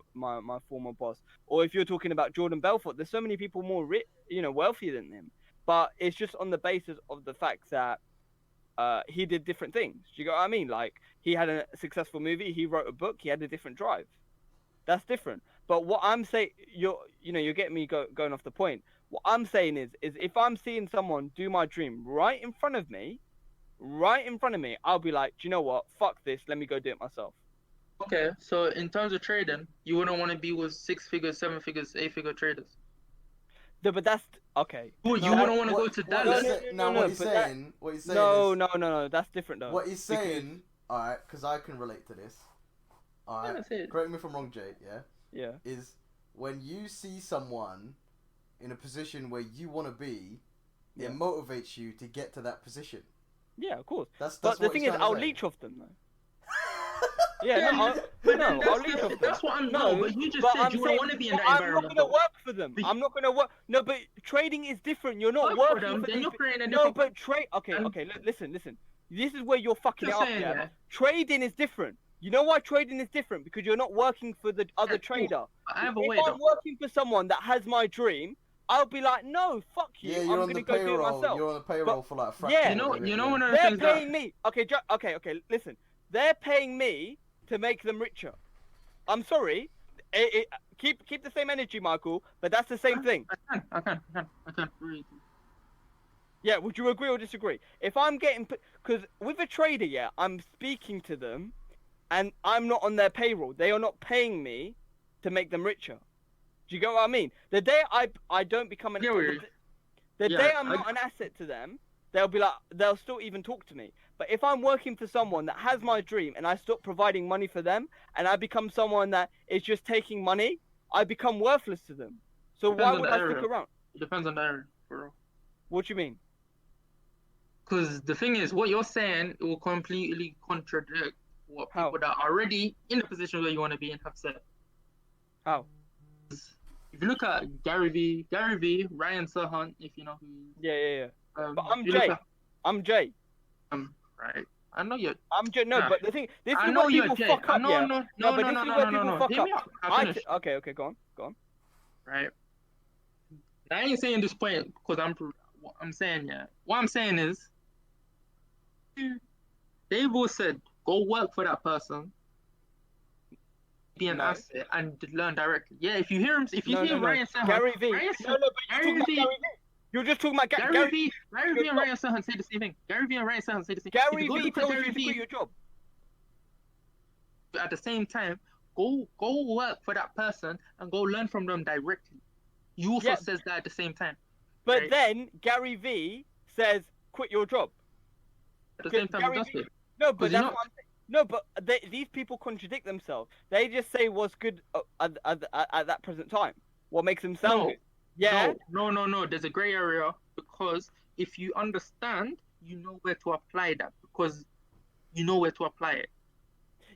former boss. Or if you're talking about Jordan Belfort, there's so many people more wealthier than him. But it's just on the basis of the fact that he did different things. Do you get what I mean? Like he had a successful movie, he wrote a book, he had a different drive. That's different. But what I'm saying, you're getting me going off the point. What I'm saying is if I'm seeing someone do my dream right in front of me, I'll be like, do you know what? Fuck this. Let me go do it myself. Okay, so in terms of trading, you wouldn't want to be with 6 figures, 7 figures, 8 figure traders. No, but that's okay. You No, wouldn't want to go what- to what Dallas. he's say- No, No, what no, he's but that- saying, what he's saying No. is, That's different though. what he's saying, alright, because I can relate to this. Yeah, Alright, that's it. correct me if I'm wrong, Jake, yeah? Yeah. Is when you see someone in a position where you want to be, Yeah. it motivates you to get to that position. Yeah, of course. That's But the what thing he's is, trying to I'll say. leech off them though. Yeah, no, but no, then I'll leech off them. that's what I'm No, but you just but said I'm you wouldn't saying- want to be in but that I'm not environment. gonna though. work for them. But- I'm not gonna work. No, but trading is different. You're not Work for working them, for then these you're pe- creating a No, different. but trade. Okay, And- okay. Listen. This is where you're fucking it Just up. saying, Yeah. yeah. Trading is different. You know why trading is different? Because you're not working for the other Yeah, cool. trader. I have a If way I'm though. working for someone that has my dream, I'll be like, no, fuck you. Yeah, I'm you're on gonna the go do it payroll. myself. You're on the payroll for like a yeah. fraction. You know one of the They're things paying that me. Okay. Listen, they're paying me to make them richer. I'm sorry. Keep the same energy, Michael. But that's the same thing. I can. Really. Yeah. Would you agree or disagree? If I'm getting, because with a trader, yeah, I'm speaking to them, and I'm not on their payroll. They are not paying me to make them richer. Do you get what I mean? The day I don't become an Yeah, the yeah, day I'm I- not an asset to them, they'll still even talk to me. But if I'm working for someone that has my dream and I stop providing money for them and I become someone that is just taking money, I become worthless to them. So Depends why on would the I stick area. around? It depends on the area, bro. What do you mean? Because the thing is, what you're saying will completely contradict what How? people that are already in the position where you want to be in have said. How? If you look at Gary V, Ryan Serhant, if you know who. Yeah. But I'm if you look Jay. at- I'm Jay. right. I know you're. I'm Jay. No, Nah. but the thing, this I is know what you're people Jay. fuck up. No, Yeah. no, but this is where people fuck Hear up. me out. I'll finish. Okay, go on. Right. I ain't saying this point because what I'm saying, yeah. What I'm saying is, they've all said, go work for that person, be an No. asset, and learn directly. Yeah, if you hear him, if you hear Ryan Serhant, Gary V. Ryan No, but Gary V. you're just talking about Gary V and Ryan Serhant say the same thing. Gary V and Ryan Serhant say the same thing. Gary If you go V look at told Gary you to V, quit your job. at the same time, go work for that person and go learn from them directly. You also Yeah. says that at the same time. But Right. then Gary V says quit your job. At the same time, Gary that's V- it. No, but 'Cause that's you're what I'm saying. No, but these people contradict themselves. They just say what's good at that present time. What makes them sound No, good. Yeah. no. There's a gray area because if you understand, you know where to apply that because you know where to apply it.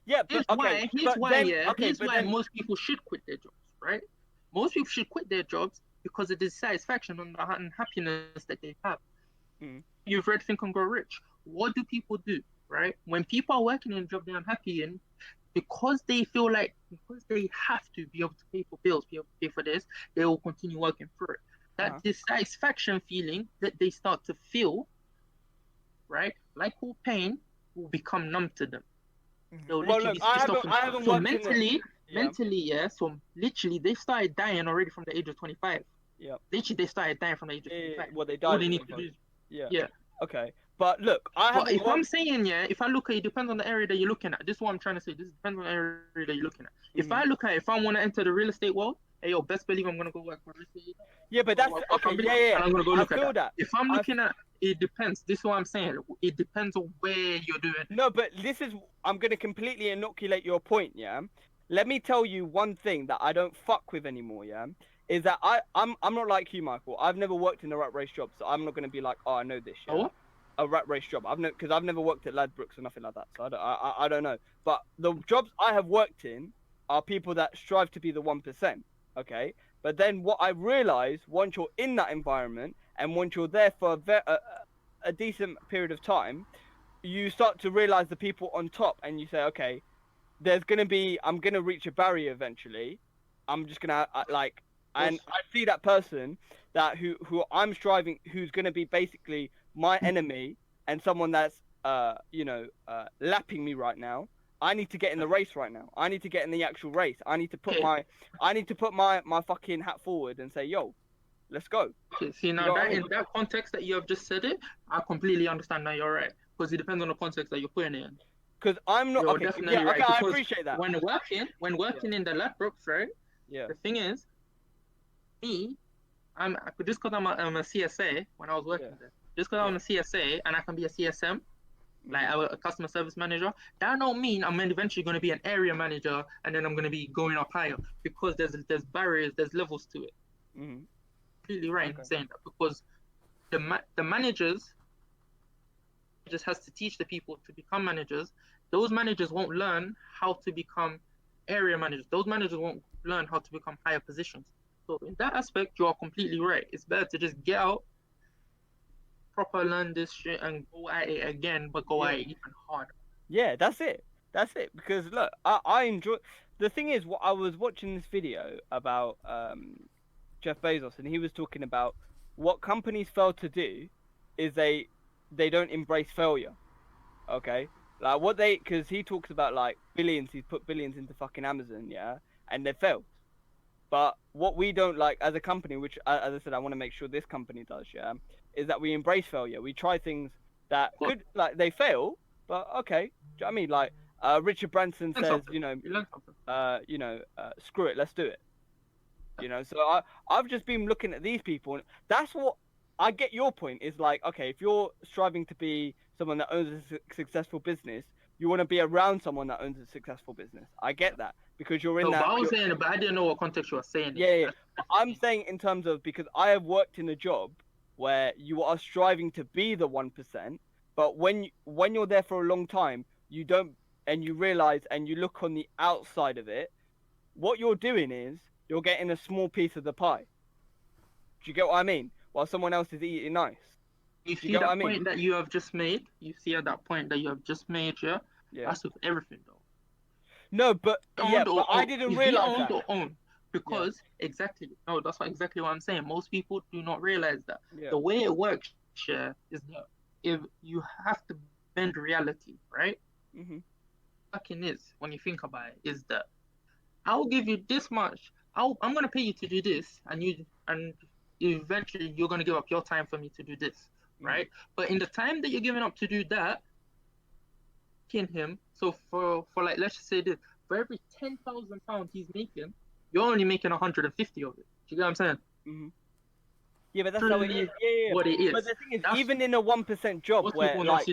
Yeah, but okay. Here's why most people should quit their jobs, right? Most people should quit their jobs because of the dissatisfaction and the unhappiness that they have. Mm. You've read Think and Grow Rich. What do people do, right? When people are working in a job they're unhappy in, because they feel like because they have to be able to pay for bills, be able to pay for this, they will continue working for it. That dissatisfaction feeling that they start to feel, right, like all pain, will become numb to them. They'll Well, literally look, be switched off. I haven't So worked mentally, Yeah. so literally they started dying already from the age of 25. Yeah. Literally they started dying from the age of 25. Well, they All died. they at need to 25. do is Yeah. Okay, but look, I haven't. But if worked... I'm saying, if I look at it, depends on the area that you're looking at. This is what I'm trying to say. This depends on the area that you're looking at. If I look at, if I want to enter the real estate world, hey, yo, best believe I'm gonna go work for real estate. Yeah, but that's okay. Yeah. And I'm gonna go look I feel at that. If I'm looking at, it depends. This is what I'm saying. It depends on where you're doing. No, but this is. I'm gonna completely inoculate your point. Yeah. Let me tell you one thing that I don't fuck with anymore. Yeah. Is that I'm not like you, Michael. I've never worked in a rat race job, so I'm not gonna be like, oh, I know this. Yeah? Oh. A rat race job. Because I've never worked at Ladbrokes or nothing like that, so I don't know. But the jobs I have worked in are people that strive to be the 1%. Okay, but then what I realized once you're in that environment and once you're there for a decent period of time, you start to realize the people on top, and you say, okay, I'm gonna reach a barrier eventually. I'm just gonna and I see that person that who I'm striving, who's gonna be basically my enemy and someone that's lapping me right now. I need to get in the race right now. I need to get in the actual race. I need to put my fucking hat forward and say, yo, let's go. Okay, see now that in that context that you have just said it, I completely understand now. You're right because it depends on the context that you're putting it in. Because I'm not. You're definitely right. Okay, I appreciate that. When working in the Ladbrokes, right? Yeah. The thing is, I'm just because I'm a CSA when I was working there. Just because I'm a CSA and I can be a CSM, like a customer service manager, that don't mean I'm eventually going to be an area manager and then I'm going to be going up higher because there's barriers, there's levels to it. Mm-hmm. Completely right in saying that because the managers just has to teach the people to become managers. Those managers won't learn how to become area managers. Those managers won't learn how to become higher positions. So in that aspect, you are completely right. It's better to just get out, proper learn this shit, and go at it again, but go at it even harder. Yeah, that's it. Because look, I enjoy. The thing is, I was watching this video about Jeff Bezos, and he was talking about what companies fail to do is they don't embrace failure. Okay, like because he talks about like billions. He's put billions into fucking Amazon, yeah, and they failed. But what we don't like as a company, which, as I said, I want to make sure this company does, yeah, is that we embrace failure. We try things that could, like, they fail, but okay. Do you know what I mean? Like, Richard Branson says, screw it, let's do it. You know, so I've just been looking at these people, and that's what I get. Your point is like, okay, if you're striving to be someone that owns a successful business, you want to be around someone that owns a successful business. I get that because you're in that. But I was saying, but I didn't know what context you were saying. Yeah. I'm saying in terms of, because I have worked in a job where you are striving to be the 1%, but when you're there for a long time, you don't, and you realize and you look on the outside of it, what you're doing is you're getting a small piece of the pie. Do you get what I mean? While someone else is eating nice. You see that point that you have just made? Yeah? That's with everything, though. No, but I didn't realize that. Because exactly, no, that's exactly what I'm saying. Most people do not realize that. Yeah. The way it works, is that if you have to bend reality, right? Mm-hmm. Fucking is, when you think about it, is that I'll give you this much. I'm gonna pay you to do this, and eventually you're gonna give up your time for me to do this, right? But in the time that you're giving up to do that, him. So for like, let's just say this, for every £10,000 he's making, you're only making 150 of it. Do you get what I'm saying? Mm-hmm. Yeah, but that's how it is. Yeah. What it is. But the thing is, even in a 1% job where, like,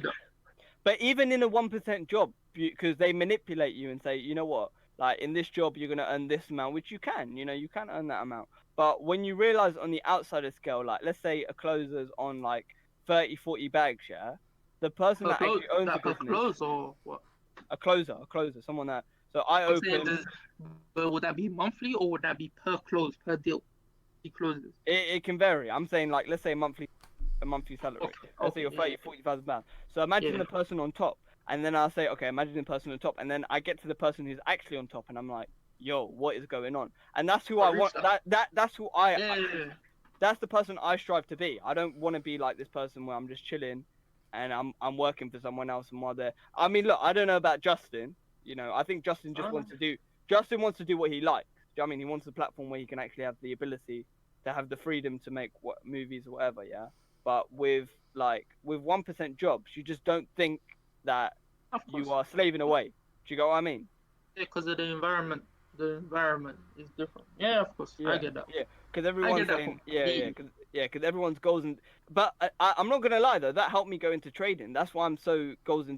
But even in a 1% job, because they manipulate you and say, you know what, like in this job you're gonna earn this amount, which you can, you can earn that amount. But when you realize on the outsider scale, like let's say a closer's on like 30, 40 bags, yeah, the person that actually owns the per business, close or what? a closer, someone that. So I I'm saying, open. but would that be monthly or would that be per close, per deal? He closes. It can vary. I'm saying like let's say a monthly salary. Okay. Let's say you're 30, 40,000 pounds. So imagine Yeah. the person on top, and then I'll say, okay, imagine the person on top, and then I get to the person who's actually on top, and I'm like, yo, what is going on? And that's who I want. That's who Yeah. that's the person I strive to be. I don't want to be like this person where I'm just chilling, and I'm working for someone else and while they're. I mean, look, I don't know about Justin. I think Justin just wants to do. Justin wants to do what he likes. Do you know what I mean? He wants a platform where he can actually have the ability to have the freedom to make movies or whatever. Yeah. But with 1% jobs, you just don't think that you are slaving away. Do you get what I mean? Yeah, because of the environment. The environment is different. Yeah, of course. Yeah, I get that. Yeah, because everyone's saying, because everyone's goals and. But I'm not gonna lie though, that helped me go into trading. That's why I'm so goals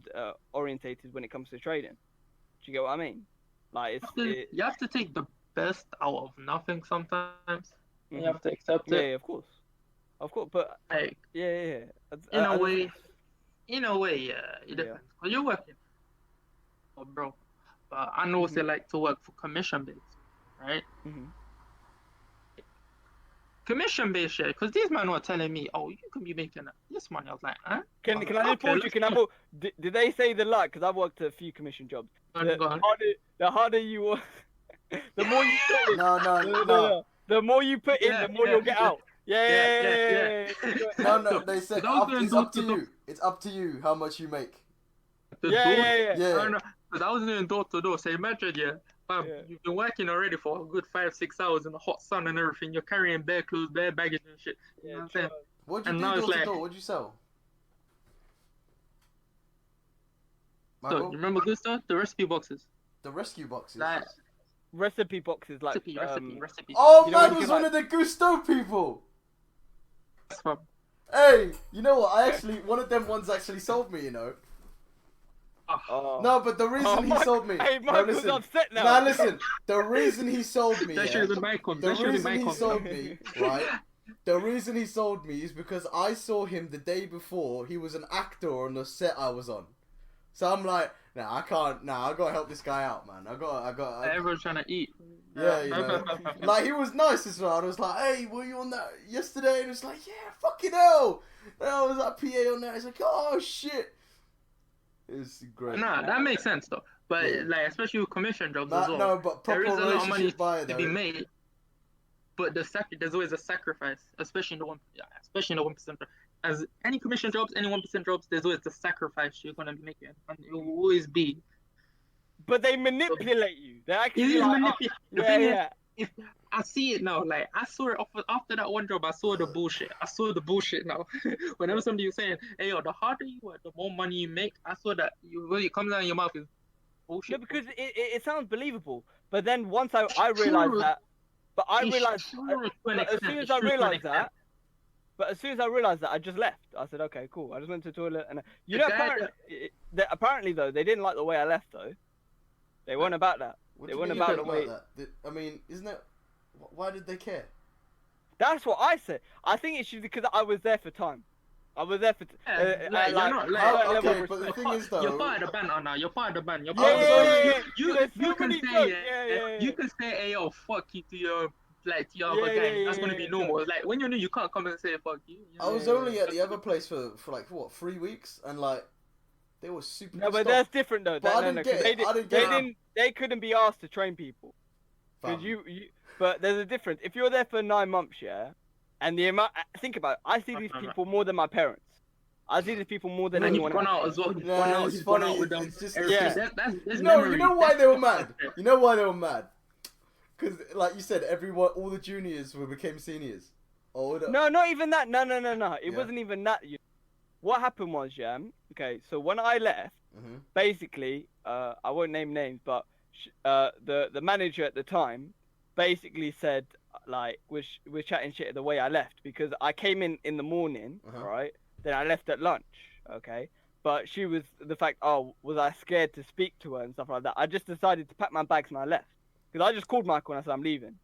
orientated when it comes to trading. Do you get what I mean? Like you have to take the best out of nothing sometimes. Mm-hmm. You have to accept it. Yeah, of course, but like yeah. In a way, yeah, it depends. Cause you're working, bro. But I know they like to work for commission based, right? Mm-hmm. Commission based, yeah. Because these men were telling me, "Oh, you can be making this money." I was like, "Huh?" Can I just pause you? Can I pause? Did they say the luck? Because I've worked a few commission jobs. The harder you work, the more you put in. No. The more you put in, the more you'll get out. Yeah. No, they said it's up to you. It's up to you how much you make. Yeah. Because I was doing door to door. So imagine, you've been working already for a good 5-6 hours in the hot sun and everything. You're carrying bare clothes, bare baggage and shit. You know what I'm saying? What'd you do door to door? What'd you sell? So, you remember Gusto? The recipe boxes. The rescue boxes? Recipe boxes, like... Recipe. Oh, man was one of the Gusto people! Hey, you know what? One of them ones actually sold me, you know. Oh. No, but the reason he sold me... Hey, Michael's upset now. Nah, listen. The reason he sold me... right? The reason he sold me is because I saw him the day before. He was an actor on the set I was on. So I'm like, I gotta help this guy out, man. I got. Everyone's trying to eat. Yeah, you know. Like, he was nice as well. I was like, hey, were you on that yesterday? And it's like, yeah, fucking hell. And I was like, PA on that. It's like, oh, shit. It's great. Nah, that makes sense, though. But, especially with commission jobs as well. No, but proper there is a lot of money buyer, to be made. But there's always a sacrifice, especially in the 1%. As any commission jobs, any 1% jobs, there's always the sacrifice you're gonna be making, and it will always be. But they manipulate you. They actually If I see it now, like I saw it after that one job, I saw the bullshit now. Whenever somebody was saying, "Hey, yo, the harder you work, the more money you make," I saw that it comes out of your mouth is bullshit. Yeah, because it sounds believable. But then once I realized that. But I realized, as soon as I realized that, I just left. I said, okay, cool. I just went to the toilet, and apparently though, they didn't like the way I left though. They weren't about that. They weren't about the way. I mean, isn't it? Why did they care? That's what I said. I think it's just because I was there for time. I was there for. Okay, but the thing is though, you're part of the band now. You're part of the band. You can say, "Hey, yo, fuck you" to your other gang. That's gonna be normal. Like when you know you can't come and say "fuck you." I was only at the other place for like what 3 weeks, and like they were super. No, but that's different though. They couldn't be asked to train people. Because but there's a difference. If you're there for 9 months, and the amount, think about it, I see these people more than my parents. I see these people more than anyone else. You've gone out as well. You've gone out with them. It's just, you know why they were mad? You know why they were mad? Because, like you said, all the juniors became seniors. No, not even that. No. It wasn't even that. What happened was, okay, so when I left, basically, I won't name names, but the manager at the time basically said, like, we're chatting shit the way I left, because I came in the morning, right? Then I left at lunch, okay? but she was the fact, oh, was I scared to speak to her and stuff like that? I just decided to pack my bags and I left. Because I just called Michael and I said, I'm leaving.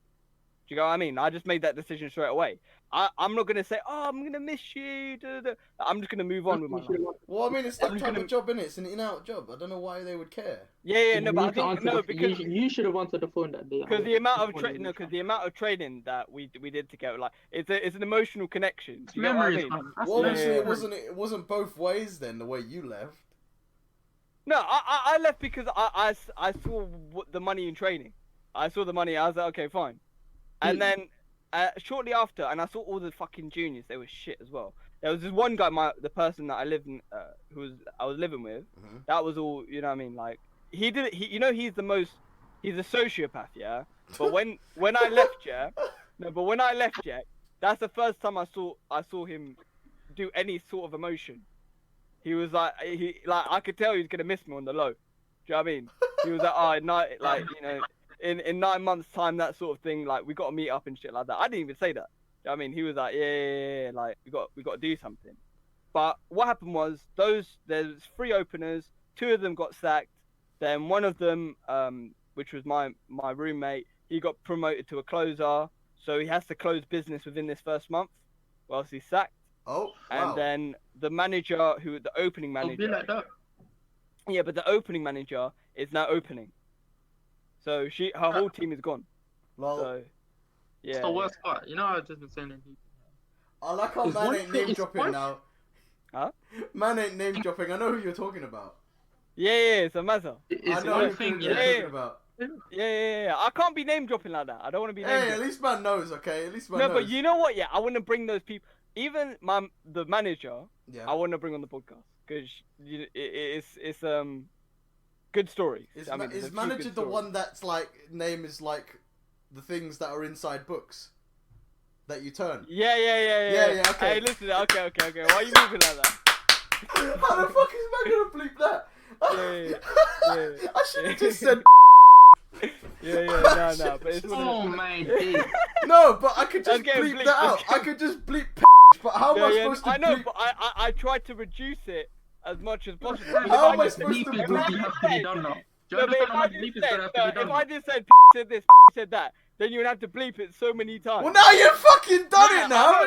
Do you know what I mean? I just made that decision straight away. I'm not going to say, oh, I'm going to miss you. Da, da, da. I'm just going to move on with my life. Well, I mean, it's that I'm just type gonna- of job, innit? It's an in-out job. I don't know why they would care. Yeah, You no, but I need to think, answer no, the- because... you should have answered the phone that day. Because the amount of Because the amount of training that we did together, like it's an emotional connection. Do you know what I memories, mean? man. That's Well, obviously, yeah. it wasn't both ways then. The way you left. No, I left because I saw the money in training. I saw the money. I was like, okay, fine. And then shortly after, and I saw all the fucking juniors. They were shit as well. There was this one guy, the person that I lived in, I was living with. Mm-hmm. That was all. You know what I mean? Like he's a sociopath, yeah. But when I left, yeah, that's the first time I saw him do any sort of emotion. He was like, I could tell he was gonna miss me on the low. Do you know what I mean? He was like, in 9 months' time, that sort of thing. Like, we got to meet up and shit like that. I didn't even say that. Do you know what I mean? He was like, yeah, like we got to do something. But what happened was there's 3 openers. 2 of them got sacked. Then one of them, which was my roommate, he got promoted to a closer. So he has to close business within this first month, or else he's sacked. Oh, wow. And then the manager, the opening It'll manager, be like that. yeah, but the opening manager is now opening. So her whole team is gone. Lol. So yeah. It's the worst part. You know, I've just been saying it. I like how Is man one ain't thing- name is dropping one- now. Huh? Man ain't name dropping. I know who you're talking about. Yeah, it's a Mazza. It's I know one who thing, you're yeah. talking about. Yeah. I can't be name dropping like that. I don't want to be name Hey, at dropping. least man knows, okay? At least man No, knows. but you know what? Yeah, I want to bring those people. Even the manager, Yeah. I want to bring on the podcast because it's good stories. Is, I mean, is there's a few manager good the stories. one that's like name is like the things that are inside books that you turn? Yeah. Yeah, okay. Hey, listen. Okay. Why are you moving like that? How the fuck is man gonna bleep that? Yeah. I should have just said Yeah. No. But it's one of Oh the- my days. no, but I could just Okay, bleep bleep, that out. okay. I could just bleep but how am I supposed to I know, bleep? but I tried to reduce it as much as possible. How If am I just- supposed to Bleep bleep? is going to have to be done now. Do you No, but understand if how I much just bleep is said, going to have to be if done I now? just said said this, said that, then you would have to bleep it so many times. Well, now you've fucking done Yeah, it now. I know.